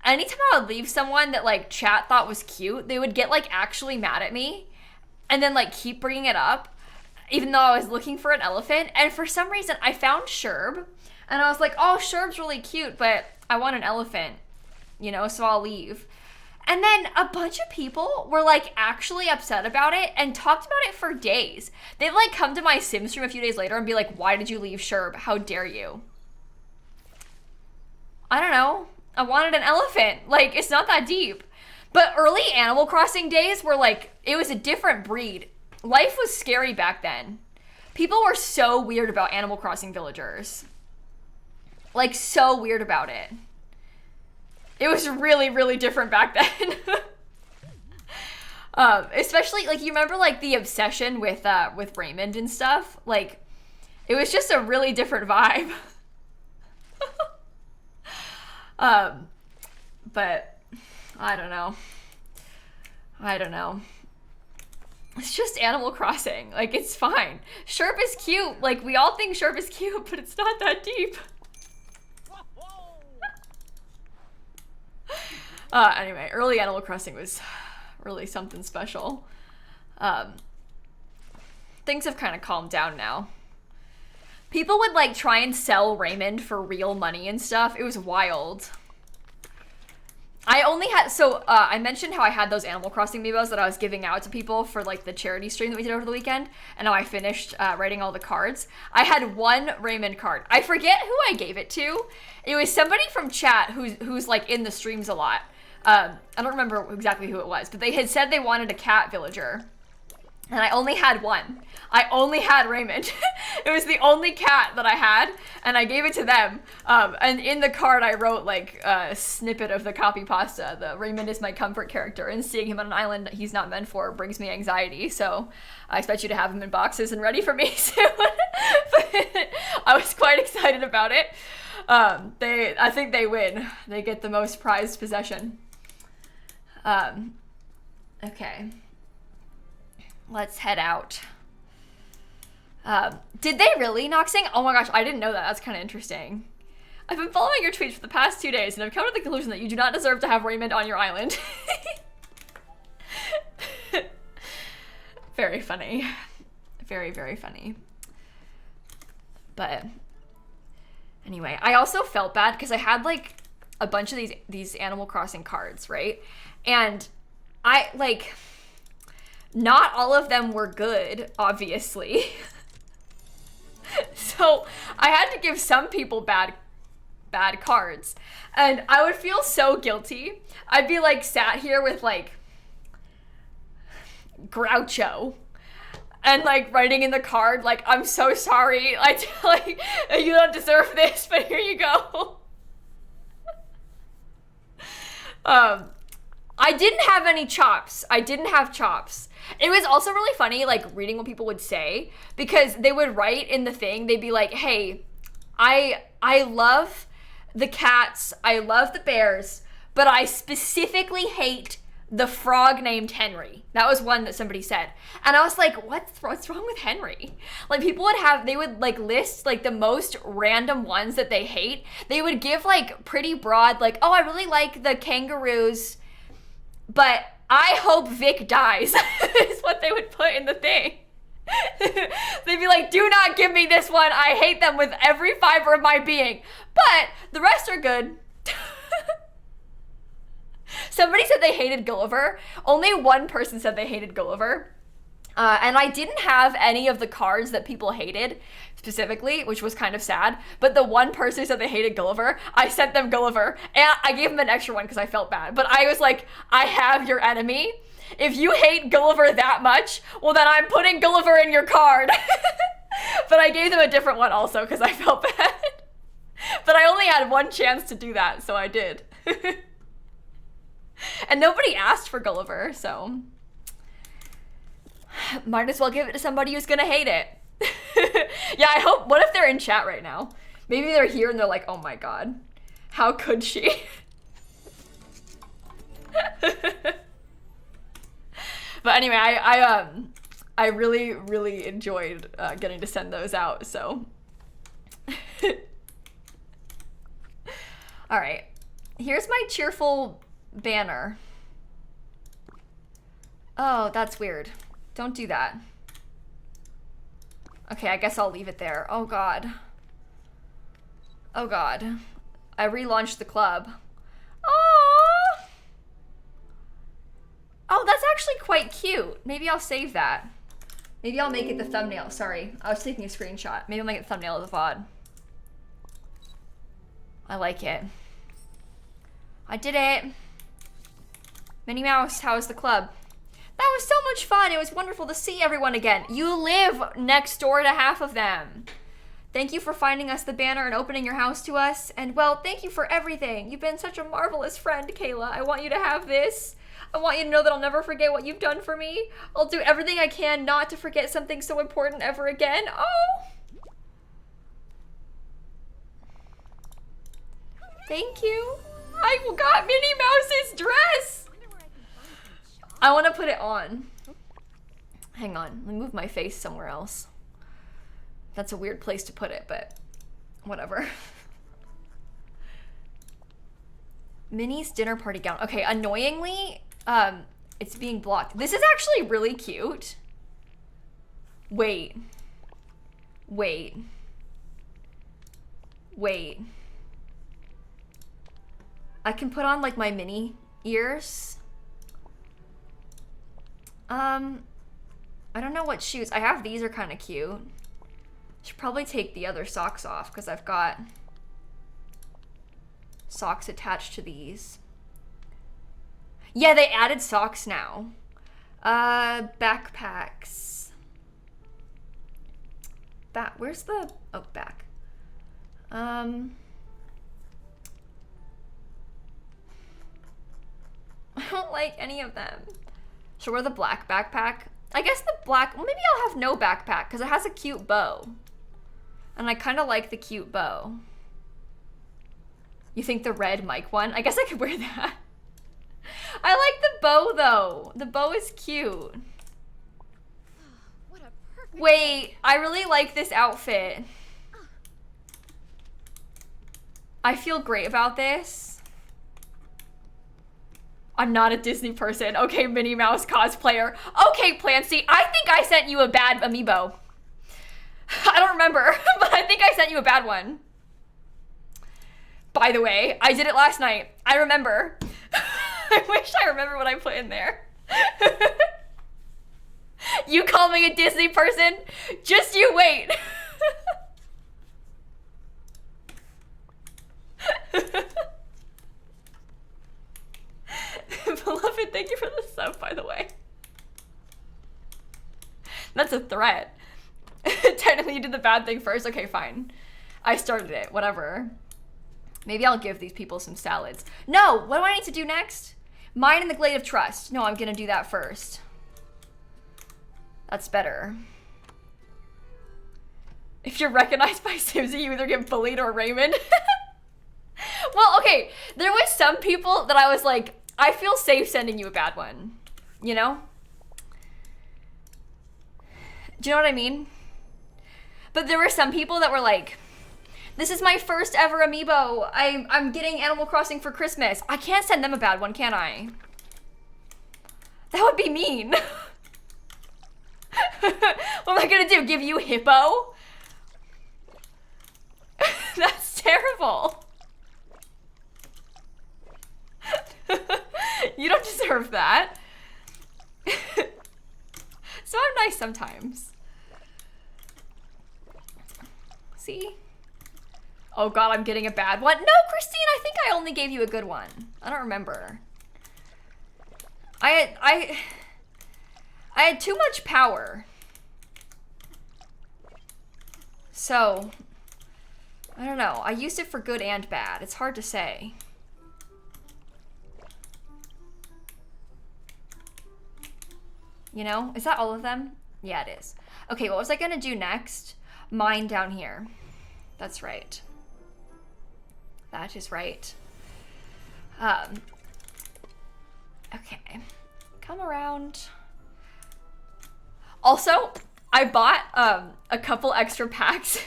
Speaker 1: anytime I would leave someone that like chat thought was cute, they would get like actually mad at me and then like keep bringing it up even though I was looking for an elephant. And for some reason I found Sherb and I was like, oh, Sherb's really cute, but I want an elephant, you know, so I'll leave. And then a bunch of people were like actually upset about it and talked about it for days. They'd like come to my sim stream a few days later and be like, why did you leave Sherb? How dare you? I don't know. I wanted an elephant. Like, it's not that deep. But early Animal Crossing days were like, it was a different breed. Life was scary back then. People were so weird about Animal Crossing villagers. Like, so weird about it. It was really, really different back then. Especially, like, you remember, like, the obsession with Raymond and stuff? Like, it was just a really different vibe. But I don't know. It's just Animal Crossing. Like, it's fine. Sherp is cute. Like, we all think Sherp is cute, but it's not that deep. Anyway, early Animal Crossing was really something special. Things have kind of calmed down now. People would like try and sell Raymond for real money and stuff. It was wild. I only had, I mentioned how I had those Animal Crossing amiibos that I was giving out to people for like the charity stream that we did over the weekend. And now I finished writing all the cards. I had one Raymond card. I forget who I gave it to. It was somebody from chat who's like in the streams a lot. I don't remember exactly who it was, but they had said they wanted a cat villager. And I only had one. I only had Raymond. It was the only cat that I had, and I gave it to them. And in the card, I wrote like a snippet of the copy pasta. The Raymond is my comfort character, and seeing him on an island he's not meant for brings me anxiety. So I expect you to have him in boxes and ready for me soon. But I was quite excited about it. I think they win. They get the most prized possession. Okay. Let's head out. Did they really, Noxing? Oh my gosh, I didn't know that. That's kind of interesting. I've been following your tweets for the past 2 days, and I've come to the conclusion that you do not deserve to have Raymond on your island. Very funny. Very, very funny. But anyway, I also felt bad because I had like a bunch of these Animal Crossing cards, right? And I like, not all of them were good, obviously. So I had to give some people bad cards, and I would feel so guilty. I'd be like sat here with like Groucho and like writing in the card like, I'm so sorry, like you don't deserve this, but here you go. I didn't have any chops. I didn't have chops. It was also really funny, like, reading what people would say, because they would write in the thing, they'd be like, hey, I love the cats, I love the bears, but I specifically hate the frog named Henry. That was one that somebody said. And I was like, what's wrong with Henry? Like, people they would, like, list, like, the most random ones that they hate. They would give, like, pretty broad, like, oh, I really like the kangaroos, but I hope Vic dies, is what they would put in the thing. They'd be like, do not give me this one. I hate them with every fiber of my being. But the rest are good. Somebody said they hated Gulliver. Only one person said they hated Gulliver. And I didn't have any of the cards that people hated specifically, which was kind of sad. But the one person who said they hated Gulliver, I sent them Gulliver. And I gave them an extra one because I felt bad. But I was like, I have your enemy. If you hate Gulliver that much, well then I'm putting Gulliver in your card. But I gave them a different one also because I felt bad. But I only had one chance to do that, so I did. And nobody asked for Gulliver, so might as well give it to somebody who's gonna hate it. Yeah, I hope, what if they're in chat right now? Maybe they're here and they're like, oh my god, how could she? But anyway, I really, really enjoyed getting to send those out, so. All right, here's my cheerful banner. Oh, that's weird. Don't do that. Okay, I guess I'll leave it there. Oh god. Oh god. I relaunched the club. Oh. Oh, that's actually quite cute. Maybe I'll save that. Maybe I'll make it the thumbnail. Sorry, I was taking a screenshot. Maybe I'll make it the thumbnail of the VOD. I like it. I did it. Minnie Mouse, how was the club? That was so much fun. It was wonderful to see everyone again. You live next door to half of them. Thank you for finding us the banner and opening your house to us. And well, thank you for everything. You've been such a marvelous friend, Kayla. I want you to have this. I want you to know that I'll never forget what you've done for me. I'll do everything I can not to forget something so important ever again. Oh. Thank you. I got Minnie Mouse's dress. I want to put it on. Hang on, let me move my face somewhere else. That's a weird place to put it, but whatever. Minnie's dinner party gown. Okay, annoyingly, it's being blocked. This is actually really cute. Wait. Wait. Wait. I can put on like my Minnie ears. I don't know what shoes. I have these are kind of cute. Should probably take the other socks off because I've got socks attached to these. Yeah, they added socks now. Backpacks. Where's the, oh, back. I don't like any of them. Should wear the black backpack? I guess the black, well, maybe I'll have no backpack because it has a cute bow. And I kind of like the cute bow. You think the red mic one? I guess I could wear that. I like the bow though. The bow is cute.
Speaker 3: What a perfect.
Speaker 1: Wait, I really like this outfit. I feel great about this. I'm not a Disney person. Okay, Minnie Mouse cosplayer. Okay, Plancy, I think I sent you a bad amiibo. I don't remember, but I think I sent you a bad one. By the way, I did it last night. I remember. I wish I remember what I put in there. You call me a Disney person? Just you wait. Beloved, thank you for the sub, by the way. That's a threat. Technically, you did the bad thing first. Okay, fine. I started it. Whatever. Maybe I'll give these people some salads. No! What do I need to do next? Mine in the Glade of Trust. No, I'm gonna do that first. That's better. If you're recognized by Simsie, you either get bullied or Raymond. Well, okay. There was some people that I was like, I feel safe sending you a bad one. You know? Do you know what I mean? But there were some people that were like, this is my first ever amiibo. I'm getting Animal Crossing for Christmas. I can't send them a bad one, can I? That would be mean. What am I gonna do? Give you Hippo? That's terrible. You don't deserve that. So I'm nice sometimes. See? Oh god, I'm getting a bad one. No, Christine, I think I only gave you a good one. I don't remember. I had too much power. So, I don't know. I used it for good and bad. It's hard to say. You know? Is that all of them? Yeah, it is. Okay, what was I gonna do next? Mine down here. That's right. That is right. Okay. Come around. Also, I bought a couple extra packs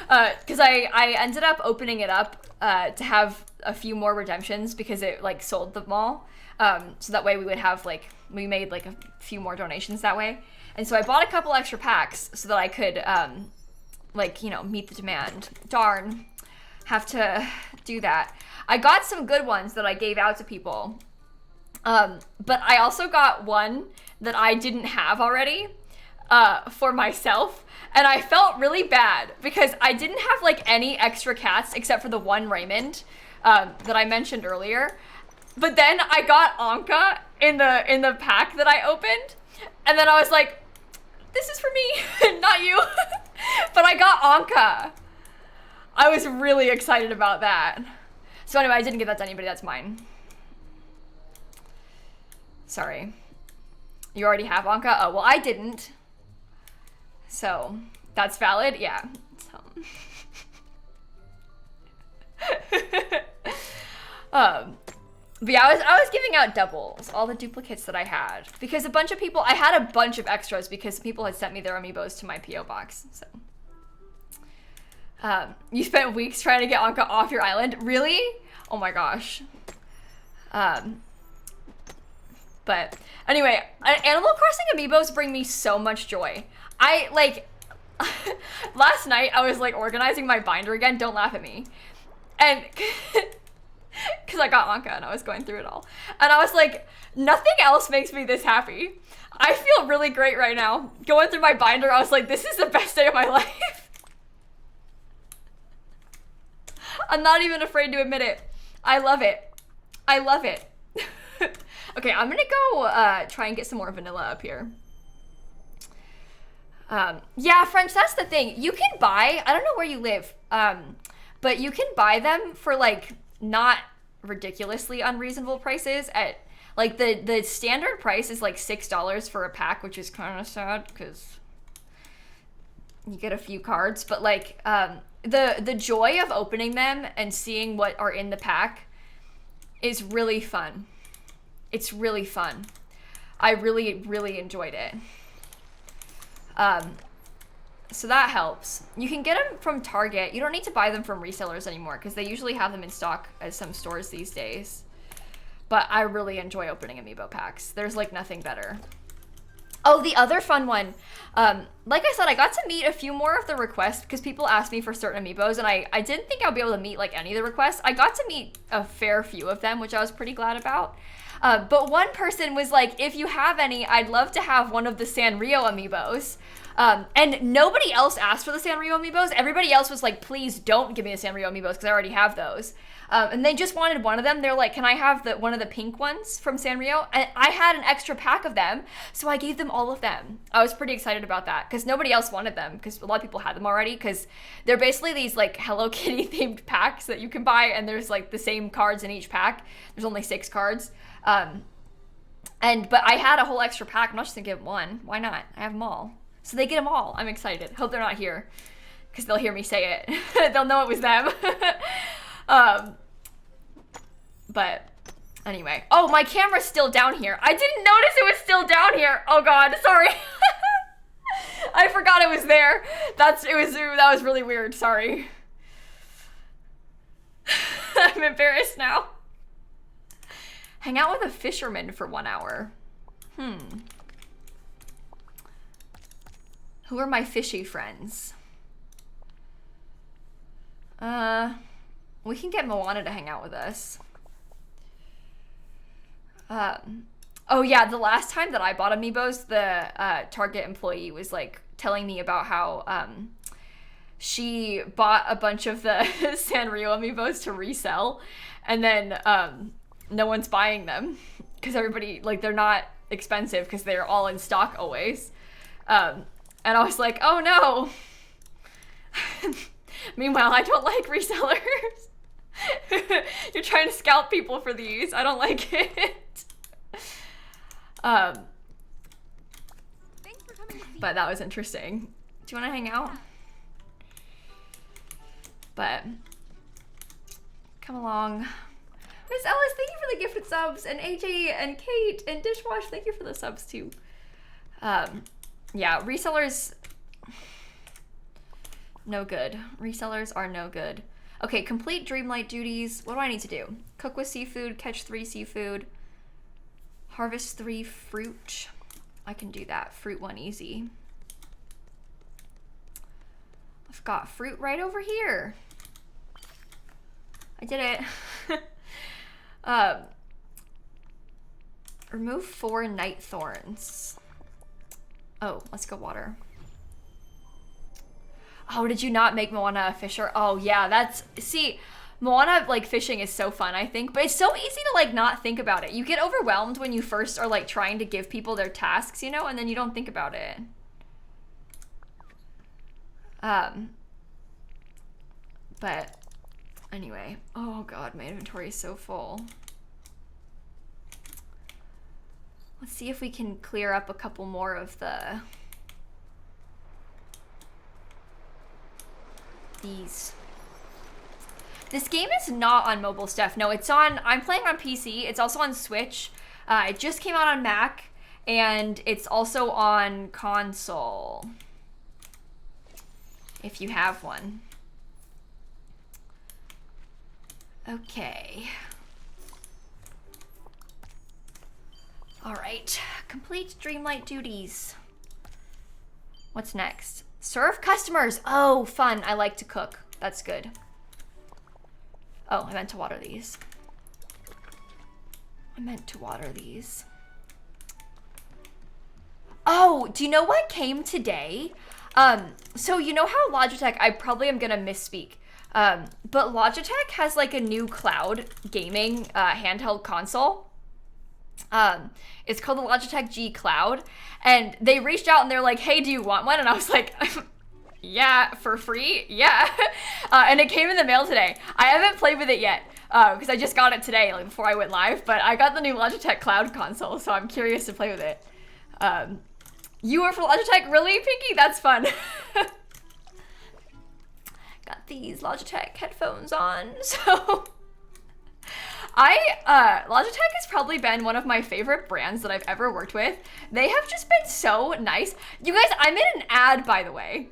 Speaker 1: because I ended up opening it up to have a few more redemptions because it like sold them all. So that way we would have like, we made like a few more donations that way. And so I bought a couple extra packs so that I could like, you know, meet the demand. Darn, have to do that. I got some good ones that I gave out to people. But I also got one that I didn't have already for myself. And I felt really bad because I didn't have like any extra cats except for the one Raymond that I mentioned earlier. But then I got Anka in the pack that I opened. And then I was like, this is for me, not you. But I got Anka. I was really excited about that. So anyway, I didn't give that to anybody. That's mine. Sorry. You already have Anka? Oh, well, I didn't. So, that's valid? Yeah. So. But yeah, I was giving out doubles, all the duplicates that I had. Because a bunch of people, I had a bunch of extras because people had sent me their amiibos to my P.O. box, so. You spent weeks trying to get Anka off your island? Really? Oh my gosh. But anyway, Animal Crossing amiibos bring me so much joy. I like, last night I was like organizing my binder again, don't laugh at me. And because I got Anka and I was going through it all. And I was like, nothing else makes me this happy. I feel really great right now. Going through my binder, I was like, this is the best day of my life. I'm not even afraid to admit it. I love it. I love it. Okay, I'm gonna go try and get some more vanilla up here. Yeah, French, that's the thing. You can buy, I don't know where you live, but you can buy them for like not ridiculously unreasonable prices at like the standard price is like $6 for a pack, which is kind of sad because you get a few cards, but like the joy of opening them and seeing what are in the pack is really fun. It's really fun. I really enjoyed it. So that helps. You can get them from Target. You don't need to buy them from resellers anymore because they usually have them in stock at some stores these days. But I really enjoy opening amiibo packs. There's like nothing better. Oh, the other fun one. Like I said, I got to meet a few more of the requests because people asked me for certain amiibos and I didn't think I'd be able to meet like any of the requests. I got to meet a fair few of them, which I was pretty glad about. But one person was like, if you have any, I'd love to have one of the Sanrio amiibos. And nobody else asked for the Sanrio amiibos. Everybody else was like, please don't give me the Sanrio amiibos because I already have those. And they just wanted one of them. They're like, can I have one of the pink ones from Sanrio? And I had an extra pack of them, so I gave them all of them. I was pretty excited about that because nobody else wanted them because a lot of people had them already because they're basically these like Hello Kitty themed packs that you can buy and there's like the same cards in each pack. There's only 6 cards. But I had a whole extra pack. I'm not just gonna give one. Why not? I have them all. So they get them all. I'm excited. Hope they're not here because they'll hear me say it. They'll know it was them. But anyway. Oh, my camera's still down here. I didn't notice it was still down here. Oh God, sorry. I forgot it was there. That was really weird. Sorry. I'm embarrassed now. Hang out with a fisherman for 1 hour. Who are my fishy friends? We can get Moana to hang out with us. Oh yeah, the last time that I bought amiibos, the Target employee was like telling me about how she bought a bunch of the Sanrio amiibos to resell, and then no one's buying them because everybody, like, they're not expensive because they're all in stock always. And I was like, oh no. Meanwhile, I don't like resellers. You're trying to scalp people for these. I don't like it.
Speaker 3: Thanks for coming to see
Speaker 1: But that was interesting. Do you want to hang out? But come along. Miss Ellis, thank you for the gifted subs. And AJ and Kate and Dishwash, thank you for the subs too. Yeah, resellers, no good. Resellers are no good. Okay, complete dreamlight duties. What do I need to do? Cook with seafood, catch 3 seafood, harvest 3 fruit. I can do that. Fruit 1 easy. I've got fruit right over here. I did it. Remove 4 night thorns. Oh, let's go water. Oh, did you not make Moana a fisher? Oh yeah, see, Moana, like, fishing is so fun, I think, but it's so easy to, like, not think about it. You get overwhelmed when you first are, like, trying to give people their tasks, you know, and then you don't think about it. But anyway, oh God, my inventory is so full. Let's see if we can clear up a couple more of these. This game is not on mobile stuff. No, I'm playing on PC. It's also on Switch. It just came out on Mac, and it's also on console, if you have one. Okay. All right, complete dreamlight duties. What's next? Serve customers. Oh, fun. I like to cook. That's good. Oh, I meant to water these. Oh, do you know what came today? So you know how Logitech, I probably am gonna misspeak, but Logitech has like a new cloud gaming handheld console. It's called the Logitech G Cloud, and they reached out and they're like, hey, do you want one? And I was like, yeah, for free? Yeah. And it came in the mail today. I haven't played with it yet because I just got it today, like before I went live, but I got the new Logitech Cloud console, so I'm curious to play with it. You were for Logitech? Really, Pinky? That's fun. Got these Logitech headphones on, so... Logitech has probably been one of my favorite brands that I've ever worked with. They have just been so nice. You guys, I'm in an ad, by the way.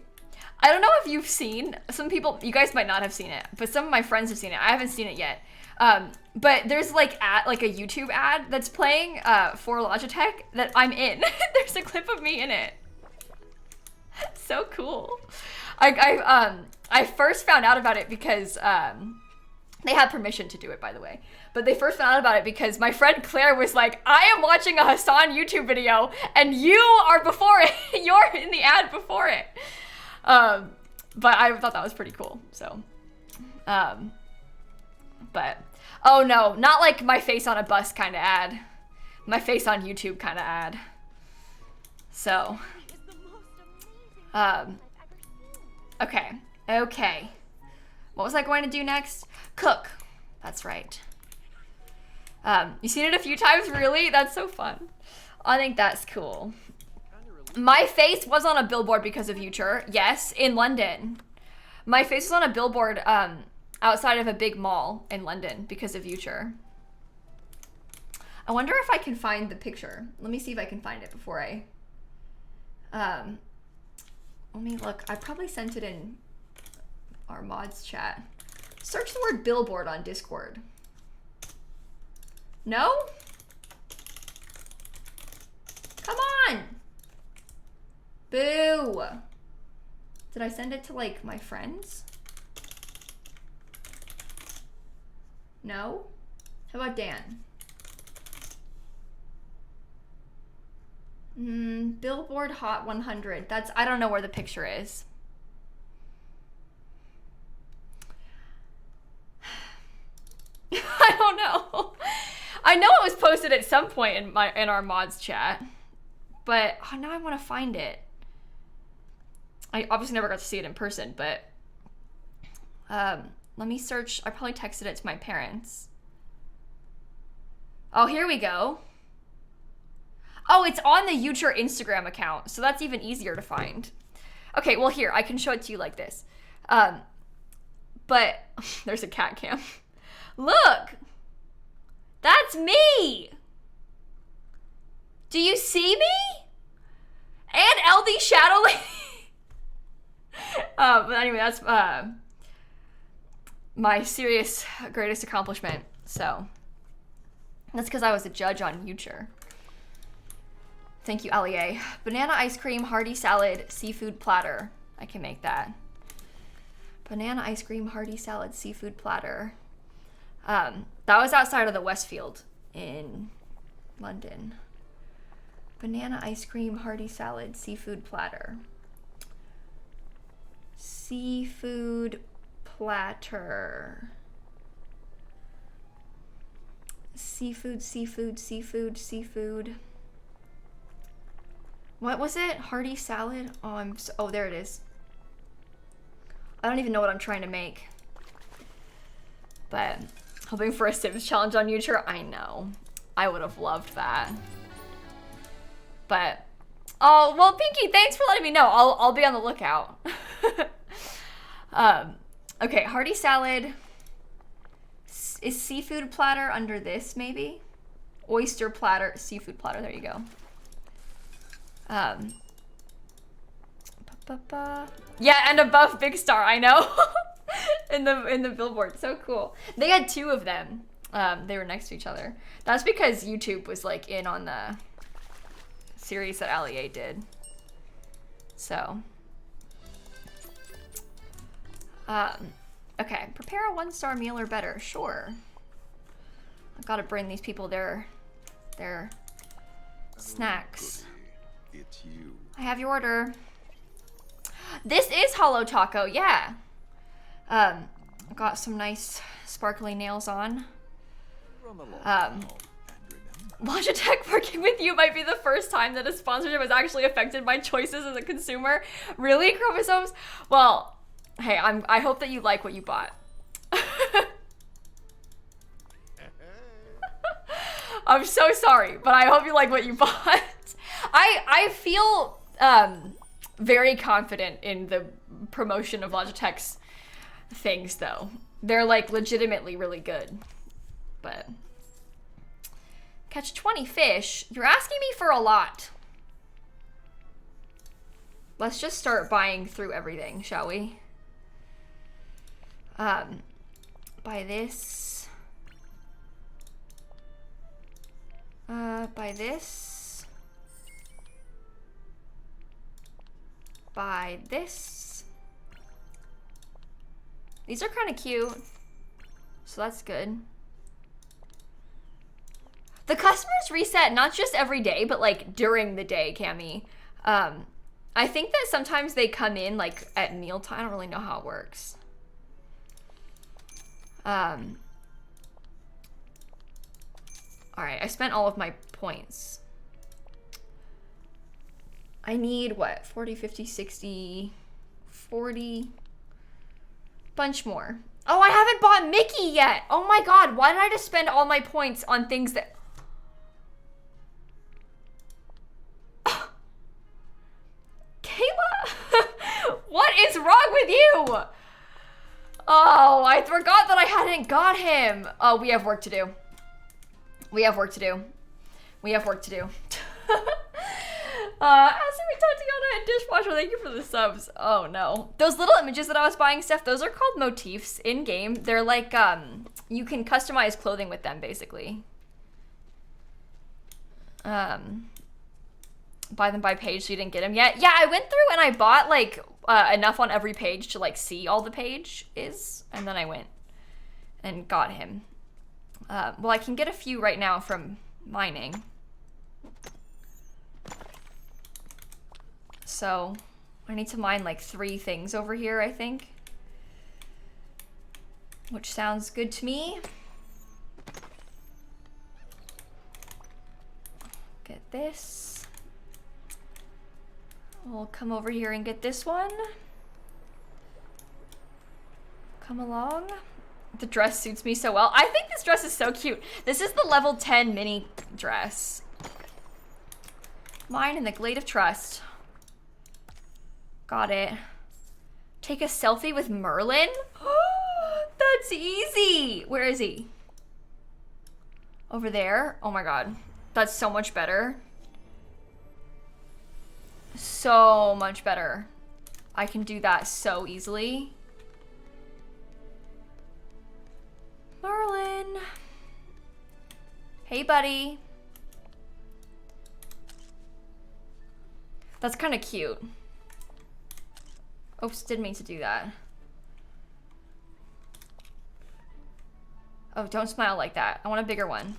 Speaker 1: I don't know if you've seen, some people, you guys might not have seen it, but some of my friends have seen it. I haven't seen it yet. But there's like a YouTube ad that's playing for Logitech that I'm in. There's a clip of me in it. So cool. I first found out about it because they had permission to do it, by the way. But they first found out about it because my friend Claire was like, I am watching a Hassan YouTube video and you are before it. You're in the ad before it. But I thought that was pretty cool. So, but, oh no, not like my face on a bus kind of ad. My face on YouTube kind of ad. So, okay. What was I going to do next? Cook. That's right. You've seen it a few times, really? That's so fun. I think that's cool. My face was on a billboard because of Future. Yes, in London. My face was on a billboard outside of a big mall in London because of Future. I wonder if I can find the picture. Let me see if I can find it before I... let me look. I probably sent it in our mods chat. Search the word billboard on Discord. No? Come on! Boo! Did I send it to, like, my friends? No? How about Dan? Billboard Hot 100. That's, I don't know where the picture is. I don't know. I know it was posted at some point in our mods chat, but now I want to find it. I obviously never got to see it in person, but let me search. I probably texted it to my parents. Oh, here we go. Oh, it's on the Future Instagram account, so that's even easier to find. Okay, well here, I can show it to you like this. But there's a cat cam. Look! That's me! Do you see me? And LD Shadow Lady? But anyway, that's my serious greatest accomplishment. So, that's because I was a judge on Future. Thank you, Allie. Banana ice cream, hearty salad, seafood platter. I can make that. Banana ice cream, hearty salad, seafood platter. That was outside of the Westfield in London. Banana ice cream, hearty salad, seafood platter. Seafood platter. Seafood. What was it? Hearty salad? Oh, there it is. I don't even know what I'm trying to make. But hoping for a Sims challenge on YouTube. I know. I would have loved that. But oh, well, Pinky, thanks for letting me know. I'll be on the lookout. Okay, hearty salad. Is seafood platter under this, maybe? Oyster platter, seafood platter, there you go. Yeah, and above Big Star, I know. in the billboard, so cool. They had two of them. They were next to each other. That's because YouTube was like in on the series that Allie did. So, okay, prepare a 1-star meal or better. Sure. I've got to bring these people their snacks.
Speaker 4: It's you.
Speaker 1: I have your order. This is Hollow Taco, yeah. Got some nice sparkly nails on.
Speaker 4: Run along now, and remember
Speaker 1: Logitech working with you might be the first time that a sponsorship has actually affected my choices as a consumer. Really, Chromosomes? Well, hey, I hope that you like what you bought. I'm so sorry, but I hope you like what you bought. I feel very confident in the promotion of Logitech's things, though. They're like legitimately really good. But catch 20 fish? You're asking me for a lot. Let's just start buying through everything, shall we? Buy this. Buy this. Buy this. These are kind of cute, so that's good. The customers reset not just every day, but like during the day, Cammy. I think that sometimes they come in like at mealtime. I don't really know how it works. All right, I spent all of my points. I need what? 40, 50, 60, 40. Bunch more. Oh, I haven't bought Mickey yet. Oh my God, why did I just spend all my points on things that... Kayla, what is wrong with you? Oh, I forgot that I hadn't got him. Oh, we have work to do. We have work to do. We have work to do. Asking Tatiana and Dishwasher, thank you for the subs. Oh no. Those little images that I was buying stuff, those are called motifs in game. They're like, you can customize clothing with them, basically. Buy them by page so you didn't get them yet. Yeah, I went through and I bought like enough on every page to like see all the page is, and then I went and got him. Well, I can get a few right now from mining. So I need to mine like 3 things over here, I think. Which sounds good to me. Get this. We'll come over here and get this one. Come along. The dress suits me so well. I think this dress is so cute. This is the level 10 mini dress. Mine in the Glade of Trust. Got it. Take a selfie with Merlin? That's easy. Where is he? Over there? Oh my God. That's so much better. So much better. I can do that so easily. Merlin. Hey, buddy. That's kind of cute. Oops, didn't mean to do that. Oh, don't smile like that. I want a bigger one.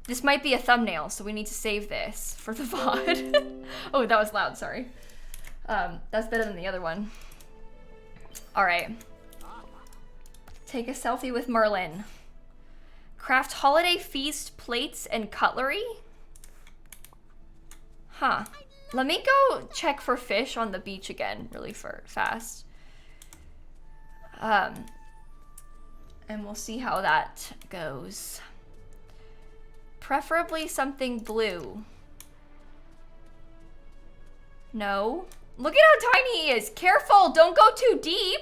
Speaker 1: This might be a thumbnail, so we need to save this for the VOD. Oh, that was loud, sorry. That's better than the other one. All right. Take a selfie with Merlin. Craft holiday feast plates and cutlery? Huh. Let me go check for fish on the beach again really fast. And we'll see how that goes. Preferably something blue. No. Look at how tiny he is. Careful, don't go too deep.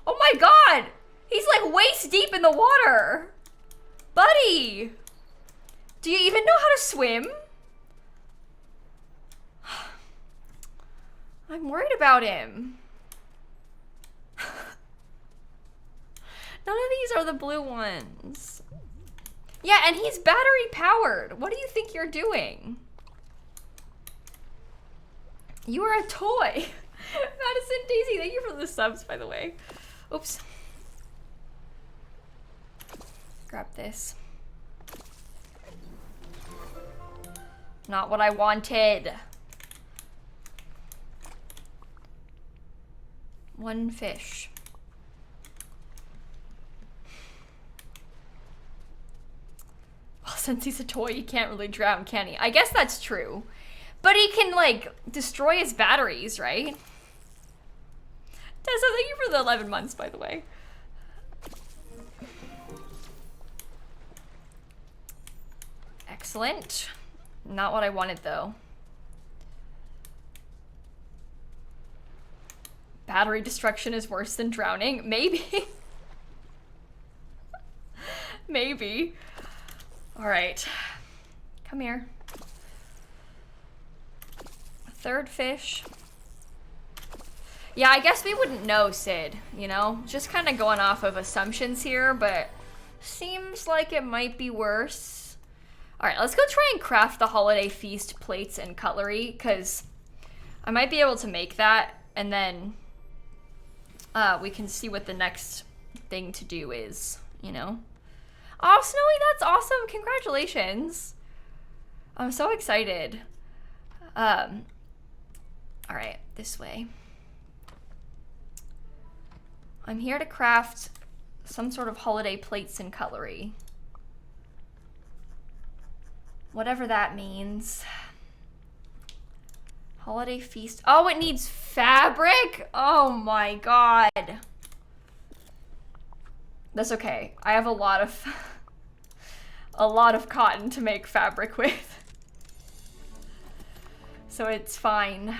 Speaker 1: Oh my God. He's like waist deep in the water. Buddy. Do you even know how to swim? I'm worried about him. None of these are the blue ones. Yeah, and he's battery powered. What do you think you're doing? You are a toy. Madison Daisy, thank you for the subs, by the way. Oops. Grab this. Not what I wanted. 1 fish. Well, since he's a toy, he can't really drown, can he? I guess that's true. But he can, like, destroy his batteries, right? Tessa, thank you for the 11 months, by the way. Excellent. Not what I wanted, though. Battery destruction is worse than drowning. Maybe. Maybe. All right. Come here. Third fish. Yeah, I guess we wouldn't know, Sid, you know? Just kind of going off of assumptions here, but seems like it might be worse. All right, let's go try and craft the holiday feast plates and cutlery, because I might be able to make that, and then we can see what the next thing to do is, you know? Oh, Snowy, that's awesome. Congratulations. I'm so excited. All right, this way. I'm here to craft some sort of holiday plates and cutlery. Whatever that means. Holiday feast. Oh, it needs fabric? Oh my god. That's okay. I have a lot of cotton to make fabric with. So it's fine.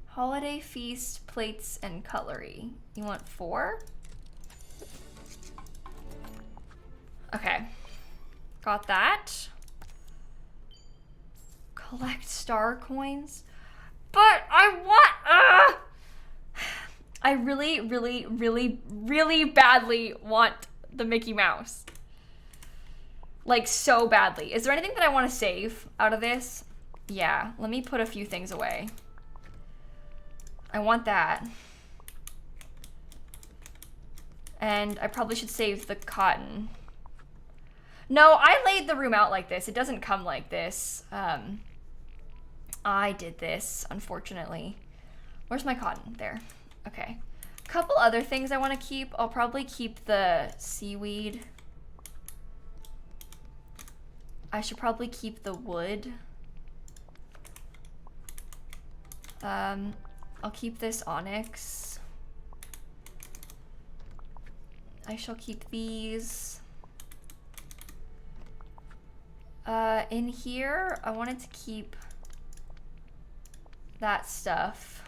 Speaker 1: Holiday feast, plates, and cutlery. You want 4? Okay. Got that. Collect star coins. But I want... I really, really, really, really badly want the Mickey Mouse. Like, so badly. Is there anything that I want to save out of this? Yeah, let me put a few things away. I want that. And I probably should save the cotton. No, I laid the room out like this. It doesn't come like this. I did this, unfortunately. Where's my cotton? There. Okay. A couple other things I want to keep. I'll probably keep the seaweed. I should probably keep the wood. I'll keep this onyx. I shall keep these. In here, I wanted to keep that stuff.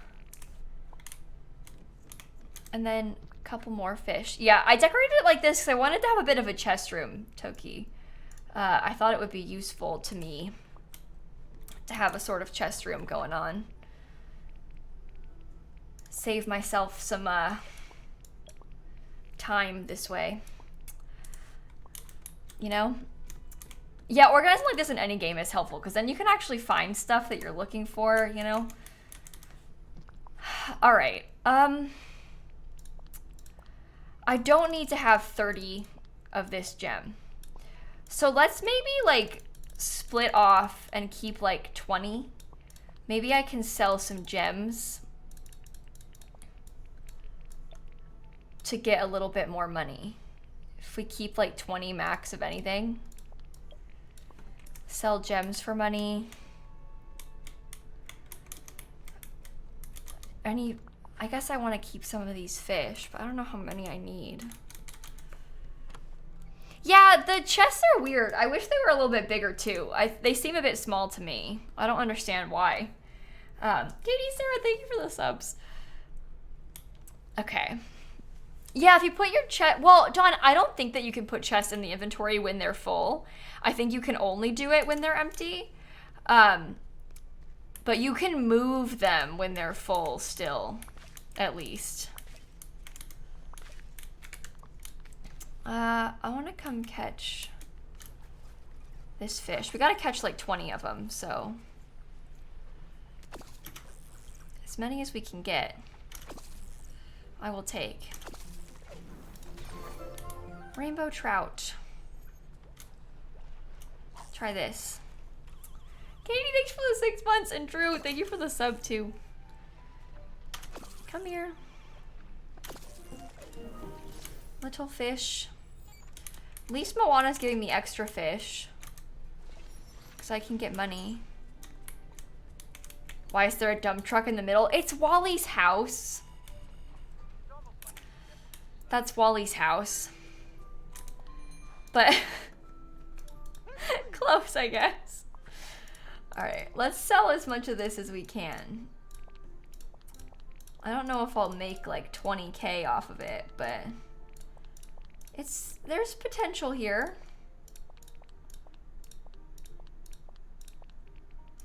Speaker 1: And then a couple more fish. Yeah, I decorated it like this because I wanted to have a bit of a chest room, Toki. I thought it would be useful to me to have a sort of chest room going on. Save myself some time this way. You know? Yeah, organizing like this in any game is helpful because then you can actually find stuff that you're looking for, you know? All right. I don't need to have 30 of this gem. So let's maybe like split off and keep like 20. Maybe I can sell some gems to get a little bit more money. If we keep like 20 max of anything. Sell gems for money. I guess I want to keep some of these fish, but I don't know how many I need. Yeah, the chests are weird. I wish they were a little bit bigger too. They seem a bit small to me. I don't understand why. Katie, Sarah, thank you for the subs. Okay. Yeah, if you put your chest... Well, John, I don't think that you can put chests in the inventory when they're full. I think you can only do it when they're empty. But you can move them when they're full still, at least. I want to come catch this fish. We got to catch like 20 of them, so... As many as we can get, I will take. Rainbow trout. Try this. Katie, thanks for the 6 months. And Drew, thank you for the sub too. Come here. Little fish. At least Moana's giving me extra fish. Because I can get money. Why is there a dump truck in the middle? It's Wally's house. That's Wally's house. But close, I guess. Alright, let's sell as much of this as we can. I don't know if I'll make like 20K off of it, but there's potential here.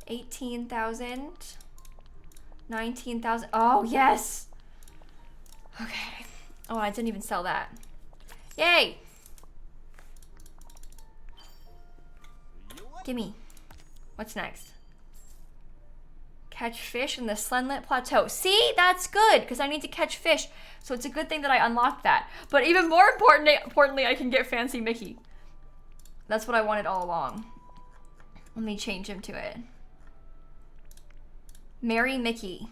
Speaker 1: 18,000. 19,000. Oh, yes. Okay. Oh, I didn't even sell that. Yay. Gimme. What's next? Catch fish in the Sunlit Plateau. See, that's good because I need to catch fish. So it's a good thing that I unlocked that. But even more importantly, I can get Fancy Mickey. That's what I wanted all along. Let me change him to it. Merry Mickey.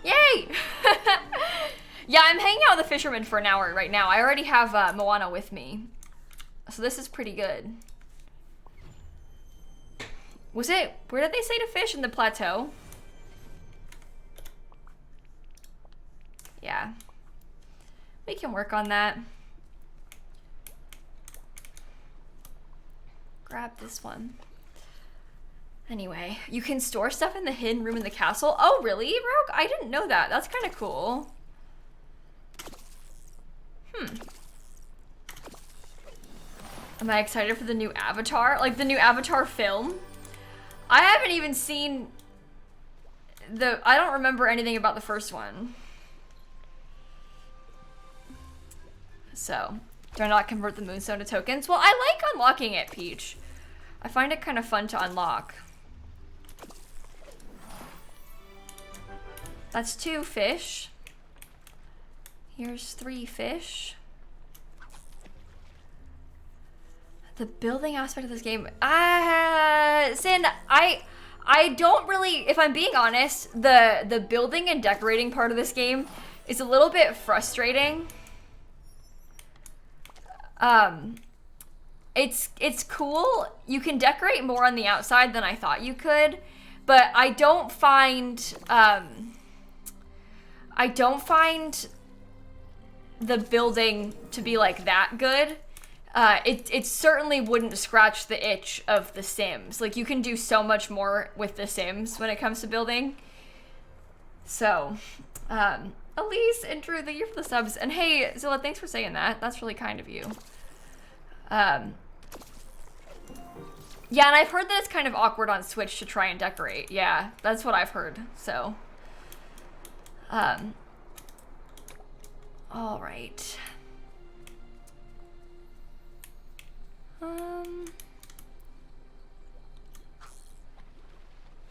Speaker 1: Yay! Yeah, I'm hanging out with the fisherman for an hour right now. I already have Moana with me. So this is pretty good. Where did they say to fish? In the plateau? Yeah. We can work on that. Grab this one. Anyway, you can store stuff in the hidden room in the castle. Oh, really, Rogue? I didn't know that. That's kind of cool. Am I excited for the new Avatar? Like the new Avatar film? I haven't even seen I don't remember anything about the first one. So, do I not convert the Moonstone to tokens? Well, I like unlocking it, Peach. I find it kind of fun to unlock. That's 2 fish. Here's 3 fish. The building aspect of this game. Sin, I don't really, if I'm being honest, the building and decorating part of this game is a little bit frustrating. It's cool. You can decorate more on the outside than I thought you could, but I don't find the building to be like that good. It certainly wouldn't scratch the itch of The Sims. Like, you can do so much more with The Sims when it comes to building. So, Elise and Drew, thank you for the subs. And hey, Zilla, thanks for saying that. That's really kind of you. Yeah, and I've heard that it's kind of awkward on Switch to try and decorate. Yeah, that's what I've heard. So, all right.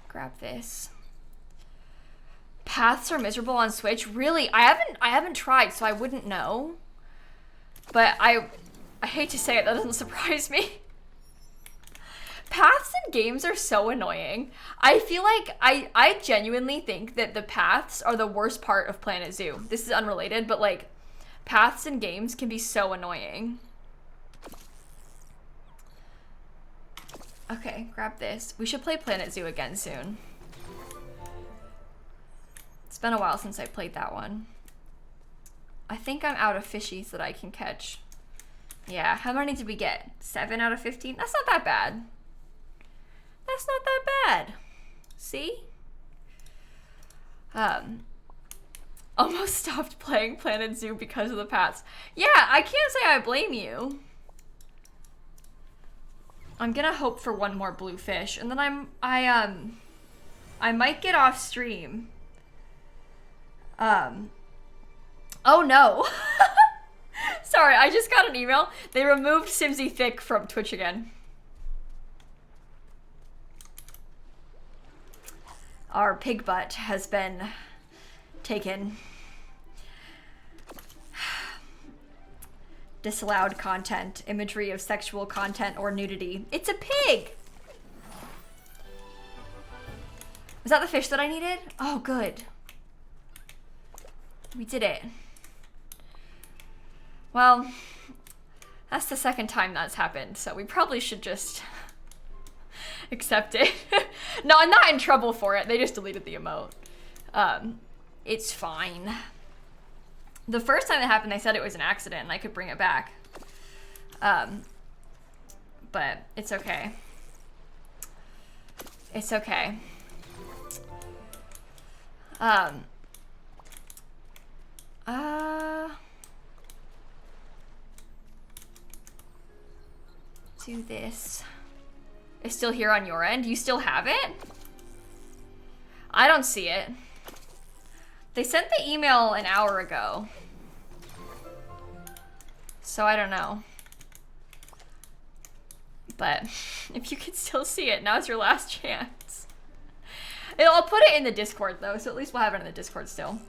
Speaker 1: Grab this. Paths are miserable on Switch. Really? I haven't tried, so I wouldn't know. But I hate to say it, that doesn't surprise me. Paths in games are so annoying. I feel like I genuinely think that the paths are the worst part of Planet Zoo. This is unrelated, but like paths in games can be so annoying. Okay, grab this. We should play Planet Zoo again soon. It's been a while since I played that one. I think I'm out of fishies that I can catch. Yeah, how many did we get? 7 out of 15? That's not that bad. That's not that bad. See? Almost stopped playing Planet Zoo because of the paths. Yeah, I can't say I blame you. I'm gonna hope for one more blue fish, and then I might get off stream. Oh no. Sorry, I just got an email. They removed Simsie Thick from Twitch again. Our pig butt has been taken. Disallowed content, imagery of sexual content or nudity. It's a pig! Was that the fish that I needed? Oh, good. We did it. Well, that's the second time that's happened, so we probably should just accept it. No, I'm not in trouble for it. They just deleted the emote. It's fine. The first time that happened, they said it was an accident and I could bring it back. But it's okay. It's okay. Do this. It's still here on your end? You still have it? I don't see it. They sent the email an hour ago. So I don't know. But if you can still see it, now's your last chance. I'll put it in the Discord though, so at least we'll have it in the Discord still.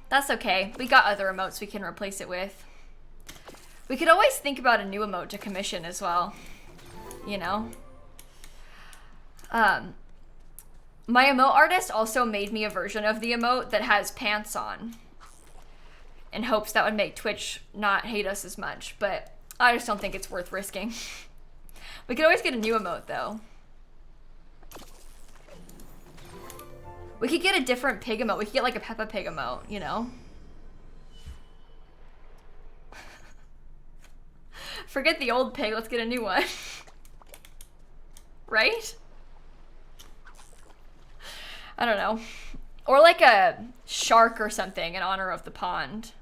Speaker 1: That's okay. We got other emotes we can replace it with. We could always think about a new emote to commission as well. You know? My emote artist also made me a version of the emote that has pants on, in hopes that would make Twitch not hate us as much, but I just don't think it's worth risking. We could always get a new emote though. We could get a different pig emote. We could get like a Peppa Pig emote, you know? Forget the old pig, let's get a new one. Right? I don't know. Or like a shark or something in honor of the pond.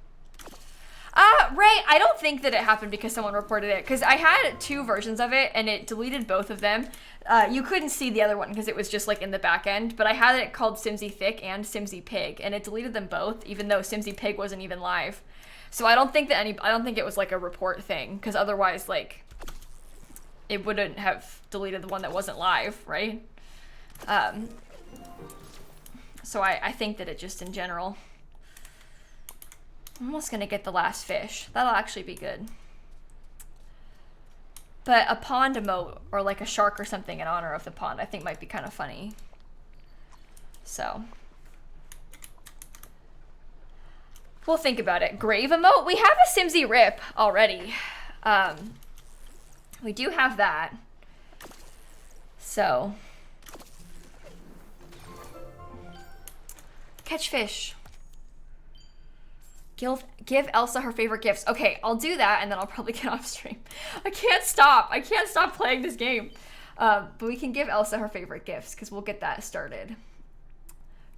Speaker 1: Ray, I don't think that it happened because someone reported it, because I had two versions of it and it deleted both of them. You couldn't see the other one because it was just like in the back end, but I had it called Simsie Thick and Simsie Pig, and it deleted them both, even though Simsie Pig wasn't even live. So I don't think it was like a report thing, because otherwise, like, it wouldn't have deleted the one that wasn't live, right? So I think that it just in general. I'm almost gonna get the last fish. That'll actually be good. But a pond emote, or like a shark or something in honor of the pond, I think might be kind of funny. So we'll think about it. Grave emote? We have a Simsie Rip already. We do have that. So. Catch fish. Give Elsa her favorite gifts. Okay, I'll do that and then I'll probably get off stream. I can't stop. I can't stop playing this game. But we can give Elsa her favorite gifts because we'll get that started.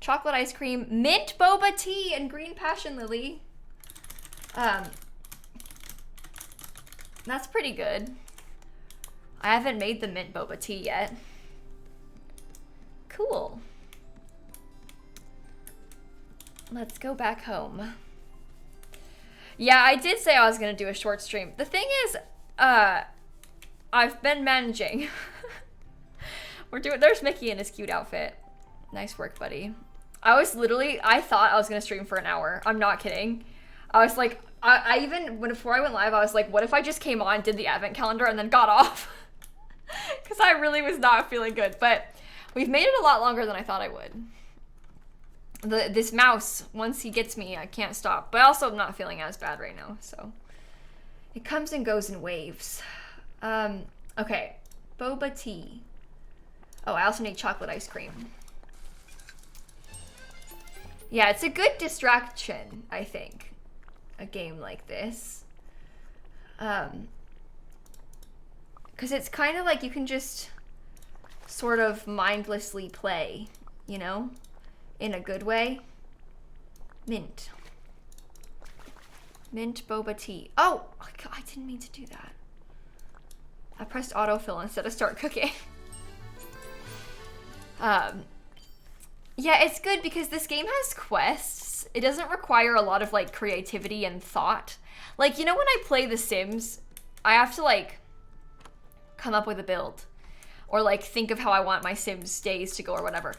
Speaker 1: Chocolate ice cream, mint boba tea, and green passion lily. That's pretty good. I haven't made the mint boba tea yet. Cool. Let's go back home. Yeah, I did say I was gonna do a short stream. The thing is, I've been managing. There's Mickey in his cute outfit. Nice work, buddy. I thought I was gonna stream for an hour. I'm not kidding. I was like, before I went live, I was like, what if I just came on, did the advent calendar, and then got off? Because I really was not feeling good. But we've made it a lot longer than I thought I would. This mouse, once he gets me, I can't stop. But also I'm not feeling as bad right now, so. It comes and goes in waves. Okay, boba tea. Oh, I also need chocolate ice cream. Yeah, it's a good distraction, I think. A game like this. Because it's kind of like you can just sort of mindlessly play, you know? In a good way. Mint. Mint boba tea. Oh, I didn't mean to do that. I pressed autofill instead of start cooking. Yeah, it's good because this game has quests. It doesn't require a lot of like creativity and thought. Like, you know when I play The Sims, I have to like come up with a build or like think of how I want my Sims days to go or whatever.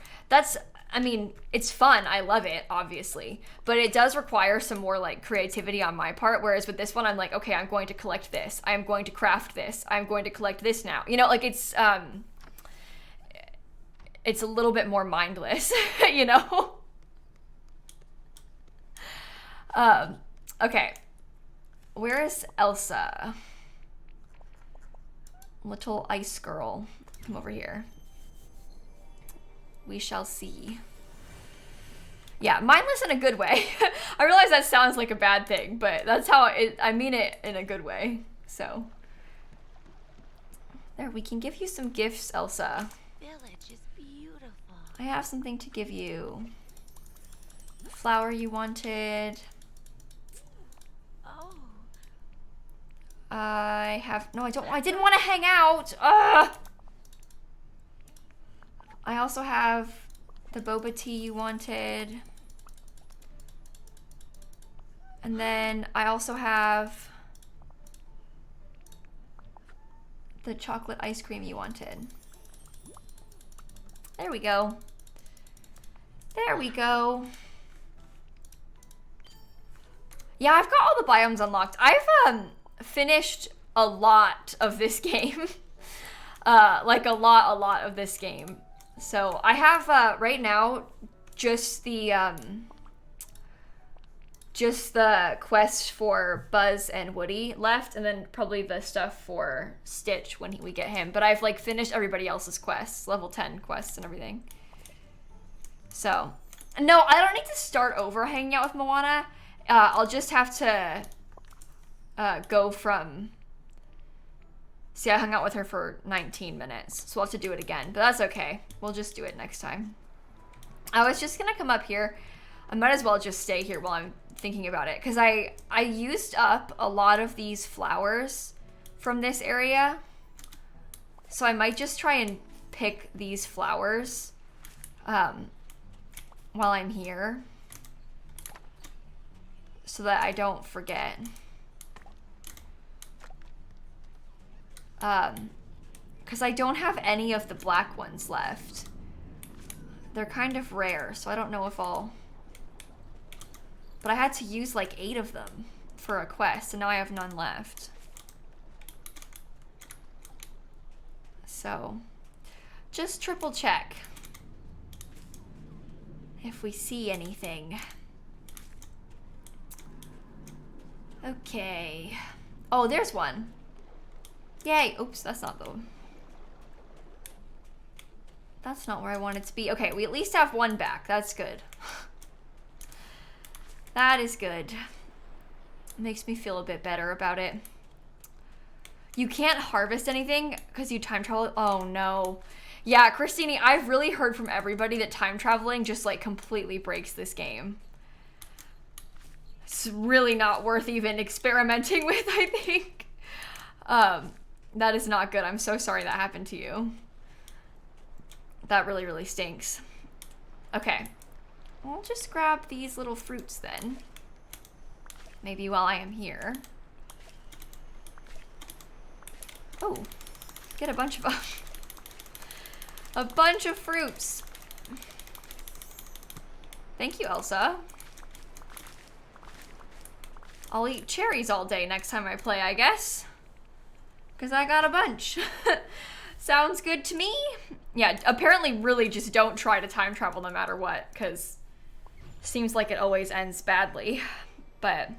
Speaker 1: I mean, it's fun. I love it, obviously. But it does require some more, like, creativity on my part. Whereas with this one, I'm like, okay, I'm going to collect this. I'm going to craft this. I'm going to collect this now. You know, like, it's it's a little bit more mindless, you know? Okay. Where is Elsa? Little ice girl. Come over here. We shall see. Yeah, mindless in a good way. I realize that sounds like a bad thing, but that's how I mean it in a good way. So. There, we can give you some gifts, Elsa.
Speaker 3: Village is beautiful.
Speaker 1: I have something to give you. The flower you wanted.
Speaker 3: Oh.
Speaker 1: I didn't want to hang out. Ugh. I also have the boba tea you wanted. And then I also have the chocolate ice cream you wanted. There we go. There we go. Yeah, I've got all the biomes unlocked. I've finished a lot of this game. Like a lot of this game. So I have right now just the quest for Buzz and Woody left, and then probably the stuff for Stitch when we get him. But I've like finished everybody else's quests, level 10 quests and everything. So, no, I don't need to start over hanging out with Moana. I'll just have to go from... See, I hung out with her for 19 minutes, so we'll have to do it again. But that's okay. We'll just do it next time. I was just gonna come up here. I might as well just stay here while I'm thinking about it, because I used up a lot of these flowers from this area. So I might just try and pick these flowers while I'm here, so that I don't forget. Because I don't have any of the black ones left. They're kind of rare, so I don't know if I'll... But I had to use like 8 of them for a quest, and now I have none left. So, just triple check if we see anything. Okay. Oh, there's one. Yay. Oops, that's not the... That's not where I want it to be. Okay, we at least have one back. That's good. That is good. Makes me feel a bit better about it. You can't harvest anything because you time travel. Oh no. Yeah, Christine, I've really heard from everybody that time traveling just like completely breaks this game. It's really not worth even experimenting with, I think. That is not good. I'm so sorry that happened to you. That really, really stinks. Okay. I'll just grab these little fruits then. Maybe while I am here. Oh, get a bunch of them. A bunch of fruits. Thank you, Elsa. I'll eat cherries all day next time I play, I guess. Because I got a bunch. Sounds good to me. Yeah, apparently really just don't try to time travel no matter what, because seems like it always ends badly. But,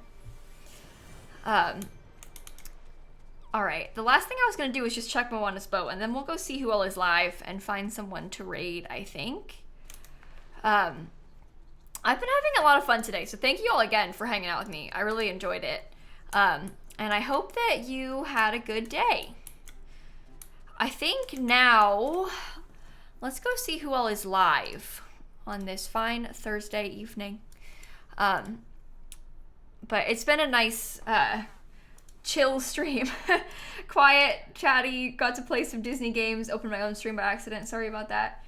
Speaker 1: alright, the last thing I was going to do is just check Moana's boat, and then we'll go see who all is live and find someone to raid, I think. I've been having a lot of fun today, so thank you all again for hanging out with me. I really enjoyed it. And I hope that you had a good day. I think now, let's go see who all is live on this fine Thursday evening. But it's been a nice, chill stream. Quiet, chatty, got to play some Disney games, opened my own stream by accident, sorry about that.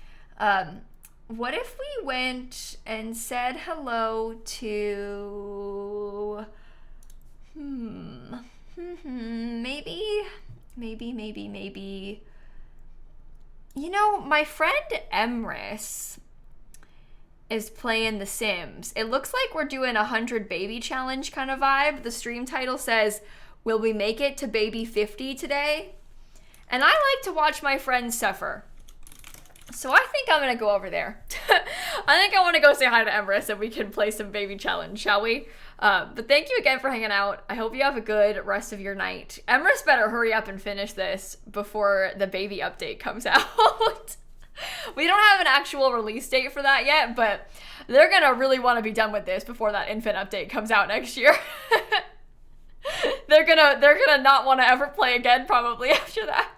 Speaker 1: What if we went and said hello to... Maybe. You know, my friend Emrys is playing The Sims. It looks like we're doing a 100 baby challenge kind of vibe. The stream title says, "Will we make it to baby 50 today?" And I like to watch my friends suffer. So I think I'm gonna go over there. I think I want to go say hi to Emrys and we can play some baby challenge, shall we? But thank you again for hanging out. I hope you have a good rest of your night. Emrys better hurry up and finish this before the baby update comes out. We don't have an actual release date for that yet, but they're gonna really want to be done with this before that infant update comes out next year. They're gonna not want to ever play again probably after that.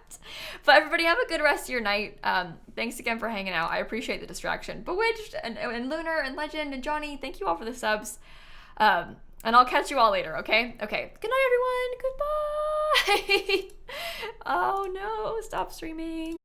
Speaker 1: But everybody have a good rest of your night. Thanks again for hanging out. I appreciate the distraction. Bewitched and Lunar and Legend and Johnny, thank you all for the subs. And I'll catch you all later, okay? Okay. Good night, everyone. Goodbye. Oh no, stop streaming.